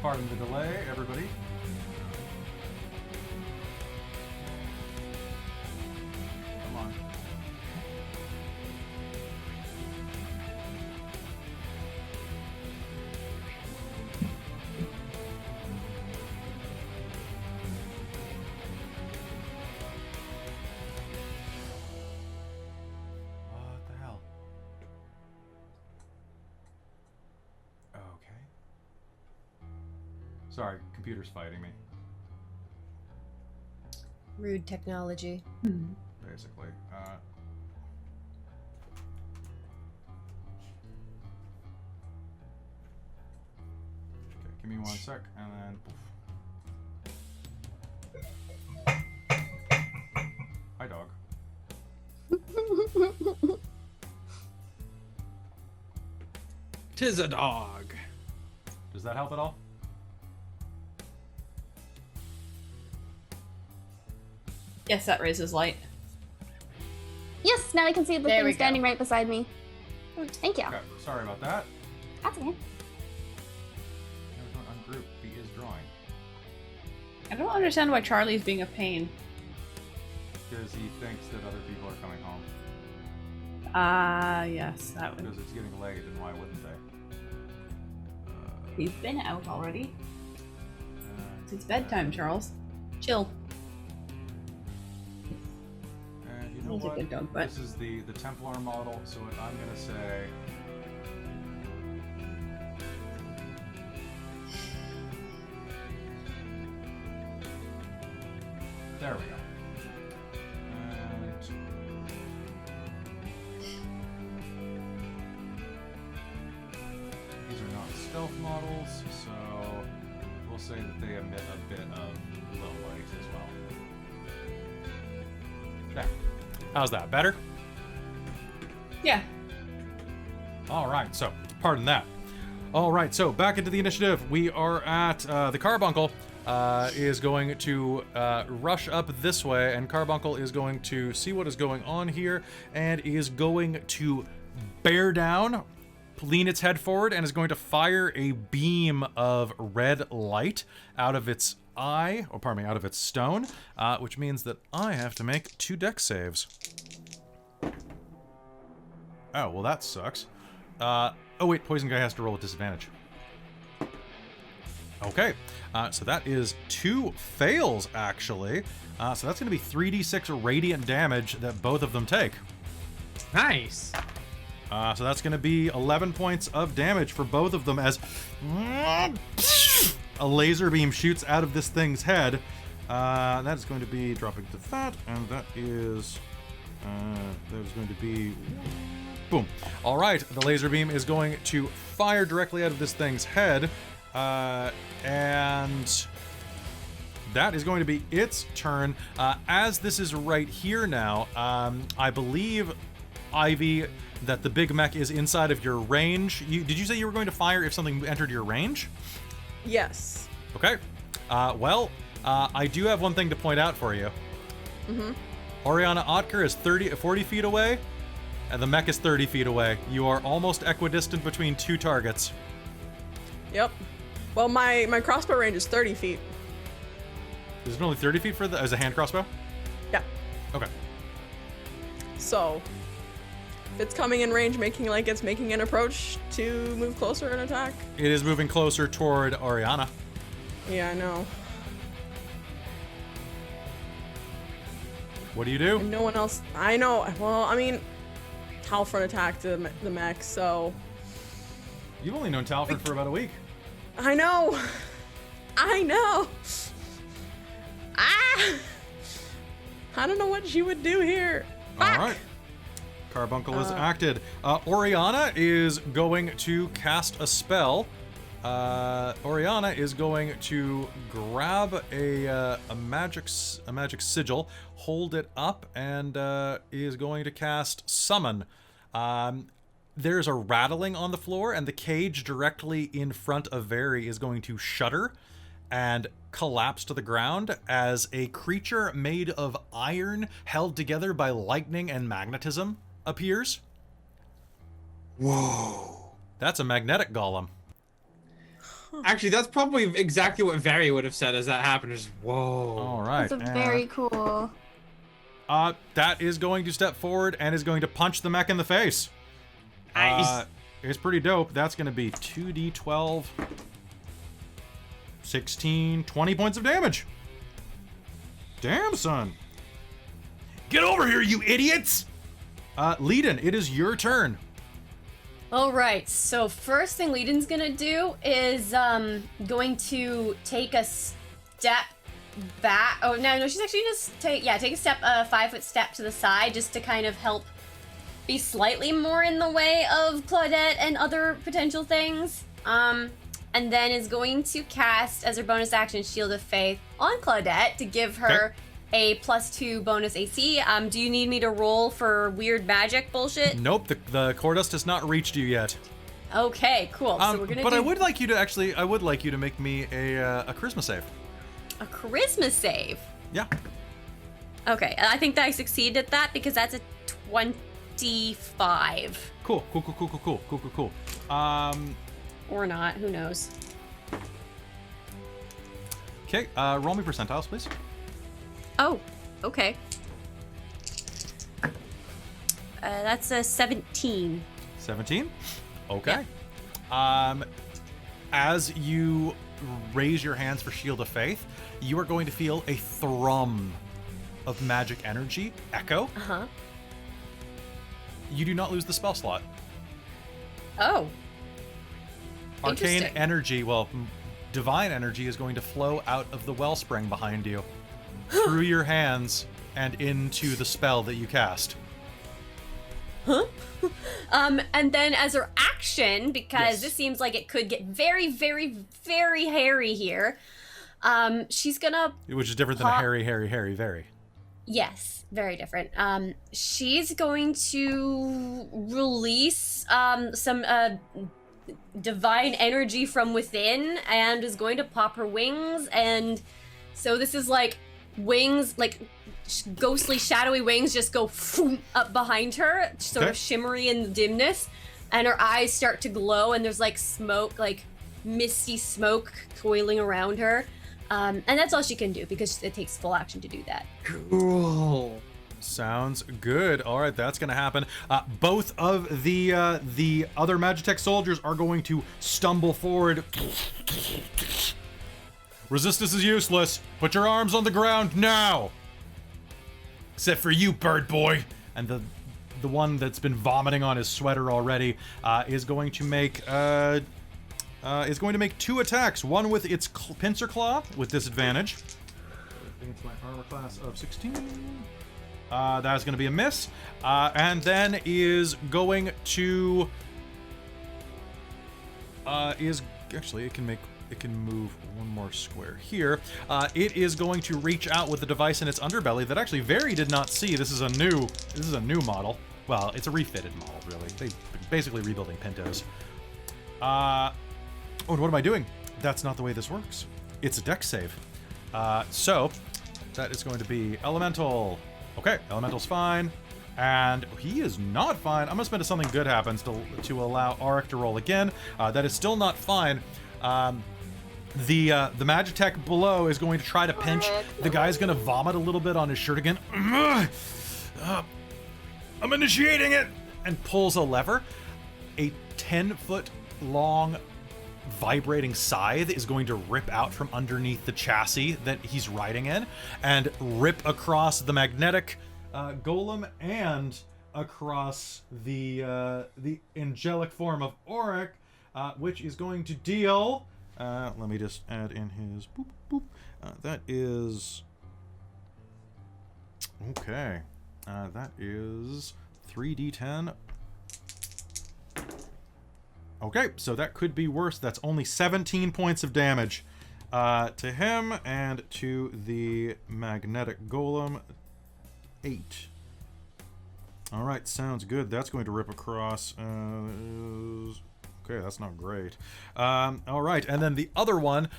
Pardon the delay, everybody. Come on. What the hell? Okay. Sorry, computer's fighting me, Rude technology. basically. Okay, give me 1 sec, and then poof. Hi, dog. Tis a dog. Does that help at all? Yes, that raises light. Yes, now I can see the There we thing go. standing right beside me. Thank you. Okay, sorry about that. That's okay. No, don't ungroup. He is drawing. I don't understand why Charlie's being a pain. Because he thinks that other people are coming home. Ah, yes, that would. Because it's getting late, and why wouldn't they? He's been out already. And, It's bedtime, Charles. Chill. and you know He's a what? good dog, but- This is the Templar model, so what I'm gonna say. There we go. And these are not stealth models, so we'll say that they emit a bit of low light as well. There. How's that? Better? Yeah. All right, so pardon that. All right, so back into the initiative. We are at the Carbuncle is going to rush up this way, and Carbuncle is going to see what is going on here and is going to bear down, lean its head forward, and is going to fire a beam of red light out of its eye, or pardon me, out of its stone, which means that I have to make 2 dex saves. Oh, well, that sucks. Oh, wait, Poison Guy has to roll with disadvantage. Okay, so that is 2 fails, actually. So that's going to be 3d6 radiant damage that both of them take. Nice. So that's going to be 11 points of damage for both of them as a laser beam shoots out of this thing's head. That is going to be dropping to that, and that is going to be... Boom. All right, the laser beam is going to fire directly out of this thing's head, and that is going to be its turn. As this is right here now, I believe, Ivy, that the big mech is inside of your range. Did you say you were going to fire if something entered your range? Yes. Okay. I do have one thing to point out for you. Mm-hmm. Aurianna Otker is 40 feet away, and the mech is 30 feet away. You are almost equidistant between 2 targets. Yep. Well, my crossbow range is 30 feet. Is it only 30 feet for as a hand crossbow? Yeah. Okay. So, if it's coming in range, it's making an approach to move closer and attack. It is moving closer toward Aurianna. Yeah, I know. What do you do? And no one else. I know. Well, I mean, Talfrin attacked the mech, so. You've only known Talford for about a week. I know. I know. Ah! I don't know what she would do here. All Fuck! right. Carbuncle is acted. Aurianna is going to cast a spell. Aurianna is going to grab a magic sigil, hold it up, and is going to cast Summon. There's a rattling on the floor, and the cage directly in front of Very is going to shudder and collapse to the ground as a creature made of iron held together by lightning and magnetism appears. Whoa. That's a magnetic golem. Actually, that's probably exactly what Very would have said as that happened. Just, whoa. All right. That's very cool. That is going to step forward and is going to punch the mech in the face. Nice. It's pretty dope. That's going to be 2d12, 16, 20 points of damage. Damn, son. Get over here, you idiots! Leiden, it is your turn. All right, so first thing Leiden's gonna do is going to take a step back. Oh, no, she's actually just take a step, 5-foot step to the side just to kind of help be slightly more in the way of Claudette and other potential things. And then is going to cast, as her bonus action, Shield of Faith on Claudette to give her a +2 bonus AC. Do you need me to roll for weird magic bullshit? Nope, the core dust has not reached you yet. Okay, cool. So we're gonna but do I would like you to make me a charisma save. a charisma save. Yeah. Okay, I think that I succeeded at that because that's a 25. Cool. Or not, who knows? Okay, roll me percentiles, please. Oh, okay. That's a 17. 17? Okay. As you raise your hands for Shield of Faith, you are going to feel a thrum of magic energy echo. Uh-huh. You do not lose the spell slot. Oh. Arcane Interesting. energy, divine energy is going to flow out of the wellspring behind you, through your hands, and into the spell that you cast. Huh? And then as her action, because Yes. this seems like it could get very, very, very hairy here, she's gonna... Which is different than a Pop- hairy, very. Yes, very different. She's going to release some divine energy from within and is going to pop her wings. And so this is like wings, like ghostly, shadowy wings just go up behind her, sort of shimmery in the dimness. And her eyes start to glow and there's like smoke, like misty smoke coiling around her. And that's all she can do because it takes full action to do that. Cool. Sounds good. All right, that's going to happen. Both of the other Magitech soldiers are going to stumble forward. Resistance is useless. Put your arms on the ground now. Except for you, bird boy. And the one that's been vomiting on his sweater already is going to make 2 attacks. One with its pincer claw with disadvantage. Against my armor class of 16. That is going to be a miss. And then is going to it can move one more square here. It is going to reach out with the device in its underbelly that actually Very did not see. This is a new model. Well, it's a refitted model, really. They're basically rebuilding Pintos. Oh, and what am I doing? That's not the way this works. It's a dex save. So that is going to be Elemental. Okay, Elemental's fine. And he is not fine. I'm going to spend something good happens to allow Auric to roll again. That is still not fine. The Magitech below is going to try to pinch. The guy's going to vomit a little bit on his shirt again. I'm initiating it! And pulls a lever. A 10-foot long vibrating scythe is going to rip out from underneath the chassis that he's riding in and rip across the magnetic golem and across the angelic form of Auric, which is going to deal... let me just add in his boop, boop. That is... Okay. That is 3d10. Okay, so that could be worse. That's only 17 points of damage to him, and to the magnetic golem, 8. All right, sounds good. That's going to rip across. Okay, that's not great. All right, and then the other one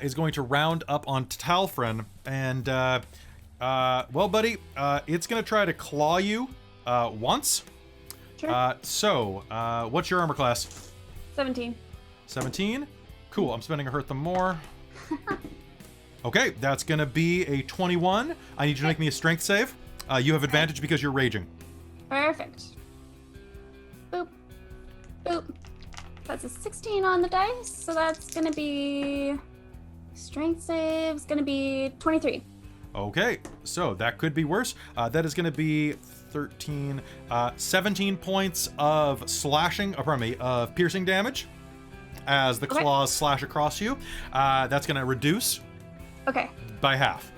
is going to round up on Talfrin, and well, buddy, it's going to try to claw you once. Sure. So, what's your armor class? 17. 17. Cool. I'm spending a hurt them more. Okay, that's going to be a 21. I need you to make me a strength save. You have advantage because you're raging. Perfect. Boop. Boop. That's a 16 on the dice, so that's gonna be... Strength save's gonna be 23. Okay, so that could be worse. That is going to be 13, 17 points of slashing, of piercing damage as the claws slash across you. That's going to reduce Okay. by half.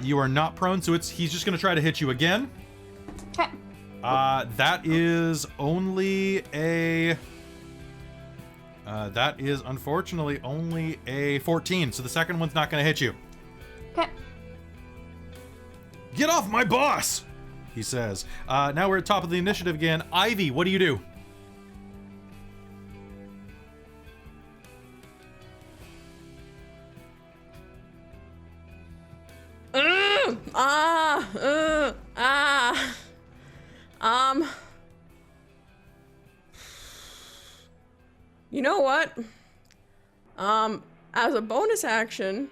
You are not prone, so he's just going to try to hit you again. Okay. That is only a... that is unfortunately only a 14, so the second one's not going to hit you. Okay. Get off my boss, he says. Now we're at top of the initiative again. Ivy, what do you do? You know what? As a bonus action,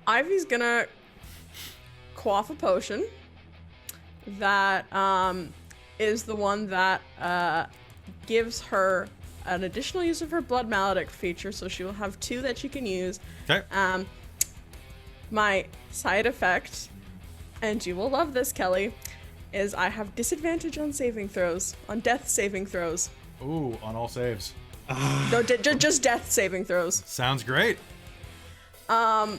Ivy's gonna quaff a potion that is the one that gives her an additional use of her blood maledict feature, so she will have 2 that she can use. Okay. My side effect, and you will love this, Kelly, is I have disadvantage on saving throws, on death saving throws. Ooh, on all saves. No, just death saving throws. Sounds great. And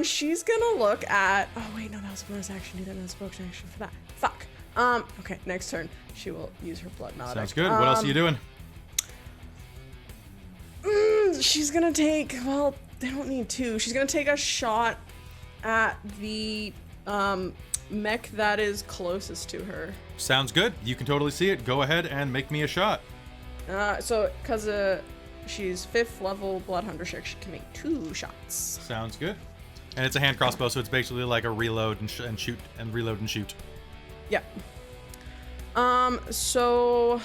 she's gonna look at... Oh, wait, no, that was a bonus action. That was a bonus action for that. Fuck. Okay, next turn. She will use her blood maledict. Sounds good. What else are you doing? She's gonna take... Well, they don't need 2. She's gonna take a shot at the mech that is closest to her. Sounds good. You can totally see it. Go ahead and make me a shot. So, because she's 5th level Blood Hunter, she can make 2 shots. Sounds good. And it's a hand crossbow, so it's basically like a reload and shoot and reload and shoot. Yep. So,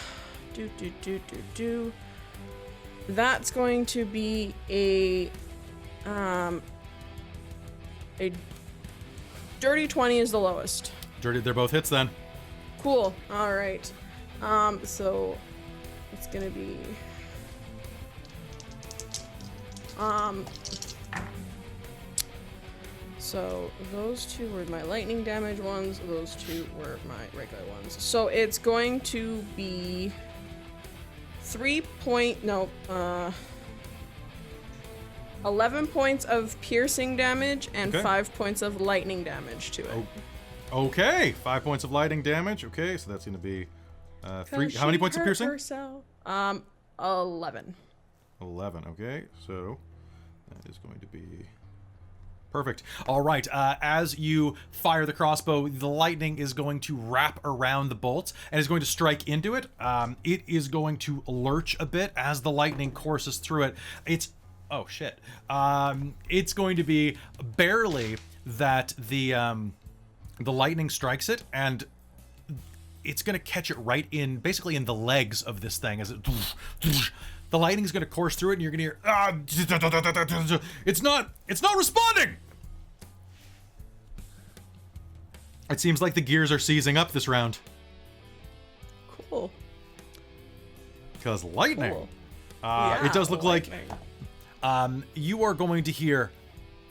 that's going to be a dirty 20 is the lowest. They're both hits then. Cool. All right. So it's gonna be so those 2 were my lightning damage ones, those 2 were my regular ones. So it's going to be 11 points of piercing damage and 5 points of lightning damage to it. Oh, okay, 5 points of lightning damage. Okay, so that's going to be 3. How many points of piercing? 11. 11. Okay, so that is going to be perfect. All right, as you fire the crossbow, the lightning is going to wrap around the bolt and is going to strike into it. It is going to lurch a bit as the lightning courses through it. Oh shit. It's going to be barely that the lightning strikes it, and it's going to catch it right in, basically in the legs of this thing. As it, the lightning's going to course through it, and you're going to hear, it's not responding. It seems like the gears are seizing up this round. Cool. Because lightning. Cool. It does look lightning. like you are going to hear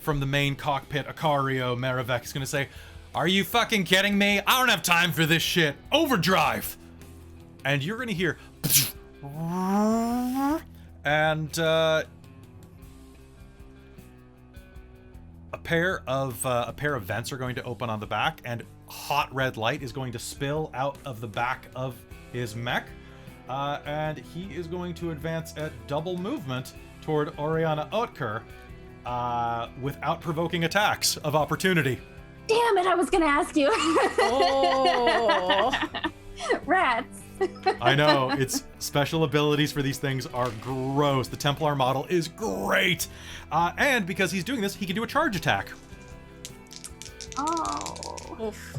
from the main cockpit, Akario Maravek is going to say, "Are you fucking kidding me? I don't have time for this shit. Overdrive." And you're going to hear, and a pair of vents are going to open on the back, and hot red light is going to spill out of the back of his mech, and he is going to advance at double movement toward Aurianna Otker without provoking attacks of opportunity. Damn it, I was gonna ask you. Oh. Rats. I know, it's special abilities for these things are gross. The Templar model is great. And because he's doing this, he can do a charge attack. Oh. Oof.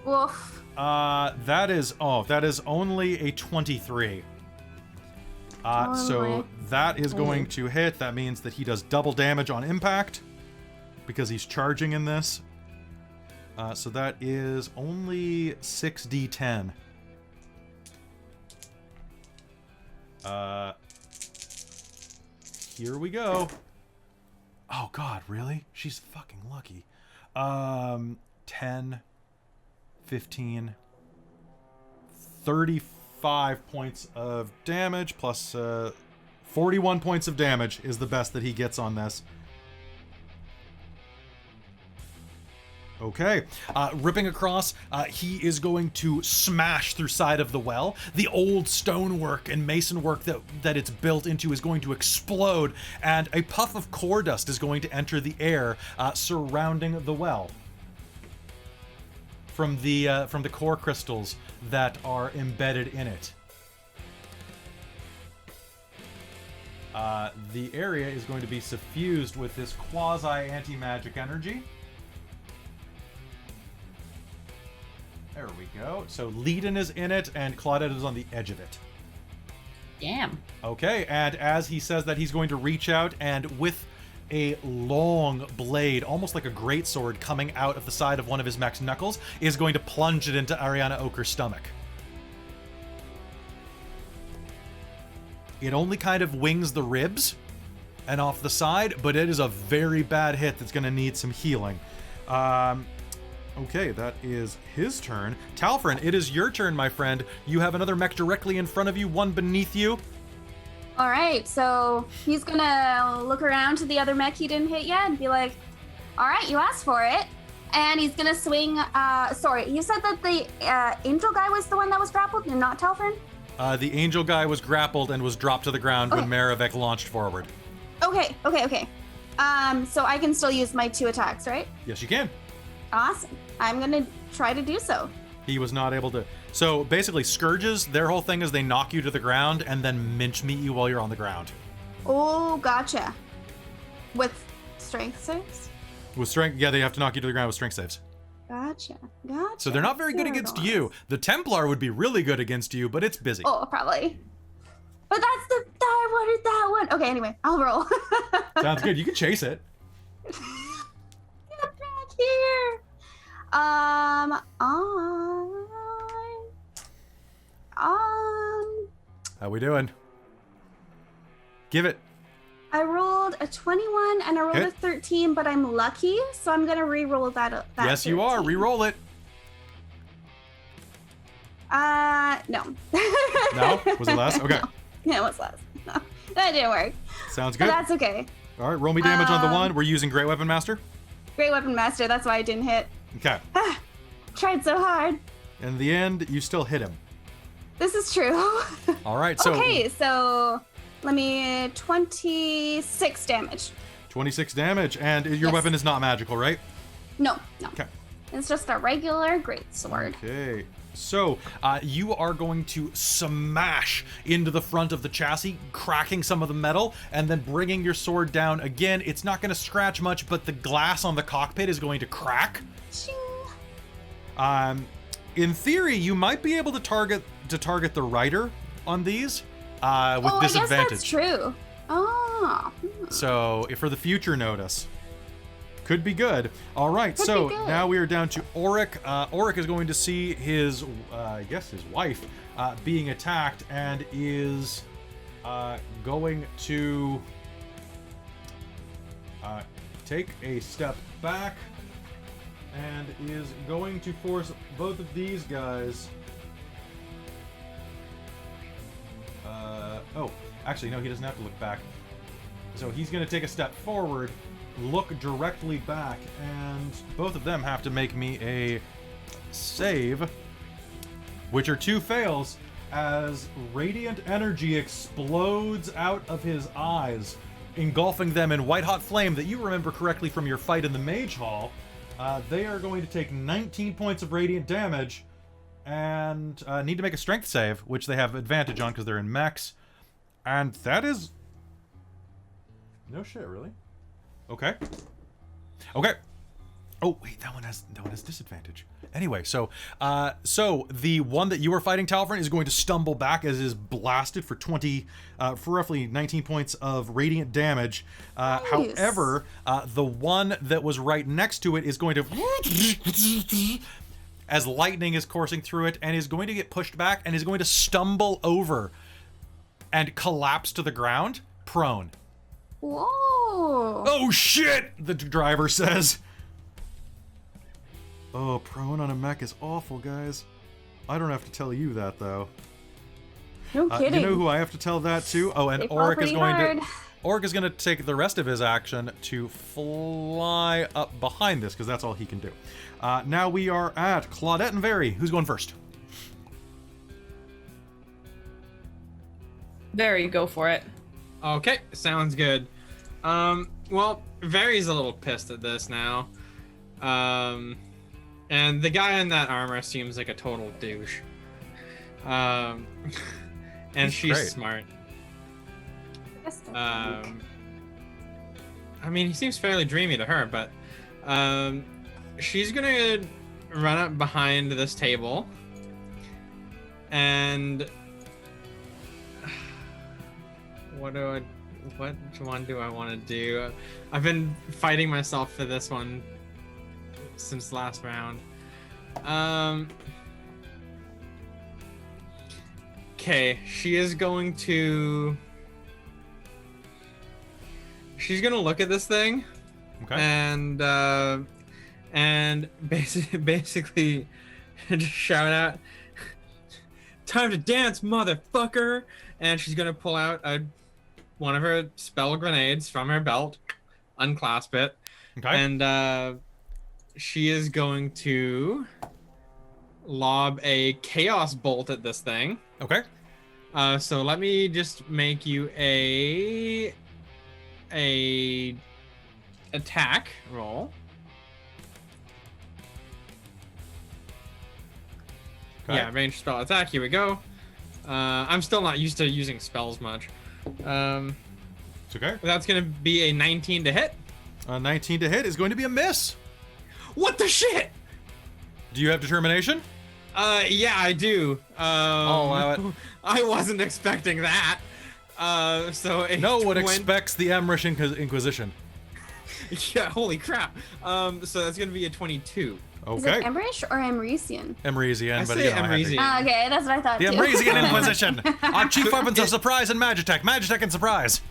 Woof. That is only a 23. So that is going to hit. That means that he does double damage on impact because he's charging in this. So that is only 6d10. Here we go. Oh god, really? She's fucking lucky. 10, 15, 35 points of damage plus 41 points of damage is the best that he gets on this. Okay, ripping across, he is going to smash through side of the well. The old stonework and masonwork that it's built into is going to explode, and a puff of core dust is going to enter the air surrounding the well from the core crystals that are embedded in it. The area is going to be suffused with this quasi-anti-magic energy. There we go. So Leiden is in it, and Claudette is on the edge of it. Damn. Okay, and as he says that, he's going to reach out, and with a long blade, almost like a greatsword coming out of the side of one of his mech's knuckles, is going to plunge it into Aurianna Oker's stomach. It only kind of wings the ribs and off the side, but it is a very bad hit that's going to need some healing. Okay, that is his turn. Talfrin, it is your turn, my friend. You have another mech directly in front of you, one beneath you. All right, so he's gonna look around to the other mech he didn't hit yet and be like, all right, you asked for it. And he's gonna swing, sorry, you said that the angel guy was the one that was grappled and not Talfrin? The angel guy was grappled and was dropped to the ground when Maravek launched forward. Okay. So I can still use my 2 attacks, right? Yes, you can. Awesome. I'm gonna try to do so. He was not able to. So basically, Scourges, their whole thing is they knock you to the ground and then mincemeat you while you're on the ground. Oh, gotcha. With strength saves? With strength, yeah, they have to knock you to the ground with strength saves. Gotcha. So they're not very good against you. The Templar would be really good against you, but it's busy. Oh, probably. But I wanted that one. Okay, anyway, I'll roll. Sounds good. You can chase it. Get back here. How we doing? Give it. I rolled a 21 and I rolled a 13, but I'm lucky, so I'm gonna re-roll that Yes, 13. you are. Re-roll it. No. No? Was it less? Okay. No, it was less. No, that didn't work. Sounds But good. that's okay. All right, roll me damage on the one. We're using Great Weapon Master. Great Weapon Master, that's why I didn't hit. Okay. Tried so hard. In the end, you still hit him. This is true. All right, so Okay, so let me 26 damage. 26 damage, and your Yes. weapon is not magical, right? No. Okay. It's just a regular greatsword. Okay. So, you are going to smash into the front of the chassis, cracking some of the metal, and then bringing your sword down again. It's not going to scratch much, but the glass on the cockpit is going to crack. Ching. In theory, you might be able to target the rider on these with disadvantage. I guess that's true. Oh. So, if for the future notice. Could be good. All right, Could so be good. now we are down to Auric. Auric is going to see his wife being attacked and is going to take a step back and is going to force both of these guys. Actually, no, he doesn't have to look back. So he's going to take a step forward, look directly back, and both of them have to make me a save, which are 2 fails, as radiant energy explodes out of his eyes, engulfing them in white-hot flame that you remember correctly from your fight in the Mage Hall. They are going to take 19 points of radiant damage and need to make a strength save, which they have advantage on because they're in mechs. And that is... No shit, really? Okay. Okay. Oh, wait, that one has disadvantage. Anyway, so the one that you are fighting, Talfrin, is going to stumble back as is blasted for roughly 19 points of radiant damage. Nice. However, the one that was right next to it is going to, as lightning is coursing through it, and is going to get pushed back and is going to stumble over and collapse to the ground, prone. Whoa. Oh shit! The driver says. Oh, prone on a mech is awful, guys. I don't have to tell you that, though. No kidding. You know who I have to tell that to? Oh, and They fall Oric is pretty going hard. to... Oric is going to take the rest of his action to fly up behind this, because that's all he can do. Now we are at Claudette and Very. Who's going first? Very, go for it. Okay, sounds good. Well, Very's a little pissed at this now. And the guy in that armor seems like a total douche. And she's great. smart. Yes, I mean, he seems fairly dreamy to her, but she's gonna run up behind this table and which one do I want to do? I've been fighting myself for this one since last round. Okay, she's gonna look at this thing, Okay. and basically just shout out, "Time to dance, motherfucker!" And she's gonna pull out one of her spell grenades from her belt, unclasp it, Okay. and she is going to lob a chaos bolt at this thing. Okay. So let me just make you a attack roll. Okay. Yeah, ranged spell attack. Here we go. I'm still not used to using spells much. It's okay. That's gonna be a 19 to hit. 19 to hit is going to be a miss. What the shit? Do you have determination? Yeah, I do. I'll allow it. I wasn't expecting that. So a No one 20 expects the Emrys Inquisition. Yeah, holy crap. So that's gonna be a 22. Is Okay. it Emrys or Emrysian? Emrysian, I but say you know, I had to- Emrysian. Okay, that's what I thought The too. Emrysian Inquisition. Our chief weapons are surprise and magitech. Magitech and surprise.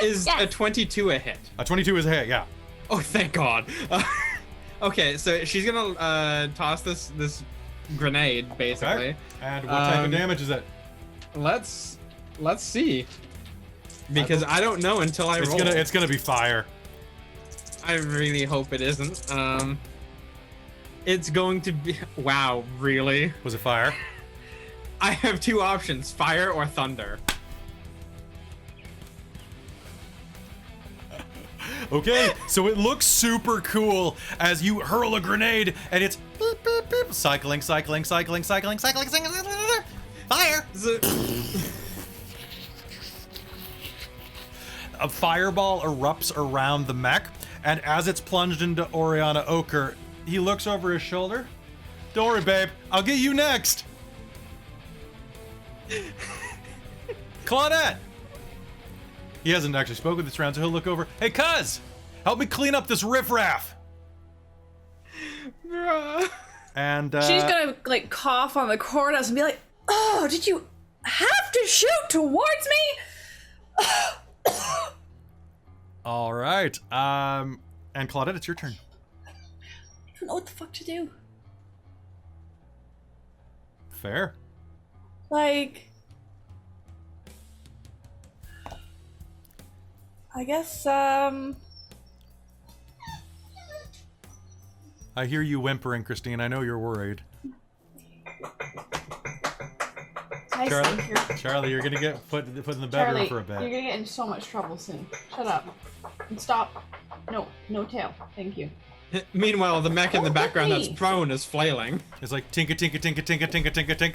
Is Yes. a 22 a hit? A 22 is a hit, yeah. Oh, thank God. Okay, so she's gonna toss this grenade basically. Okay. And what type of damage is it? Let's see, because I don't know until I roll. It's gonna be fire. I really hope it isn't. It's going to be. Wow, really? Was it fire? I have two options: fire or thunder. Okay, so it looks super cool as you hurl a grenade and it's beep, beep, beep, cycling. Fire! A fireball erupts around the mech, and as it's plunged into Aurianna Otker, he looks over his shoulder. Don't worry, babe. I'll get you next. Claudette! He hasn't actually spoken this round, so he'll look over. Hey, cuz! Help me clean up this riffraff! Bruh. And, She's gonna like cough on the corners and be like, "Oh, did you have to shoot towards me?" all right. And Claudette, it's your turn. I don't know what the fuck to do. Fair. Like, I guess, I hear you whimpering, Christine. I know you're worried. Charlie, you're gonna get put in the bedroom Charlie, for a you're bit. gonna get in so much trouble soon. Shut up. And stop. No tail. Thank you. Meanwhile, the mech in the background that's Hey. prone is flailing. It's like tinka tinka tinka tinka tinka tinka tink.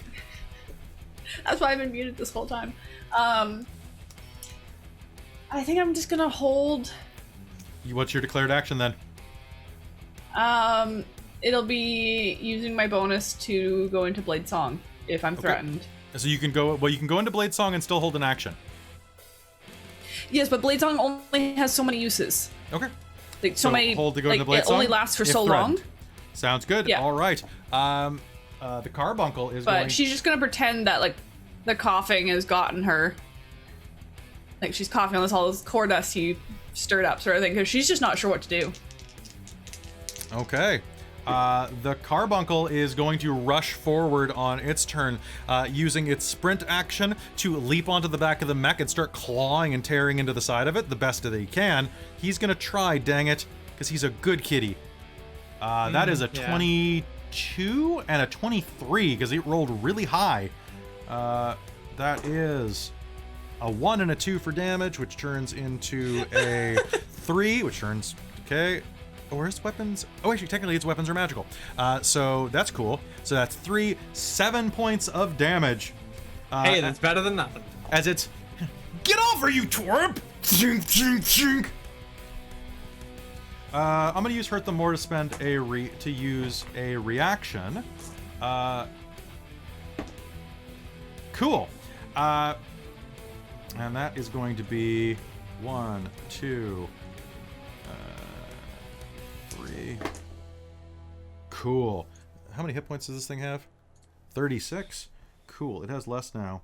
That's why I've been muted this whole time. I think I'm just gonna hold. What's your declared action then? It'll be using my bonus to go into Blade Song if I'm threatened. So you can go. Well, you can go into Blade Song and still hold an action. Yes, but Blade Song only has so many uses. Okay. Like So many. hold to go like, into Blade it Song. only lasts for if so long. threatened. Sounds good. Yeah. All right. The carbuncle is But going. she's just gonna pretend that like the coughing has gotten her. Like she's coughing on all this core dust he stirred up, sort of thing, because she's just not sure what to do. Okay. The carbuncle is going to rush forward on its turn, using its sprint action to leap onto the back of the mech and start clawing and tearing into the side of it the best that he can. He's gonna try, dang it, because he's a good kitty. That is a yeah. 22 and a 23, because it rolled really high. That is a 1 and a 2 for damage, which turns into a 3, which turns, okay. Or his weapons, oh actually technically its weapons are magical. So that's cool. So that's 7 points of damage. Hey, that's better than nothing. As it's, get over you twerp! Chink, chink, chink. I'm gonna use Hurt Them More to spend to use a reaction. Cool. And that is going to be 1, 2, 3. Cool. How many hit points does this thing have? 36. Cool. It has less now.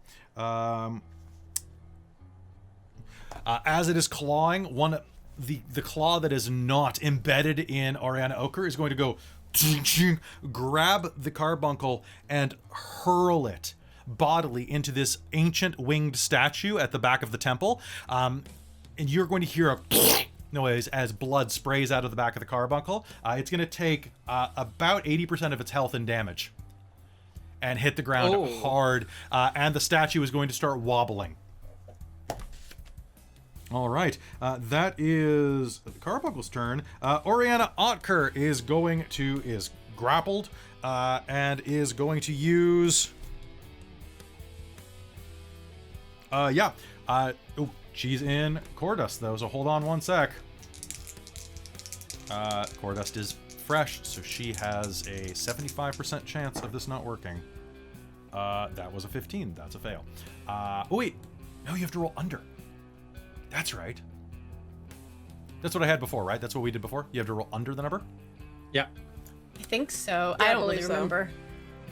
As it is clawing, the claw that is not embedded in Aurianna Otker is going to go grab the carbuncle and hurl it bodily into this ancient winged statue at the back of the temple. And you're going to hear a noise as blood sprays out of the back of the carbuncle. It's going to take about 80% of its health and damage and hit the ground hard. And the statue is going to start wobbling. All right, that is the carbuncle's turn. Aurianna Otker is grappled and is going to use. She's in core dust though, so hold on one sec. Core dust is fresh, so she has a 75% chance of this not working. That was a 15. That's a fail. Oh wait, no, you have to roll under. That's right. That's what I had before, right? That's what we did before. You have to roll under the number. Yeah. I think so. Yeah, I I don't really believe so. remember.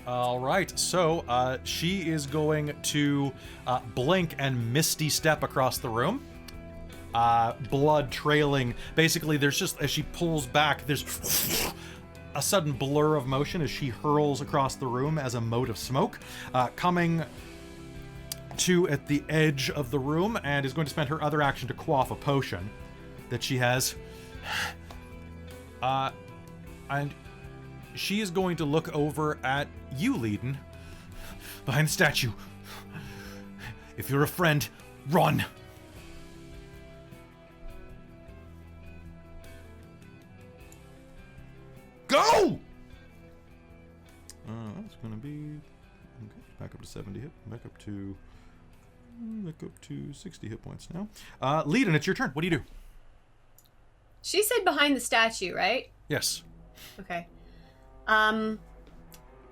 All right, so she is going to blink and misty step across the room. Blood trailing. Basically, there's just, as she pulls back, there's a sudden blur of motion as she hurls across the room as a mote of smoke, coming to at the edge of the room, and is going to spend her other action to quaff a potion that she has. And she is going to look over at you, Leiden, behind the statue. If you're a friend, run. Go! That's going to be okay. Back up to 70 hit. Back up to 60 hit points now. Leiden, it's your turn. What do you do? She said behind the statue, right? Yes. Okay.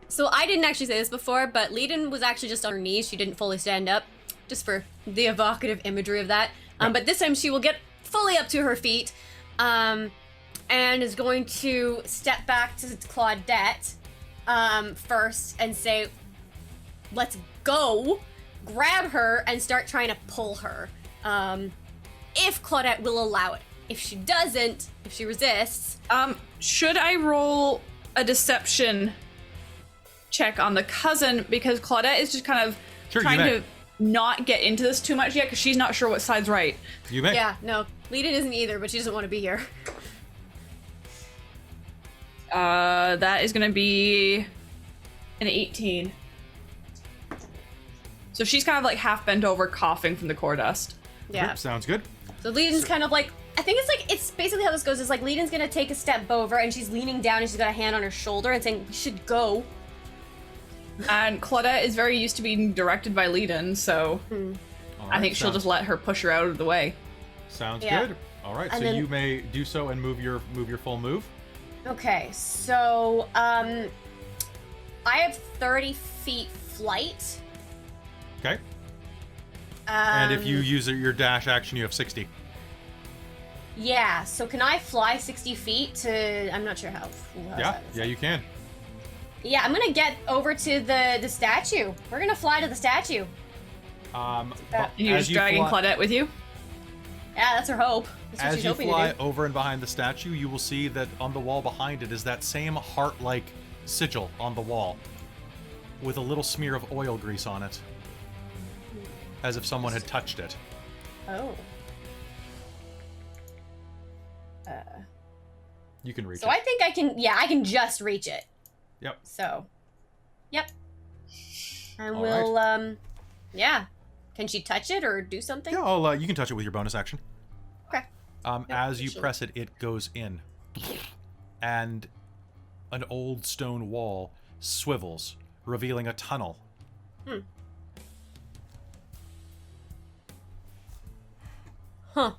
So I didn't actually say this before, but Leiden was actually just on her knees. She didn't fully stand up, just for the evocative imagery of that. But this time she will get fully up to her feet, and is going to step back to Claudette first and say, "Let's go." Grab her and start trying to pull her. If Claudette will allow it. If she doesn't, if she resists. Should I roll a deception check on the cousin, because Claudette is just kind of trying to not get into this too much yet because she's not sure what side's right. You may. Yeah, no, Leiden isn't either, but she doesn't want to be here. That is gonna be an 18. So she's kind of like half bent over, coughing from the core dust. Yeah. Sounds good. So Leiden's kind of like I think it's basically how this goes. Is like Leden's gonna take a step over, and she's leaning down, and she's got a hand on her shoulder, and saying, "We should go." And Claudette is very used to being directed by Leiden, so All I right, think she'll just let her push her out of the way. Sounds Yeah. good. All right, And so then- you may do so and move your full move. Okay, so I have 30 feet flight. Okay. And if you use your dash action, you have 60. Yeah, so can I fly 60 feet to... I'm not sure how... Yeah, you can. Yeah, I'm gonna get over to the statue. We're gonna fly to the statue. But You're as just dragging Claudette with you? Yeah, that's her hope. That's what As she's you hoping fly to do. over and behind the statue, you will see that on the wall behind it is that same heart-like sigil on the wall with a little smear of oil grease on it, as if someone had touched it. Oh. You can reach So it. I think I can just reach it. Yep. So, yep. And All we'll, yeah. Can she touch it or do something? Yeah, you can touch it with your bonus action. Okay. As you sure. press it, it goes in. And an old stone wall swivels, revealing a tunnel. Huh.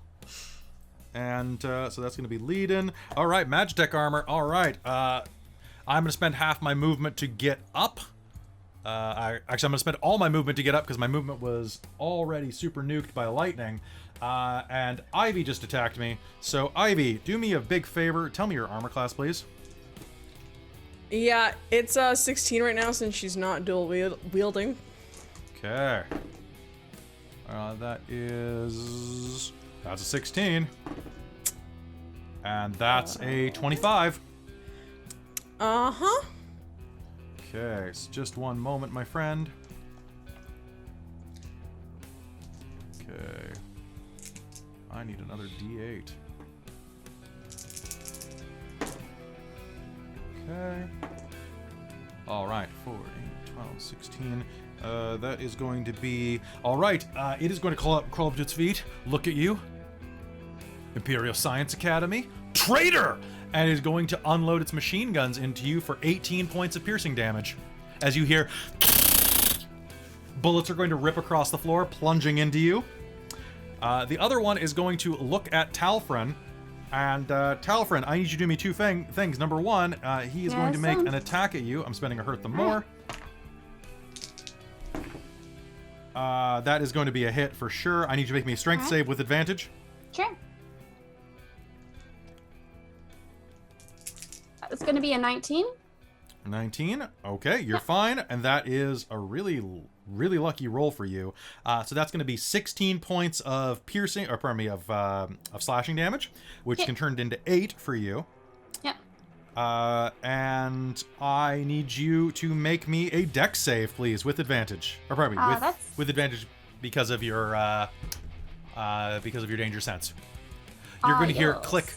And so that's going to be Leiden. All right, Magitech armor. All right. I'm going to spend half my movement to get up. I'm going to spend all my movement to get up because my movement was already super nuked by lightning. And Ivy just attacked me. So, Ivy, do me a big favor. Tell me your armor class, please. Yeah, it's 16 right now since she's not dual wielding. Okay. That's a 16. And that's a 25. Uh-huh. Okay, so just one moment, my friend. Okay. I need another D8. Okay. Alright, 4, 8, 12, 16. That is going to be... Alright, it is going to crawl up to its feet. Look at you. Imperial Science Academy. Traitor! And is going to unload its machine guns into you for 18 points of piercing damage. As you hear... Bullets are going to rip across the floor, plunging into you. The other one is going to look at Talfrin. And Talfrin, I need you to do me two things. Number one, he is going to make an attack at you. I'm spending a hurt them more. That is going to be a hit for sure. I need you to make me a strength save with advantage. Sure. It's going to be a 19. 19. Okay, you're fine. And that is a really, really lucky roll for you. So that's going to be 16 points of piercing, or pardon me, of slashing damage, which can turn into 8 for you. Yep. And I need you to make me a dex save, please, with advantage. Or pardon me, with advantage because of your danger sense. You're going to hear click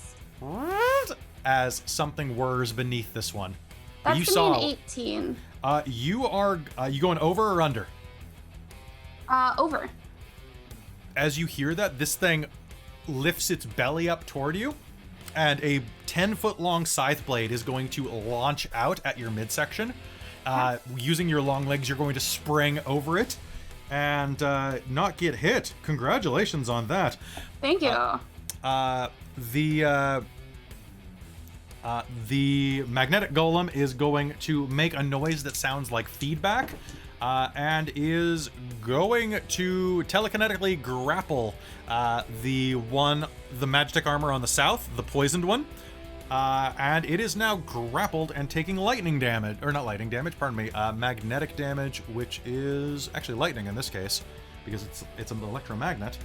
as something whirs beneath this one. That's you going to saw be an 18. You going over or under? Over. As you hear that, this thing lifts its belly up toward you, and a 10-foot-long scythe blade is going to launch out at your midsection. Using your long legs, you're going to spring over it and not get hit. Congratulations on that. Thank you. The magnetic golem is going to make a noise that sounds like feedback, and is going to telekinetically grapple the Magitech armor on the south, the poisoned one, and it is now grappled and taking lightning damage, or not lightning damage, pardon me, magnetic damage, which is actually lightning in this case because it's an electromagnet.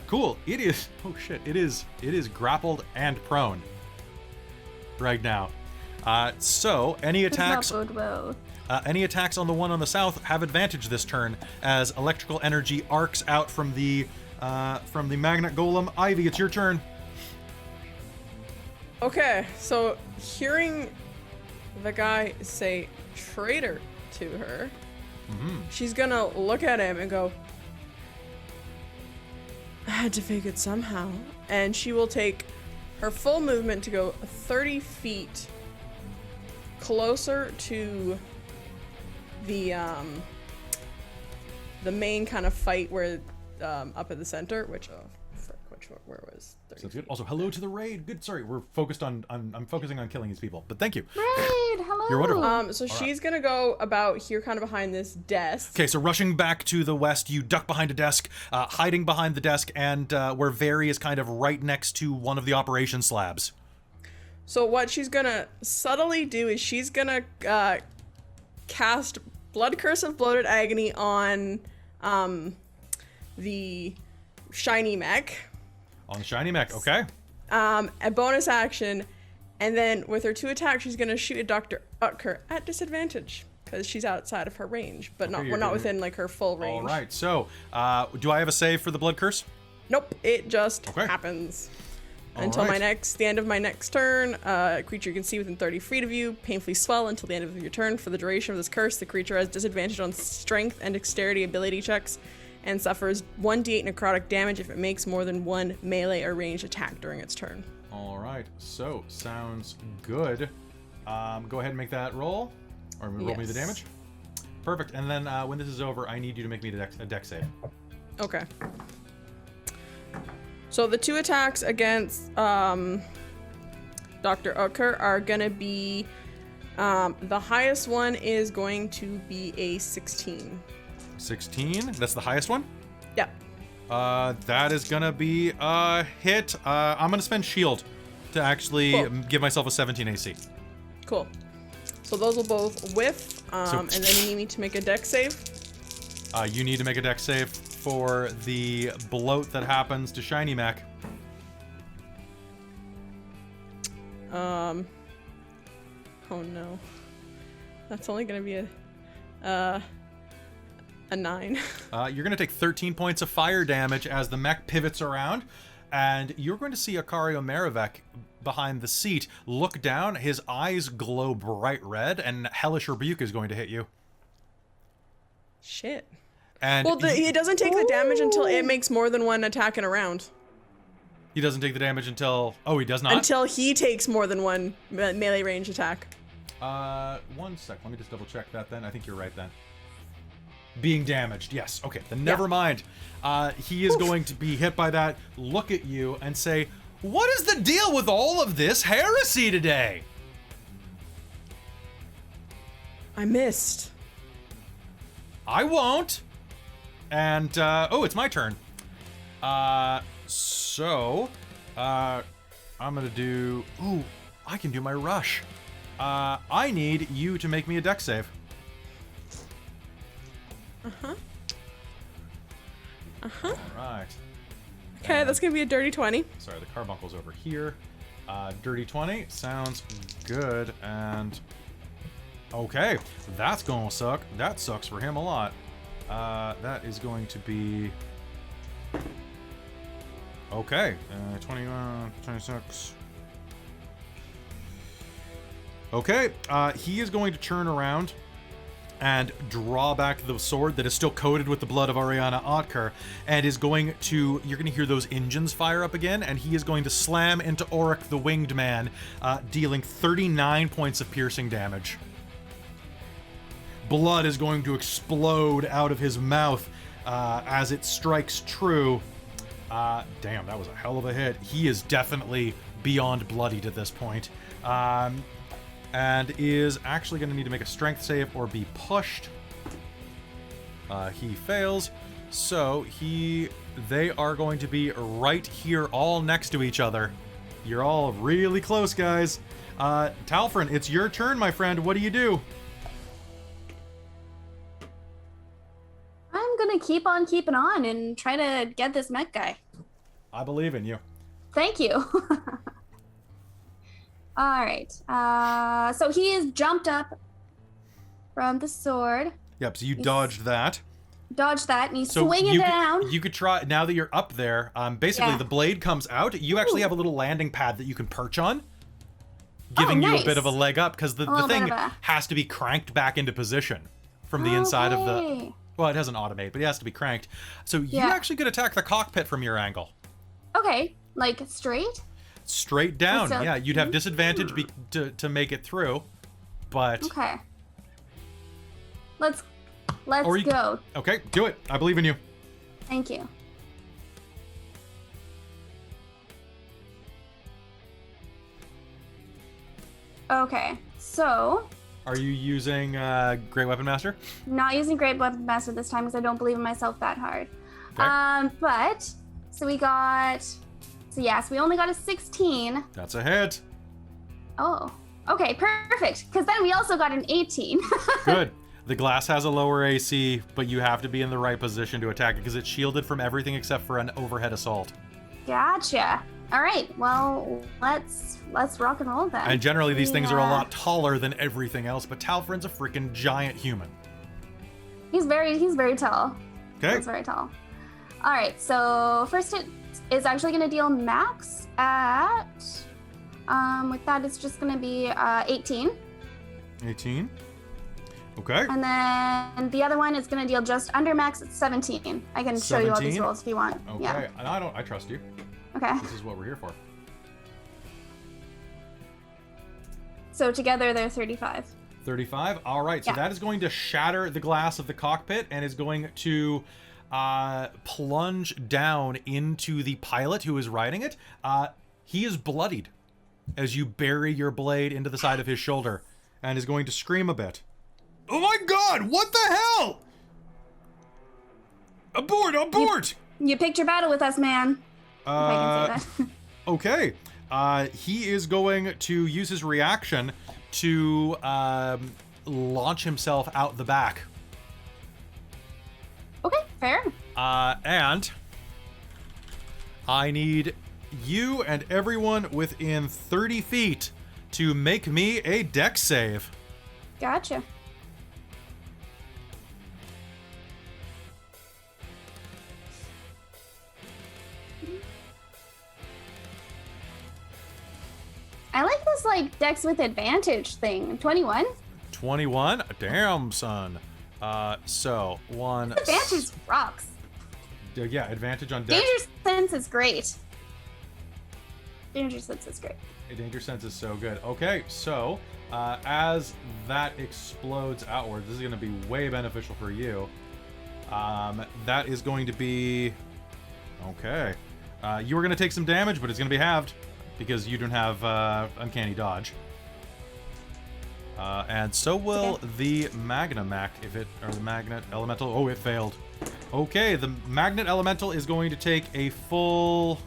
Cool. It is. Oh shit! It is grappled and prone right now. So any attacks Does not bode well. any attacks on the one on the south have advantage this turn as electrical energy arcs out from the magnet golem. Ivy, it's your turn. Okay, so hearing the guy say traitor to her, she's gonna look at him and go, I had to fake it somehow. and she will take her full movement to go 30 feet closer to the main kind of fight where up at the center, where was 30 Sounds good. feet? Also, hello to the raid. Good. Sorry, we're focused on. I'm focusing on killing these people, but thank you. Raid, hello. You're wonderful. So she's gonna go about here, kind of behind this desk. Okay, so rushing back to the west, you duck behind a desk, hiding behind the desk, and where Veri is kind of right next to one of the operation slabs. So what she's gonna subtly do is she's gonna cast Blood Curse of Bloated Agony on the shiny mech. On the shiny mech, okay. A bonus action, and then with her 2 attacks, she's gonna shoot at Dr. Otker at disadvantage because she's outside of her range, but Okay, we're not within like her full range. All right, so do I have a save for the blood curse? Nope, it just Okay. happens. All Until right. the end of my next turn, a creature you can see within 30 feet of you painfully swell until the end of your turn. For the duration of this curse, the creature has disadvantage on strength and dexterity ability checks and suffers 1d8 necrotic damage if it makes more than 1 melee or ranged attack during its turn. All right, so sounds good. Go ahead and make that roll, or roll me the Yes. damage. Perfect, and then when this is over, I need you to make me a dex save. Okay. So the 2 attacks against Dr. Otker are gonna be, the highest one is going to be a 16. 16, that's the highest one? Yep. That is gonna be a hit. I'm gonna spend shield to actually Cool. give myself a 17 AC. Cool. So those will both whiff, and then you need me to make a dex save. You need to make a dex save for the bloat that happens to Shiny Mac. Oh no. That's only gonna be a 9. You're going to take 13 points of fire damage as the mech pivots around, and you're going to see Akario Merivek behind the seat look down. His eyes glow bright red, and Hellish Rebuke is going to hit you. Shit. And Well, it doesn't take the damage until it makes more than 1 attack in a round. he doesn't take the damage until... Oh, he does not? Until he takes more than 1 melee range attack. 1 sec. Let me just double check that then. I think you're right then. Being damaged, yes. Okay, then never mind. He is going to be hit by that, look at you, and say, "What is the deal with all of this heresy today?" I missed. I won't. And, oh, it's my turn. I'm gonna do... Ooh, I can do my rush. I need you to make me a dex save. Alright. Okay, that's gonna be a dirty 20. Sorry, the carbuncle's over here. Dirty 20 sounds good, and... Okay, that's gonna suck. That sucks for him a lot. That is going to be... Okay, 21, 26... Okay, he is going to turn around and draw back the sword that is still coated with the blood of Aurianna Otker, and is going to... You're going to hear those engines fire up again, and he is going to slam into Auric the Winged Man, dealing 39 points of piercing damage. Blood is going to explode out of his mouth as it strikes true. Damn, that was a hell of a hit. He is definitely beyond bloodied at this point. And is actually going to need to make a strength save or be pushed. He fails. So they are going to be right here all next to each other. You're all really close, guys. Talfrin, it's your turn, my friend. What do you do? I'm gonna keep on keeping on and try to get this mech guy. I believe in you. Thank you. All right. So he is jumped up from the sword. Yep, so you dodged that. Dodge that, and he's So swinging you down. You could try, now that you're up there, basically Yeah. the blade comes out. You actually have a little landing pad that you can perch on, giving you a bit nice. of a leg up, because the little bit thing of a- has to be cranked back into position from the inside of the... Okay. Well, it doesn't automate, but it has to be cranked. So you Yeah. actually could attack the cockpit from your angle. Okay. Like straight? Straight down. So- Yeah, you'd have disadvantage to make it through, but Okay. Let's Or you- go. okay, do it. I believe in you. Thank you. Okay, so Are you using Great Weapon Master? not using Great Weapon Master this time because I don't believe in myself that hard. Okay. But so we got, so yes, we only got a 16. That's a hit. Oh, okay, perfect. Because then we also got an 18. Good. The glass has a lower AC, but you have to be in the right position to attack it because it's shielded from everything except for an overhead assault. Gotcha. All right, well, let's rock and roll then. And generally, these things are a Yeah. lot taller than everything else, but Talfrin's a freaking giant human. He's very tall. Okay. He's very tall. All right, so first it is actually going to deal max at, with that it's just going to be 18. 18. Okay. And then the other one is going to deal just under max at 17. I can show you all these 17? rolls if you want. Okay. Yeah. And I trust you. Okay. This is what we're here for. So together they're 35. 35. All right. So Yeah. that is going to shatter the glass of the cockpit and is going to plunge down into the pilot who is riding it. He is bloodied as you bury your blade into the side of his shoulder and is going to scream a bit. Oh my god! What the hell? Abort! Abort! You picked your battle with us, man. If I can say that. Okay. He is going to use his reaction to launch himself out the back. Okay, fair. And I need you and everyone within 30 feet to make me a dex save. Gotcha. I like this like dex with advantage thing. 21. 21? Damn, son. So, one... Advantage rocks. Yeah, advantage on dex. Danger sense is great. Danger sense is great. Danger sense is so good. Okay, so as that explodes outward, this is going to be way beneficial for you. That is going to be... Okay. You are going to take some damage, but it's going to be halved because you don't have uncanny dodge. And so will the Magnamac, if it, or the Magnet Elemental. Oh, it failed. Okay, the Magnet Elemental is going to take a full...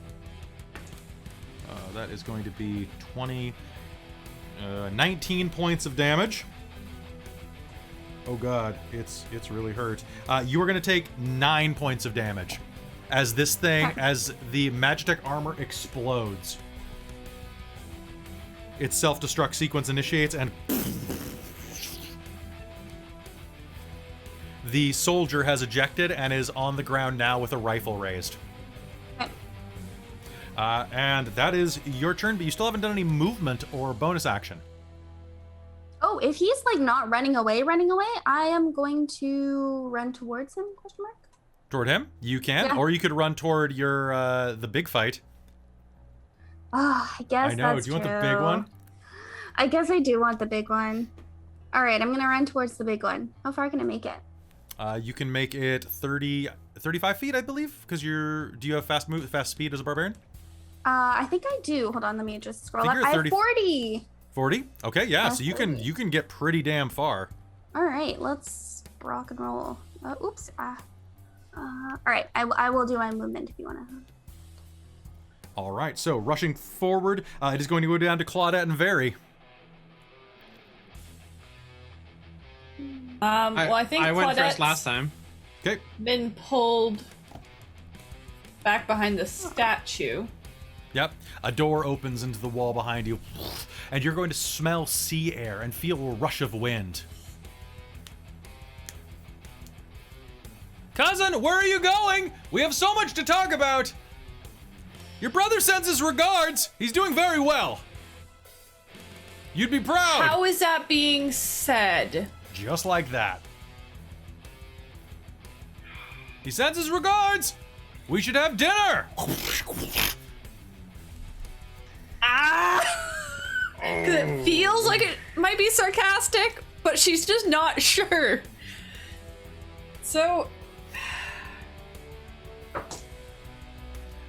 that is going to be 19 points of damage. Oh god, it's really hurt. You are going to take 9 points of damage as this thing, as the Magitech armor explodes. Its self-destruct sequence initiates and the soldier has ejected and is on the ground now with a rifle raised. And that is your turn, but you still haven't done any movement or bonus action. Oh, if he's like not running away, I am going to run towards him, question mark? Toward him? You can, Yeah. or you could run toward your the big fight. Oh, I guess I know. that's Do you want the true. big one? I guess I do want the big one. All right, I'm going to run towards the big one. How far can I make it? You can make it 35 feet, I believe, because do you have fast speed as a barbarian? I think I do. Hold on, let me just scroll I up. think I you're have 30 40. 40? Okay, yeah. Yeah, So you 40. can get pretty damn far. All right, let's rock and roll. Oops. All right, I will do my movement if you want to. All right. So rushing forward, it is going to go down to Claudette and Very. Well, I think I went first Claudette's last time. Okay. been pulled back behind the statue. Yep. A door opens into the wall behind you, and you're going to smell sea air and feel a rush of wind. Cousin, where are you going? We have so much to talk about. Your brother sends his regards. He's doing very well. You'd be proud. How is that being said? Just like that. He sends his regards. We should have dinner. Because it feels like it might be sarcastic, but she's just not sure. So,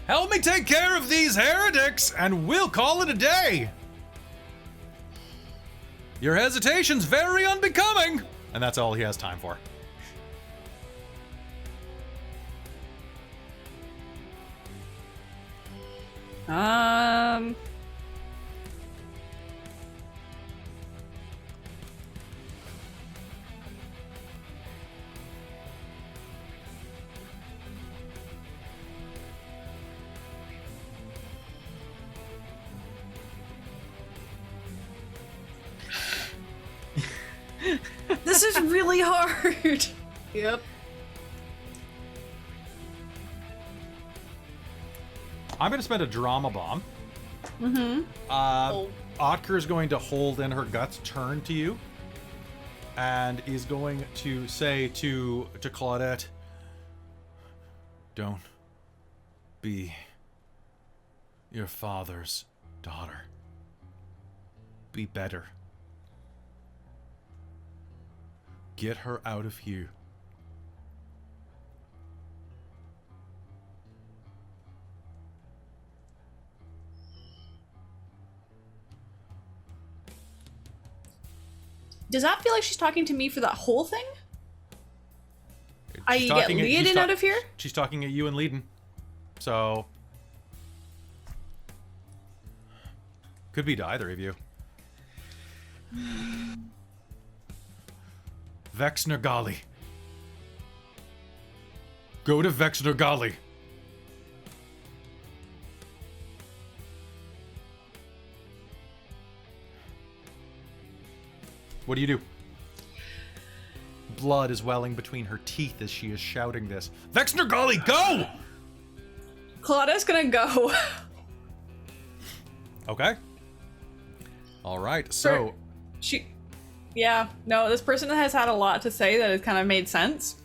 Help me take care of these heretics, and we'll call it a day. Your hesitation's very unbecoming. And that's all he has time for. this is really hard. Yep. I'm going to spend a drama bomb. Otker is going to hold in her guts, turn to you, and is going to say to Claudette, "Don't be your father's daughter. Be better. Get her out of here." Does that feel like she's talking to me for that whole thing? She's Get talking at- she's Leoden out of here? She's talking at you and Leoden. So could be to either of you. Vexnergali. Go to Vexnergali. What do you do? Blood is welling between her teeth as she is shouting this. Vexnergali, go! Claudia's gonna go. Okay. All right. So Yeah, no, this person has had a lot to say that has kind of made sense.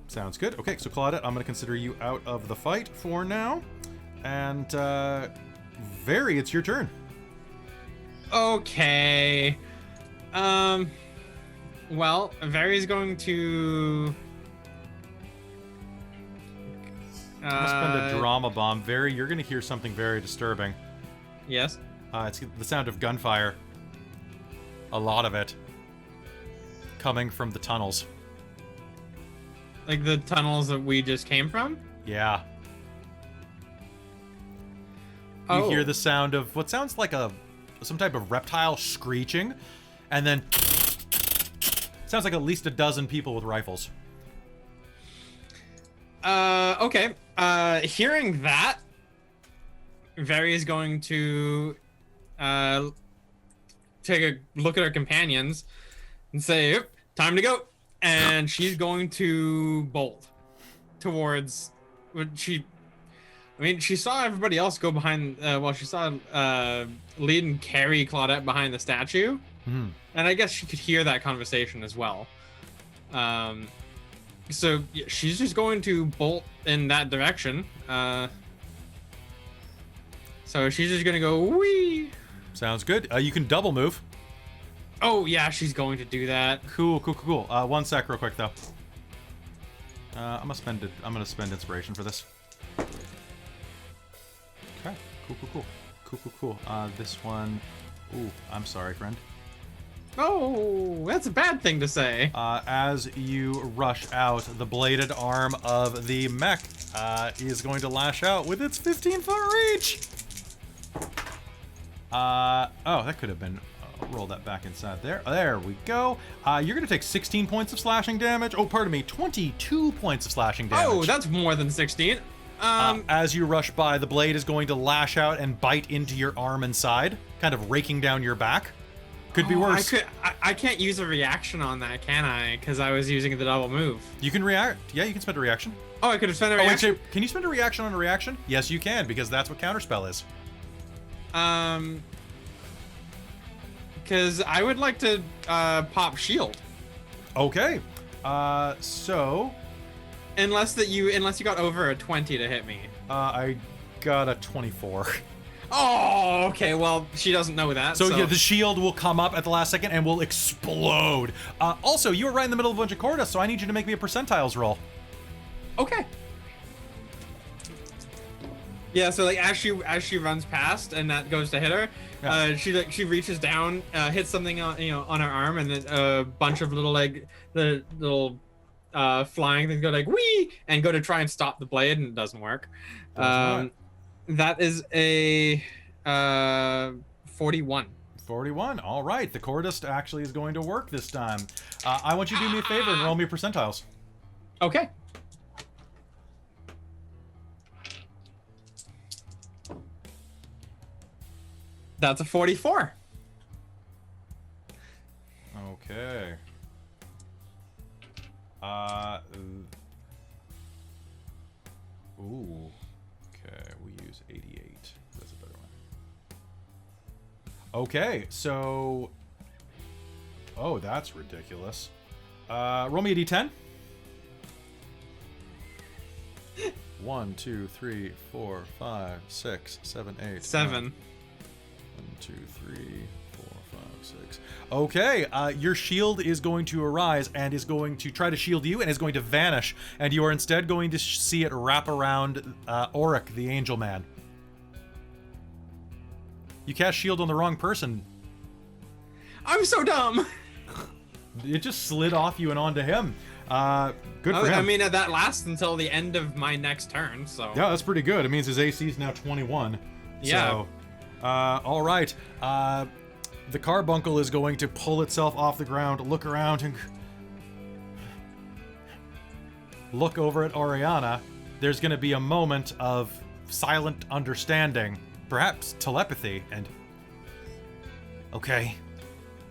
sounds good. Okay, so Claudette, I'm going to consider you out of the fight for now. And Very, it's your turn. Okay. Well, Vary's going to I'm gonna spend a drama bomb. Very, you're gonna hear something very disturbing. Yes. It's the sound of gunfire. A lot of it. Coming from the tunnels. Like the tunnels that we just came from? Yeah. You hear the sound of what sounds like some type of reptile screeching, and then sounds like at least a dozen people with rifles. Okay. Hearing that, Very is going to take a look at her companions and say, "Yep, time to go." And she's going to bolt towards what she saw everybody else go behind, she saw Leoden carry Claudette behind the statue. Mm-hmm. And I guess she could hear that conversation as well. So yeah, she's just going to bolt in that direction. So she's just gonna go wee. Sounds good. You can double move. Oh yeah, she's going to do that. Cool. One sec, real quick though. I'm gonna spend inspiration for this. Okay. Cool. This one. Ooh, I'm sorry, friend. Oh, that's a bad thing to say. As you rush out, the bladed arm of the mech is going to lash out with its 15-foot reach. Oh, that could have been. Roll that back inside there. There we go. You're going to take 16 points of slashing damage. Oh, pardon me, 22 points of slashing damage. Oh, that's more than 16. As you rush by, the blade is going to lash out and bite into your arm and side, kind of raking down your back. Could be worse. I can't use a reaction on that, can I? Because I was using the double move. You can react. Yeah, you can spend a reaction. Oh, I could have spent a Oh, wait, reaction. can you spend a reaction on a reaction? Yes, you can, because that's what counterspell is. Because I would like to pop shield. Okay. So Unless you got over a 20 to hit me. I got a 24. Oh, okay. Well, she doesn't know that. So yeah, the shield will come up at the last second and will explode. Also, you were right in the middle of a bunch of Corda, so I need you to make me a percentiles roll. Okay. Yeah, so like as she runs past and that goes to hit her, Yeah. she reaches down, hits something on on her arm, and then a bunch of little the little flying things go like wee and go to try and stop the blade, and it doesn't work. That is a 41. 41. All right, the Cordist actually is going to work this time. I want you to do me a favor and roll me percentiles. Okay. That's a 44. Okay. Ooh. Okay, we use 88. That's a better one. Okay, so... Oh, that's ridiculous. Roll me a d10. 1, 2, 3, 4, 5, 6, 7, 8. 7. 1, 2, 3, 4, 5, 6. Okay, your shield is going to arise and is going to try to shield you and is going to vanish, and you are instead going to see it wrap around Auric, the Angel Man. You cast shield on the wrong person. I'm so dumb. It just slid off you and onto him. Good for him. I mean, that lasts until the end of my next turn, so. Yeah, that's pretty good. It means his AC is now 21. Yeah. So, all right. The carbuncle is going to pull itself off the ground, look around, and look over at Aurianna. There's going to be a moment of silent understanding, perhaps telepathy, and okay.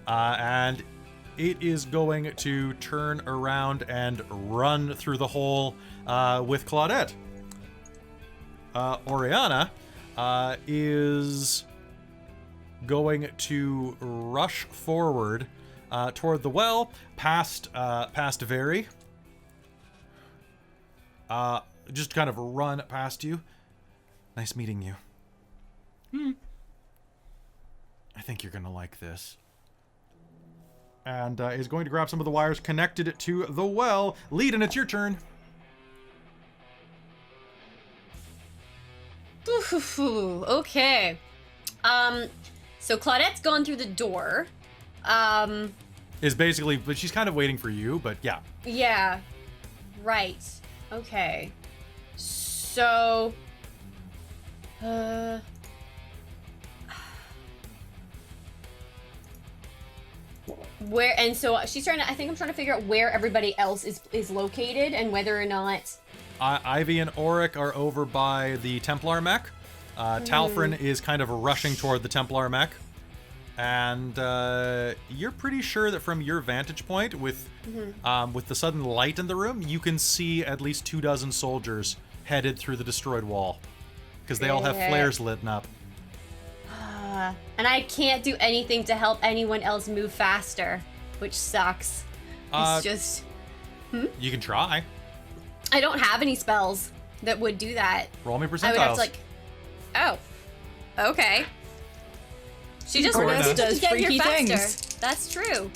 And it is going to turn around and run through the hole with Claudette. Aurianna is going to rush forward toward the well, past Very. Just kind of run past you. Nice meeting you. I think you're gonna like this. And is going to grab some of the wires connected to the well. Leadin', it's your turn. Okay. So Claudette's gone through the door. Is basically, but she's kind of waiting for you, but yeah. Yeah. Right. Okay. So... Where, and so she's trying to, I think I'm trying to figure out where everybody else is located and whether or not... Ivy and Auric are over by the Templar mech. Talfrin is kind of rushing toward the Templar mech. And you're pretty sure that from your vantage point, with the sudden light in the room, you can see at least 24 soldiers headed through the destroyed wall. Because they all have flares lit up. And I can't do anything to help anyone else move faster, which sucks. It's just... You can try. I don't have any spells that would do that. Roll me percentiles. I would have to, like... Oh. Okay. She just Corda wanted does to get here freaky faster. things. That's true.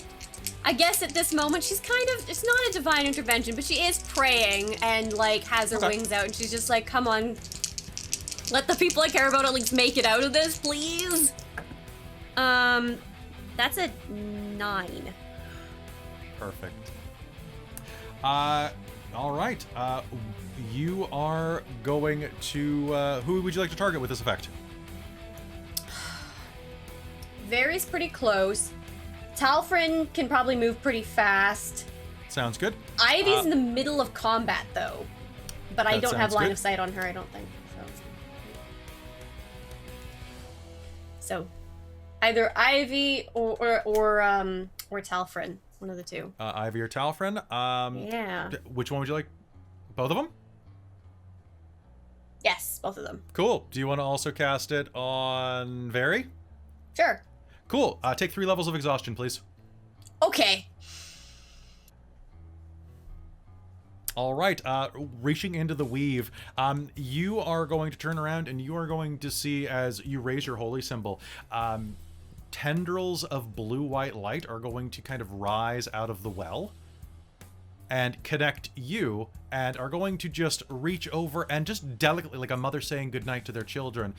I guess at this moment, she's kind of... It's not a divine intervention, but she is praying and, like, has her wings out. And she's just like, come on. Let the people I care about at least make it out of this, please. That's a 9. Perfect. All right. You are going to... who would you like to target with this effect? Very's pretty close. Talfrin can probably move pretty fast. Sounds good. Ivy's in the middle of combat, though. But I That don't have sounds line good. of sight on her, I don't think. So either Ivy or Talfrin, one of the two. Ivy or Talfrin. Yeah. Which one would you like? Both of them? Yes, both of them. Cool. Do you want to also cast it on Very? Sure. Cool. Take 3 levels of exhaustion, please. Okay. All right, reaching into the weave, you are going to turn around and you are going to see, as you raise your holy symbol, tendrils of blue-white light are going to kind of rise out of the well and connect you, and are going to just reach over and just delicately, like a mother saying goodnight to their children,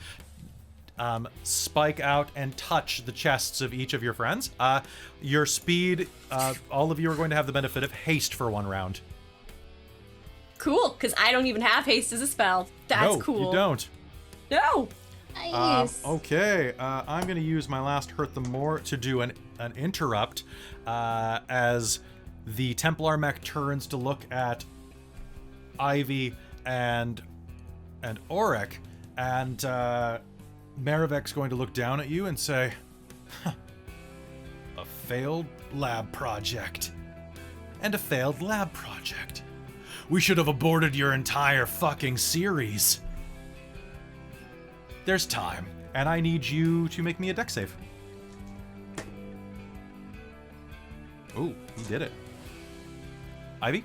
spike out and touch the chests of each of your friends. Your speed, all of you are going to have the benefit of haste for 1 round. Cool, because I don't even have haste as a spell. That's cool. No, you don't. No. Nice. Okay, I'm going to use my last Hurt Them More to do an interrupt as the Templar mech turns to look at Ivy and Auric, and Maravek's going to look down at you and say, huh, a failed lab project. And a failed lab project. We should have aborted your entire fucking series. There's time, and I need you to make me a dex save. Ooh, he did it. Ivy?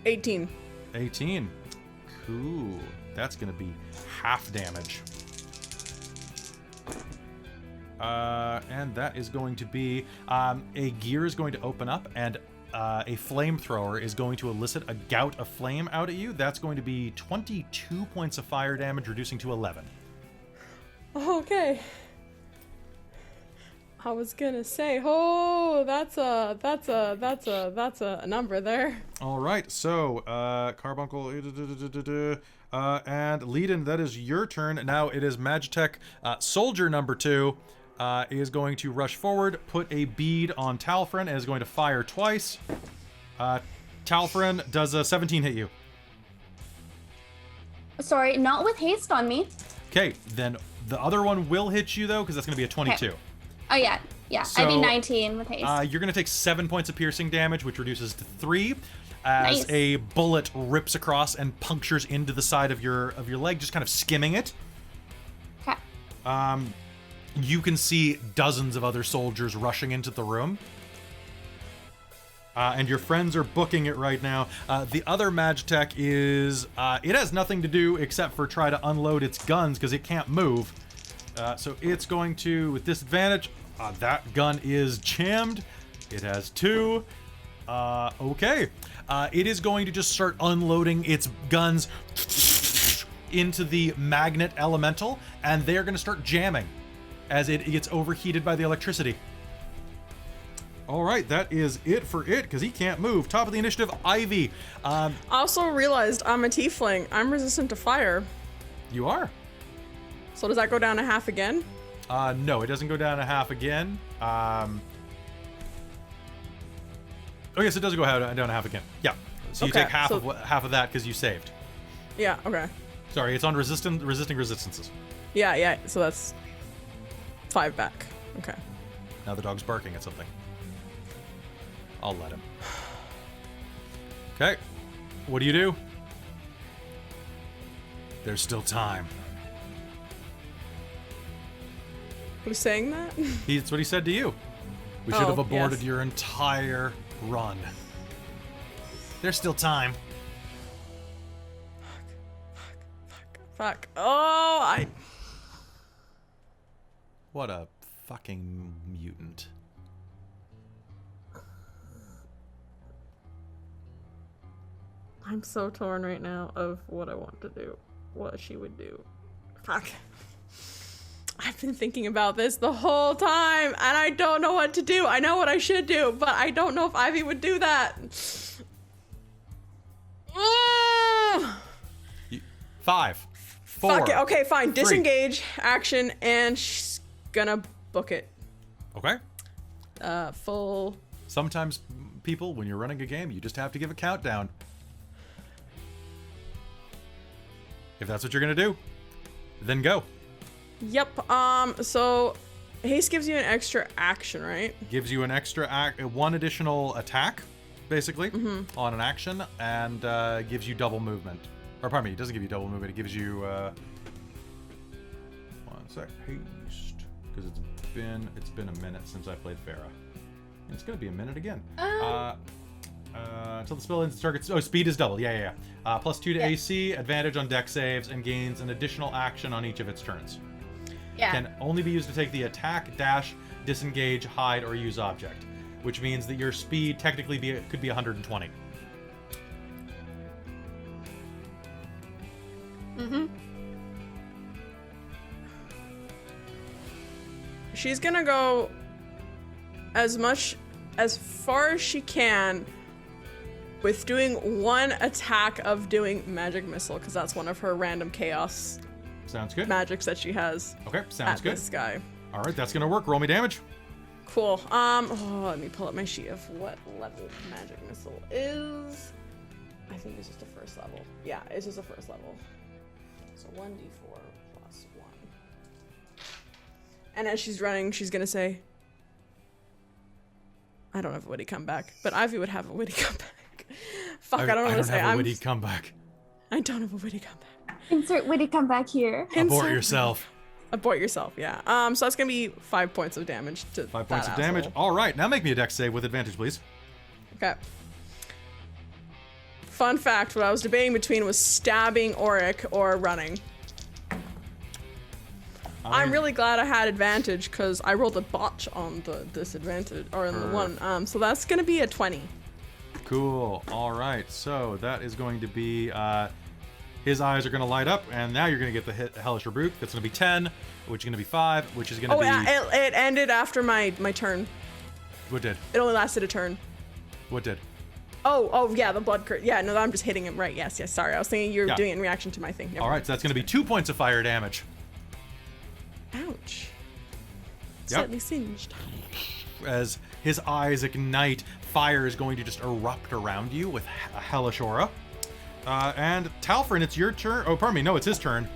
18. 18. Cool. That's gonna be half damage. And that is going to be, a gear is going to open up, and a flamethrower is going to elicit a gout of flame out at you. That's going to be 22 points of fire damage, reducing to 11. Okay. I was gonna say, oh, that's a number there. All right, so Carbuncle, and Leiden, that is your turn. Now it is Magitech Soldier number 2 is going to rush forward, put a bead on Talfrin, and is going to fire twice. Talfrin, does a 17 hit you? Sorry, not with haste on me. Okay, then the other one will hit you though, because that's going to be a 22. Okay. Oh yeah. So, I'd be 19 with haste. You're going to take 7 points of piercing damage, which reduces to 3, as Nice. a bullet rips across and punctures into the side of your leg, just kind of skimming it. Okay. You can see dozens of other soldiers rushing into the room. And your friends are booking it right now. The other Magitech is... it has nothing to do except for try to unload its guns, because it can't move. So it's going to, with disadvantage... that gun is jammed. It has 2. Okay. It is going to just start unloading its guns into the magnet elemental, and they're going to start jamming as it gets overheated by the electricity. All right, that is it for it, because he can't move. Top of the initiative, Ivy. I also realized I'm a tiefling. I'm resistant to fire. You are. So does that go down to half again? No, it doesn't go down to half again. Oh, yes, it does go down to half again. Yeah. So you Okay, take half so- of that because you saved. Yeah, okay. Sorry, it's on resisting resistances. Yeah, so that's 5 back. Okay. Now the dog's barking at something. I'll let him. Okay. What do you do? There's still time. Who's saying that? That's what he said to you. We should have Oh, aborted yes. your entire run. There's still time. Fuck. Oh, What a fucking mutant. I'm so torn right now of what I want to do. What she would do. Fuck. I've been thinking about this the whole time, and I don't know what to do. I know what I should do, but I don't know if Ivy would do that. 5, 4. Fuck it. Okay, fine. 3. Disengage, action, and she's gonna book it. Okay. Full. Sometimes, people, when you're running a game, you just have to give a countdown. If that's what you're gonna do, then go. Yep. So haste gives you an extra action, right? Gives you an extra one additional attack, basically, on an action, and gives you double movement. Or pardon me, it doesn't give you double movement. It gives you 1 sec, haste, because it's been a minute since I played Farah. And it's gonna be a minute again. Until the spell ends, the target's... Oh, speed is doubled. Yeah. Plus 2 to AC, advantage on dex saves, and gains an additional action on each of its turns. Yeah. Can only be used to take the attack, dash, disengage, hide, or use object. Which means that your speed technically could be 120. Mm-hmm. She's gonna go as far as she can with doing one attack of doing magic missile, because that's one of her random chaos Sounds good. magics that she has. Okay, sounds at good. This guy. All right, that's gonna work. Roll me damage. Cool. Let me pull up my sheet of what level magic missile is. I think it's just a first level. Yeah, it's just a first level. So 1d4 plus 1. And as she's running, she's gonna say, I don't have a witty comeback, but Ivy would have a witty comeback. Fuck, I don't know what to say. I don't have a witty comeback. I don't have a witty comeback. Insert witty comeback here. Abort yourself. Abort yourself, yeah. So that's gonna be 5 points of damage to 5 points that of damage. asshole. All right, now make me a dex save with advantage, please. Okay. Fun fact, what I was debating between was stabbing Auric or running. I'm really glad I had advantage because I rolled a botch on the disadvantage, or in the one. So that's gonna be a 20. Cool. All right, so that is going to be, his eyes are going to light up, and now you're going to get the hit Hellish Rebuke. That's going to be 10, which is going to be 5, which is going to be... Yeah, it ended after my turn. What did? It only lasted a turn. What did? Oh, yeah, the blood curse. Yeah, no, I'm just hitting him. Right, yes, sorry. I was thinking you were doing it in reaction to my thing. Never All right, mind. so that's going to be 2 points of fire damage. Ouch. Yep. Slightly singed. As his eyes ignite, fire is going to just erupt around you with a hellish aura. And Talfrin, it's your turn. Oh, pardon me. No, it's his turn.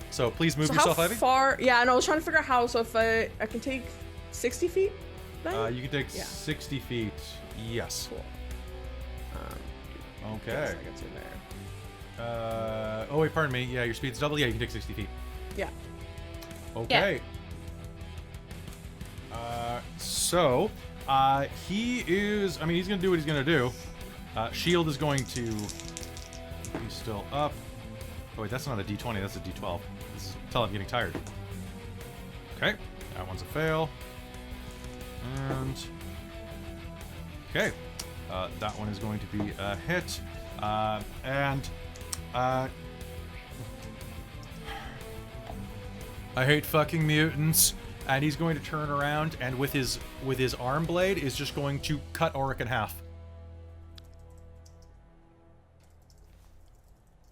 So please move yourself, how Ivy. far? Yeah, no, I was trying to figure out how. So if I can take 60 feet? Then? You can take 60 feet. Yes. Cool. Okay. Seconds in there. Oh, wait, pardon me. Yeah, your speed's double. Yeah, you can take 60 feet. Yeah. Okay. So, he is... I mean, he's going to do what he's going to do. Shield is going to... He's still up. Oh, wait, that's not a d20. That's a d12. Tell I'm getting tired. Okay. That one's a fail. And... Okay. That one is going to be a hit. I hate fucking mutants. And he's going to turn around and with his arm blade is just going to cut Auric in half.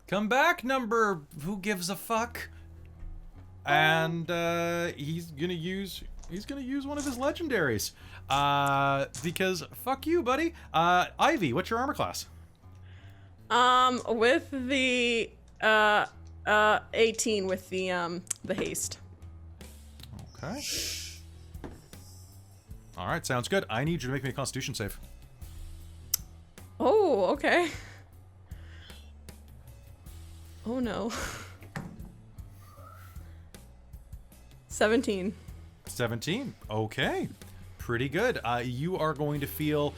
Come back, number who gives a fuck? And he's gonna use one of his legendaries. Because fuck you, buddy. Ivy, what's your armor class? With the 18 with the haste. Okay. All right, sounds good. I need you to make me a Constitution save. Oh, okay. Oh no. 17. 17. Okay. Pretty good. You are going to feel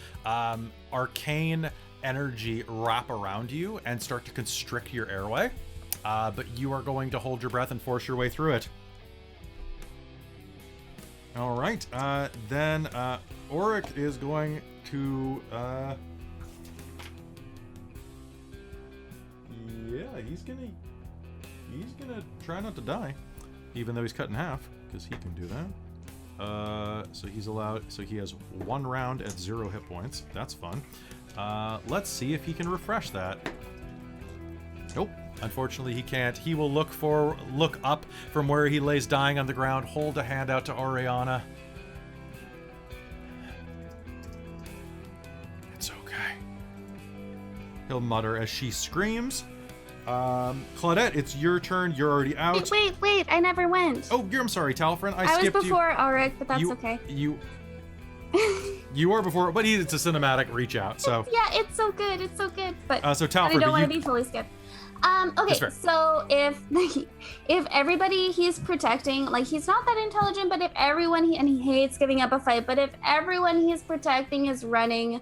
arcane energy wrap around you and start to constrict your airway. But you are going to hold your breath and force your way through it. All right. Then Auric is going to... Yeah, he's gonna try not to die, even though he's cut in half, because he can do that. So he's allowed. So he has 1 round at 0 hit points. That's fun. Let's see if he can refresh that. Nope. Unfortunately, he can't. He will look up from where he lays dying on the ground, hold a hand out to Aurianna. It's okay. He'll mutter as she screams. Claudette, it's your turn. You're already out. Wait, I never went. Oh, I'm sorry, Talfrin. I was skipped you. before Auric, but that's okay. You are before, but it's a cinematic reach out, so. Yeah, it's so good, but so Talfrin, I don't want to be fully skipped. Okay, so if everybody he's protecting, like he's not that intelligent, but if everyone and he hates giving up a fight, but if everyone he's protecting is running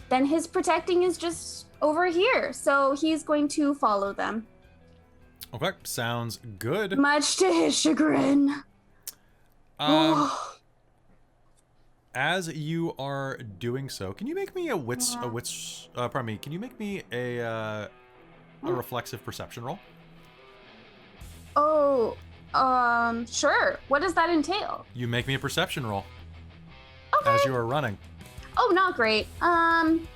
then his protecting is just over here. So he's going to follow them. Okay, sounds good. Much to his chagrin. As you are doing so, can you make me can you make me a reflexive perception roll? Oh, sure. What does that entail? You make me a perception roll Okay. as you are running. Oh, not great.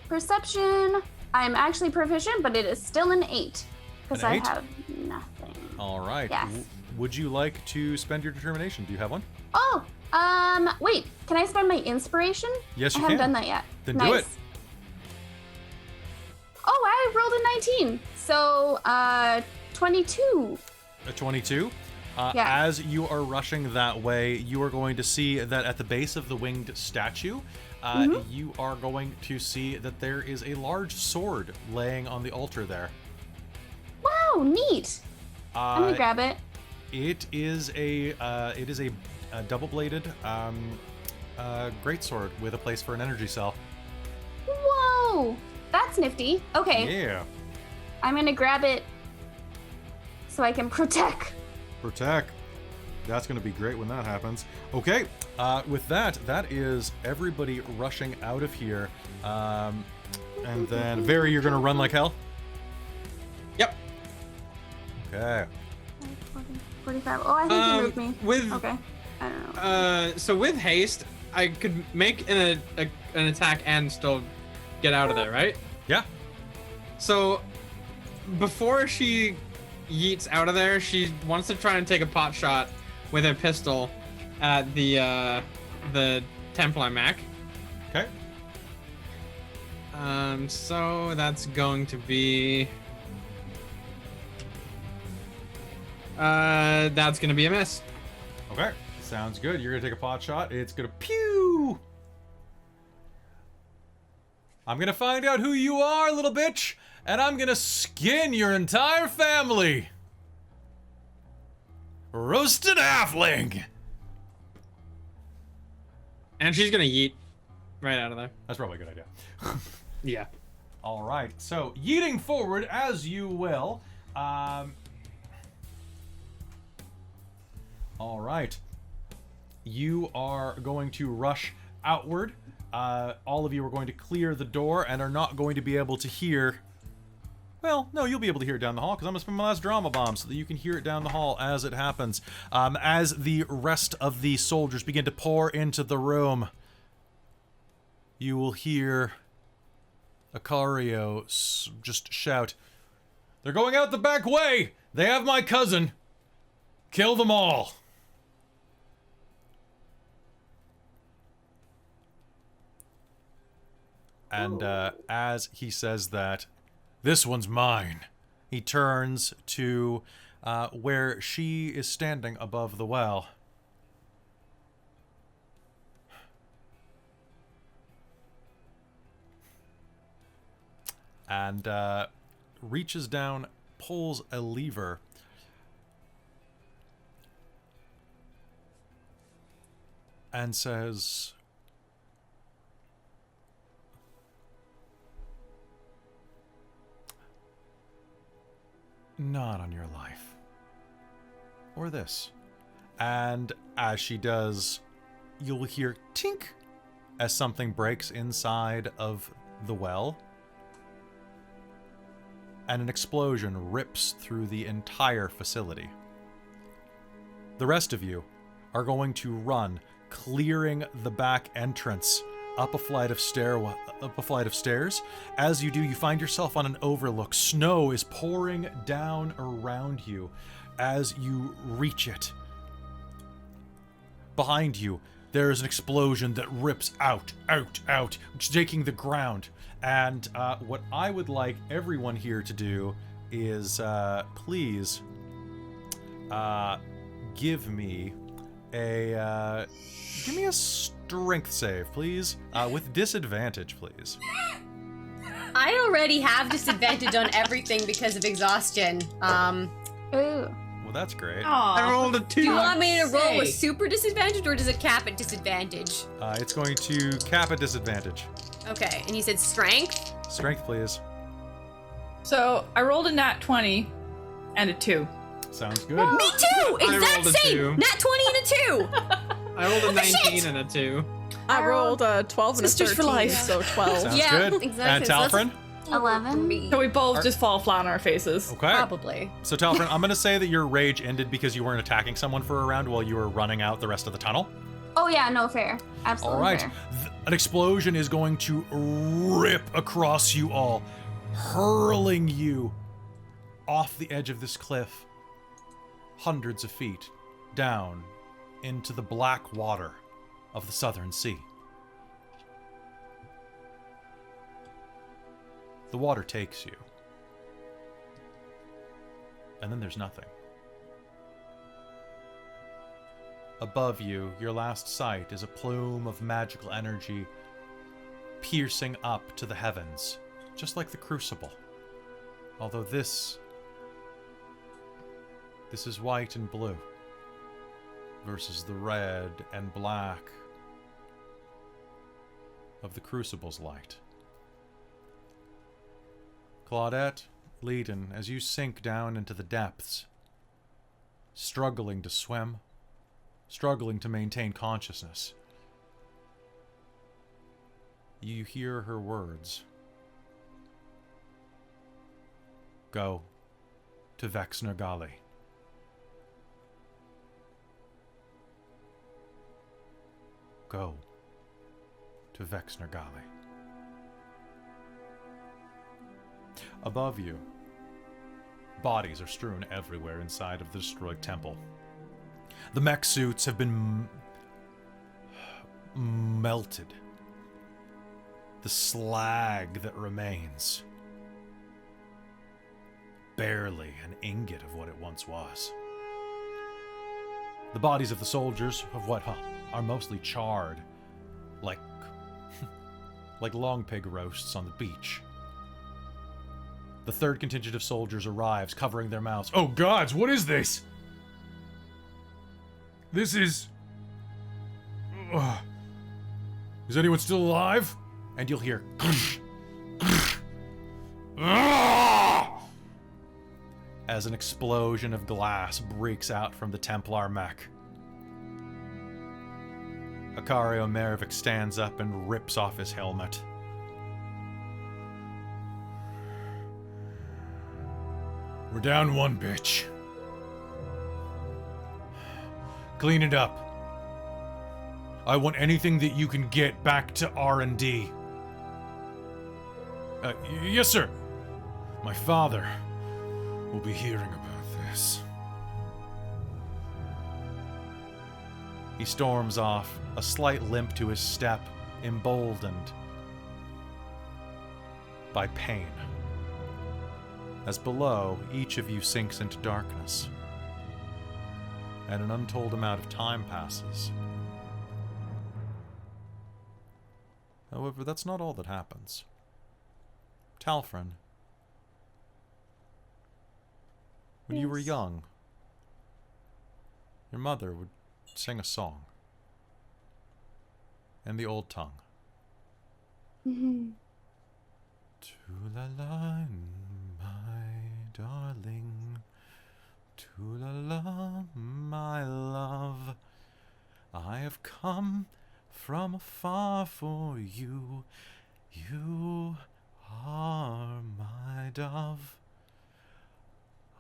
Perception. I'm actually proficient, but it is still an 8 because An I 8? have nothing. All right. Yes. Would you like to spend your determination? Do you have one? Oh, wait. Can I spend my inspiration? Yes, you I haven't can. done that yet. Then nice. do it. Oh, I rolled a 19. So, 22. A 22. Yeah. As you are rushing that way, you are going to see that at the base of the winged statue, you are going to see that there is a large sword laying on the altar there. Wow, neat. I'm gonna grab it. It is a double-bladed greatsword with a place for an energy cell. Whoa, that's nifty. Okay, Yeah. I'm gonna grab it so I can protect. Protect. That's going to be great when that happens. Okay, with that is everybody rushing out of here. And then, Very, you're going to run like hell? Yep. Okay. 45. Oh, I think you moved me. With Okay. I don't know. so with haste, I could make an attack and still get out of there, right? Yeah. So before she yeets out of there, she wants to try and take a pot shot with her pistol at the Templar Mac. Okay. So that's going to be that's gonna be a miss. Okay. Sounds good. You're going to take a pot shot. It's going to pew! I'm going to find out who you are, little bitch, and I'm going to skin your entire family. Roasted halfling. And she's gonna yeet right out of there. That's probably a good idea. Yeah. All right. So, yeeting forward as you will. All right. You are going to rush outward. All of you are going to clear the door and are not going to be able to hear. Well, no, you'll be able to hear it down the hall because I'm going to spend my last drama bomb so that you can hear it down the hall as it happens. As the rest of the soldiers begin to pour into the room, you will hear Acario just shout, "They're going out the back way! They have my cousin! Kill them all!" And as he says that, "This one's mine," he turns to where she is standing above the well. And reaches down, pulls a lever. And says, "Not on your life. Or this." And as she does, you'll hear tink as something breaks inside of the well. And an explosion rips through the entire facility. The rest of you are going to run, clearing the back entrance up a flight of stairs. As you do, you find yourself on an overlook. Snow is pouring down around you as you reach it. Behind you, there is an explosion that rips out, shaking the ground. And what I would like everyone here to do is please give me a strength save, please, with disadvantage, please. I already have disadvantage on everything because of exhaustion. Ooh. Well, Well, that's great. I rolled a 2. Do you want me to roll with Say. super disadvantage, or does it cap at disadvantage? It's going to cap at disadvantage. Okay, and you said strength? Strength, please. So I rolled a nat 20 and a 2. Sounds good. Me too! I Exact rolled a same! 2. Nat 20 and a 2! I rolled a What the 19 shit? and a 2. I rolled a 12 and a Sisters 13, for life. so 12. Sounds Yeah, good. exactly. And So that's a- Talfrin? 11. So we both just fall flat on our faces. Okay. Probably. So Talfrin, I'm going to say that your rage ended because you weren't attacking someone for a round while you were running out the rest of the tunnel. Oh yeah, no fair. Absolutely All right. fair. An explosion is going to rip across you all, hurling you off the edge of this cliff, hundreds of feet down into the black water of the Southern Sea. The water takes you. And then there's nothing. Above you, your last sight is a plume of magical energy piercing up to the heavens, just like the crucible. Although this is white and blue versus the red and black of the crucible's light. Claudette, Leiden, as you sink down into the depths, struggling to swim, struggling to maintain consciousness, you hear her words. Go to Vexnergali. Go to Vexnergali. Above you, bodies are strewn everywhere inside of the destroyed temple. The mech suits have been melted. The slag that remains, barely an ingot of what it once was. The bodies of the soldiers of what are mostly charred, like like long pig roasts on the beach. The third contingent of soldiers arrives, covering their mouths. Oh gods, what is this? This is... Is anyone still alive? And you'll hear... as an explosion of glass breaks out from the Templar mech. Akario Mervik stands up and rips off his helmet. We're down one, bitch. Clean it up. I want anything that you can get back to R&D. Yes, sir. My father will be hearing about this. He storms off, a slight limp to his step, emboldened by pain. As below, each of you sinks into darkness, and an untold amount of time passes. However, that's not all that happens. Talfrin, when you were Yes. young, your mother would sing a song in the old tongue. Mm-hmm. Tu-la-la, my darling, tu-la-la, my love, I have come from afar for you, you are my dove,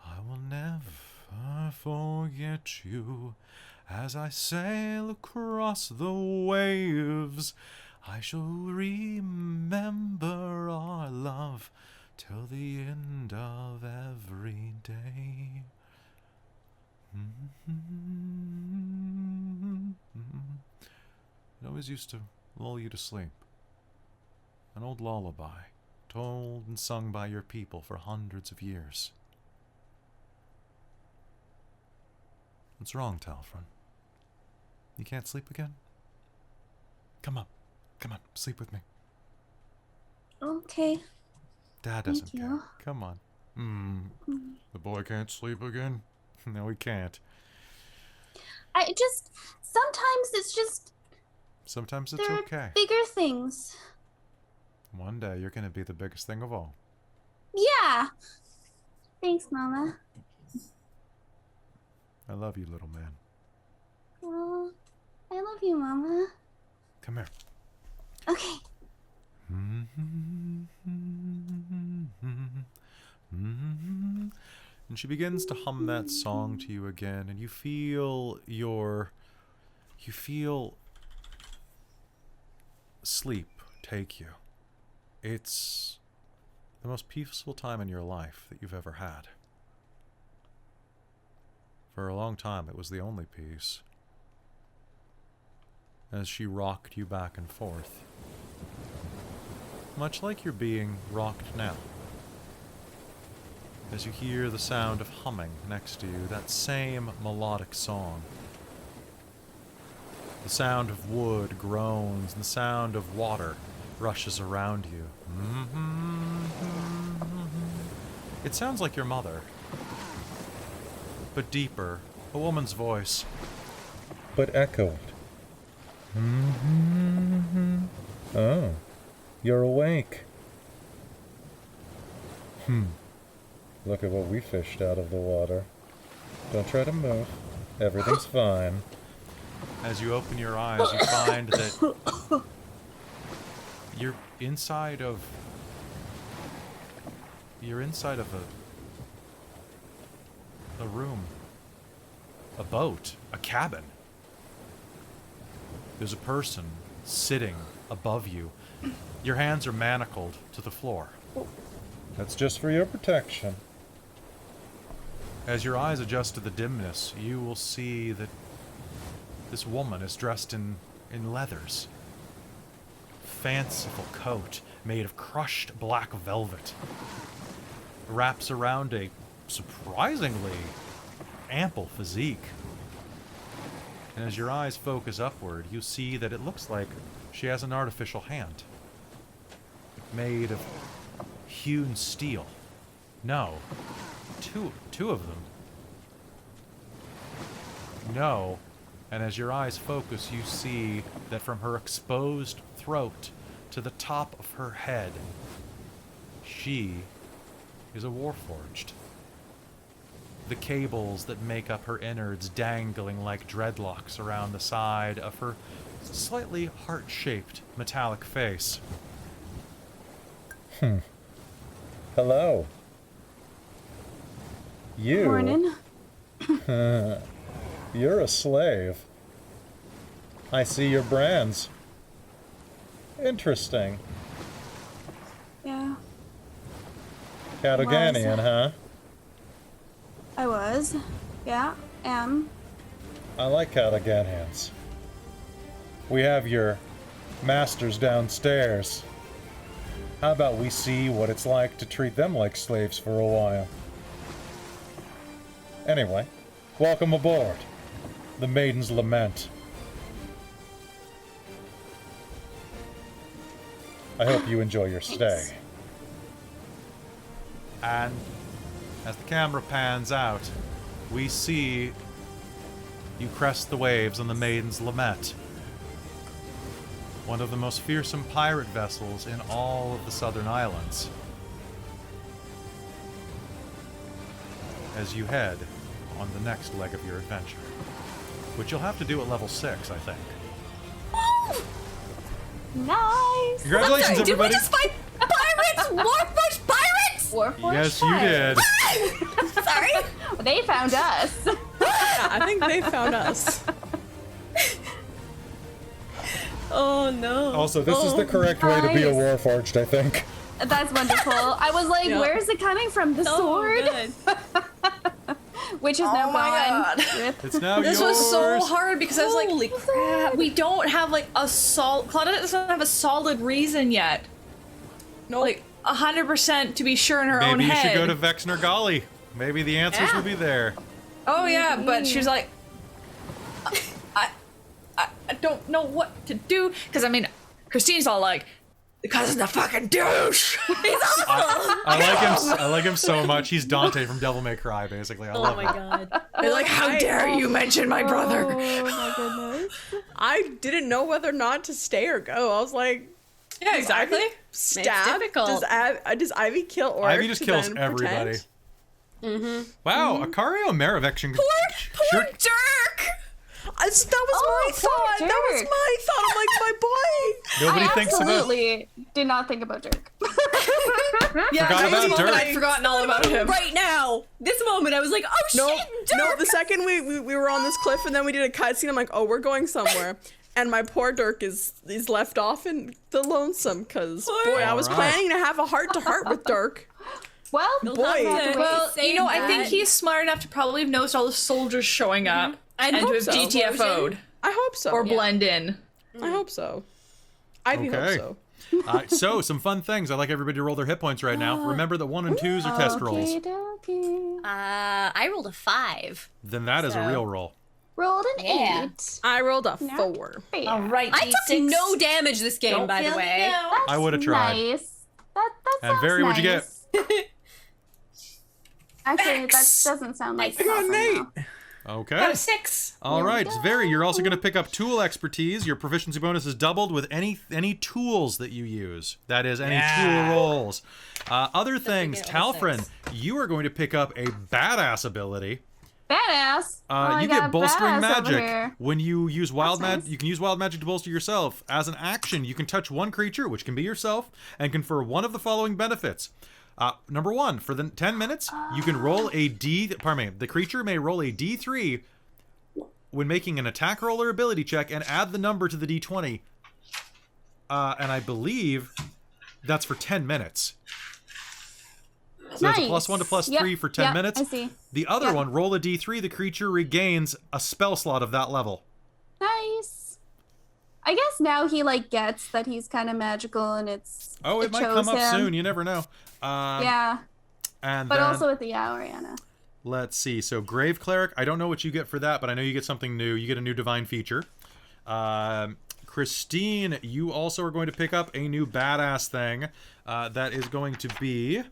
I will never forget you, as I sail across the waves, I shall remember our love till the end of every day. It always used to lull you to sleep. An old lullaby, told and sung by your people for hundreds of years. What's wrong, Talfrin? You can't sleep again? Come on, sleep with me. Okay. Dad Thank doesn't you. care. Come on. The boy can't sleep again. No, we can't. Sometimes it's just, Sometimes it's there okay. are bigger things. One day you're gonna be the biggest thing of all. Yeah. Thanks, Mama. I love you, little man. Oh, I love you, Mama. Come here. Okay. And she begins to hum that song to you again, and you feel sleep take you. It's the most peaceful time in your life that you've ever had. For a long time, it was the only peace. As she rocked you back and forth, much like you're being rocked now. As you hear the sound of humming next to you, that same melodic song. The sound of wood groans, and the sound of water rushes around you. It sounds like your mother, but deeper, a woman's voice, but echoed. Oh, you're awake. Look at what we fished out of the water. Don't try to move. Everything's fine. As you open your eyes, you find that you're inside of a room, a boat, a cabin. There's a person sitting above you. Your hands are manacled to the floor. That's just for your protection. As your eyes adjust to the dimness, you will see that this woman is dressed in leathers. Fanciful coat made of crushed black velvet. Wraps around a surprisingly ample physique. And as your eyes focus upward, you see that it looks like she has an artificial hand. Made of hewn steel. No. Two of them. No. And as your eyes focus, you see that from her exposed throat to the top of her head, she is a warforged. The cables that make up her innards dangling like dreadlocks around the side of her slightly heart-shaped metallic face. Hello. You. Morning. You're a slave. I see your brands. Interesting. Yeah, Cataganian, huh? I was. Yeah, am. I like Cataganians. We have your masters downstairs. How about we see what it's like to treat them like slaves for a while? Anyway, welcome aboard. The Maiden's Lament. I hope you enjoy your stay. And as the camera pans out, we see you crest the waves on the Maiden's Lament. One of the most fearsome pirate vessels in all of the Southern Islands. As you head on the next leg of your adventure. Which you'll have to do at level 6, I think. Nice. Congratulations, Sorry, did we everybody! just fight pirates? Warforged pirates? Warforged Yes, you pirates. did. Sorry. They found us. Yeah, I think they found us. Oh no. Also, this is the correct way to be a Nice. Warforged, I think. That's wonderful. I was like, Yeah. where's it coming from? The sword? Good. Which is now Oh my gone. God. Rip. It's now This yours. was so hard because I was like, Holy crap. we don't have like a Claudette doesn't have a solid reason yet. No, Like 100% to be sure in her own Maybe you head. should go to Vexner Golly. Maybe the answers Yeah. will be there. Oh yeah, but she was like, I don't know what to do because I mean, Christine's all like, Because of the fucking douche. I like him so much. He's Dante from Devil May Cry, basically. I love Oh my him. god. They're like, how dare you mention my brother? Oh my goodness. I didn't know whether or not to stay or go. I was like, Yeah, exactly. stab? difficult. Does Ivy kill Orc? Ivy just to kills then everybody. pretend? Wow, Akario Maravek. Poor Dirk. That was my poor thought. That was Dirk. my thought. I'm like, my boy. Nobody I thinks about. absolutely did not think about Dirk. Yeah, Forgot there was a about moment Dirk. I'd forgotten all about him. Right now, this moment, I was like, oh No, shit, no. Dirk! The second we were on this cliff and then we did a cutscene, I'm like, oh, we're going somewhere. And my poor Dirk is left off in the lonesome because boy, I was Alright. planning to have a heart to heart with Dirk. Well, Boy. Well, Saying you know, I think that- he's smart enough to probably have noticed all the soldiers showing up and to hope have so. GTFO'd I hope so. or blend in. I hope so. Ivy Okay. hope so. So, some fun things. I'd like everybody to roll their hit points right now. Remember that 1 and 2s are test rolls. okey-dokey. I rolled a 5. Then that is a So- real roll. Rolled an Yeah. 8. I rolled a Yeah. 4. Fair. All right, I took no damage this game, Don't by the feel way. no. That's I would've tried. Nice. That And sounds Very, what'd you nice. Actually, that doesn't sound like I got an awesome, 8. though. Okay. Got a 6. All right, Very, you're also going to pick up tool expertise. Your proficiency bonus is doubled with any tools that you use. That is, any tool rolls. Other things, get all Talfrin, six. you are going to pick up a badass ability. Badass. Oh, I You got get bolstering badass over magic. here. When you use wild That's magic, nice. you can use wild magic to bolster yourself. As an action, you can touch one creature, which can be yourself, and confer one of the following benefits. Number 1, for the 10 minutes, you can roll a the creature may roll a D3 when making an attack roll or ability check and add the number to the D20. And I believe that's for 10 minutes. So that's a Nice. +1 to +3 Yep, for 10 yep, minutes. I see. The other Yep. one, roll a D3, the creature regains a spell slot of that level. Nice. I guess now he gets that he's kind of magical and it's. Oh, it might chose come up him. soon. You never know. Yeah, And but then, also with the Aurianna. let's see. So Grave Cleric, I don't know what you get for that, but I know you get something new. You get a new divine feature. Christine, you also are going to pick up a new badass thing. That is going to be...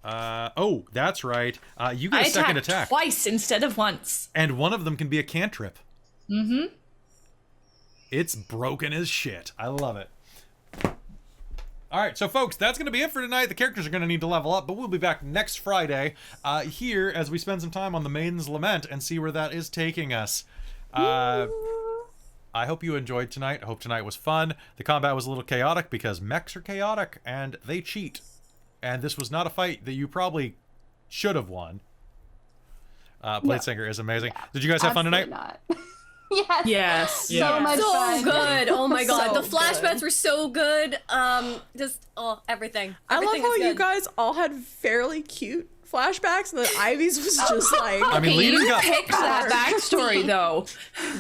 oh, that's right. You get I a second attacked attack. twice instead of once. And one of them can be a cantrip. Mm-hmm. It's broken as shit. I love it. All right, so folks, that's going to be it for tonight. The characters are going to need to level up, but we'll be back next Friday here as we spend some time on the Maiden's Lament and see where that is taking us. I hope you enjoyed tonight. I hope tonight was fun. The combat was a little chaotic because mechs are chaotic and they cheat. And this was not a fight that you probably should have won. Bladesinger is amazing. Did you guys have fun tonight? Absolutely not. Yes. Yes. So Yeah. much So fun. good. Oh my god. So the flashbacks good. were so good. Everything. I love Everything how was you good. guys all had fairly cute flashbacks, and then Ivy's was just like, I mean, Leading got... Picked that backstory though.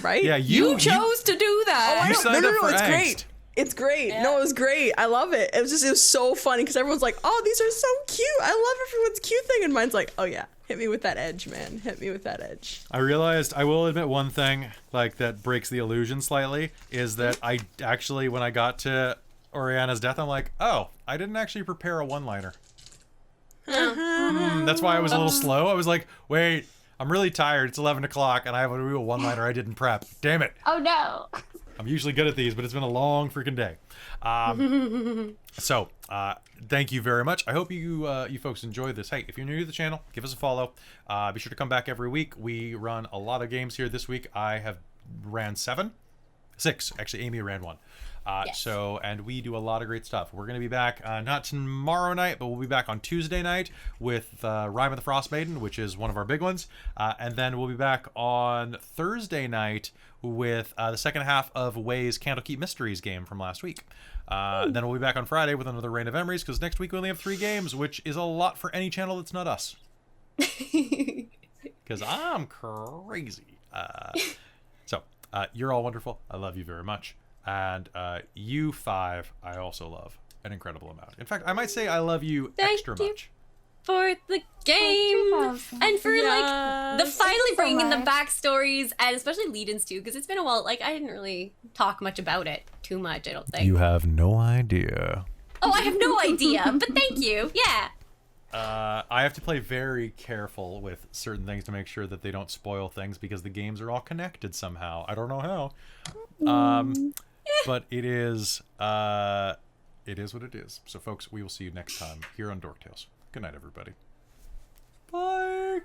right? Yeah, You chose to do that. You signed up for it's angst. great. It's great. No, it was great. I love it. It was so funny because everyone's like, "Oh, these are so cute. I love everyone's cute thing," and mine's like, "Oh yeah, hit me with that edge, man. Hit me with that edge." I realized, I will admit one thing, that breaks the illusion slightly, is that I actually, when I got to Aurianna's death, I'm like, oh, I didn't actually prepare a one-liner. That's why I was a little slow. I was like, wait, I'm really tired. It's 11 o'clock, and I have a real one-liner I didn't prep. Damn it. Oh no. I'm usually good at these, but it's been a long freaking day. So, thank you very much. I hope you folks enjoyed this. Hey, if you're new to the channel, give us a follow. Be sure to come back every week. We run a lot of games here. This week, I have ran 6. Actually, Amy ran 1. Yes. And we do a lot of great stuff. We're going to be back, not tomorrow night, but we'll be back on Tuesday night with Rime of the Frost Maiden, which is one of our big ones. And then we'll be back on Thursday night with the second half of Way's Candlekeep Mysteries game from last week. Then we'll be back on Friday with another Reign of Emrys, because next week we only have 3 games, which is a lot for any channel that's not us. Because I'm crazy. So, you're all wonderful. I love you very much. And you 5, I also love an incredible amount. In fact, I might say I love you Thank extra you. much. For the game 2000. and for Yes. the finally Thank you so bringing in the much. backstories and especially lead-ins too, because it's been a while. I didn't really talk much about it too much. I don't think. You have no idea. Oh, I have no idea, but thank you. Yeah. I have to play very careful with certain things to make sure that they don't spoil things because the games are all connected somehow. I don't know how. But it is what it is. So, folks, we will see you next time here on Dork Tales. Good night, everybody. Bye.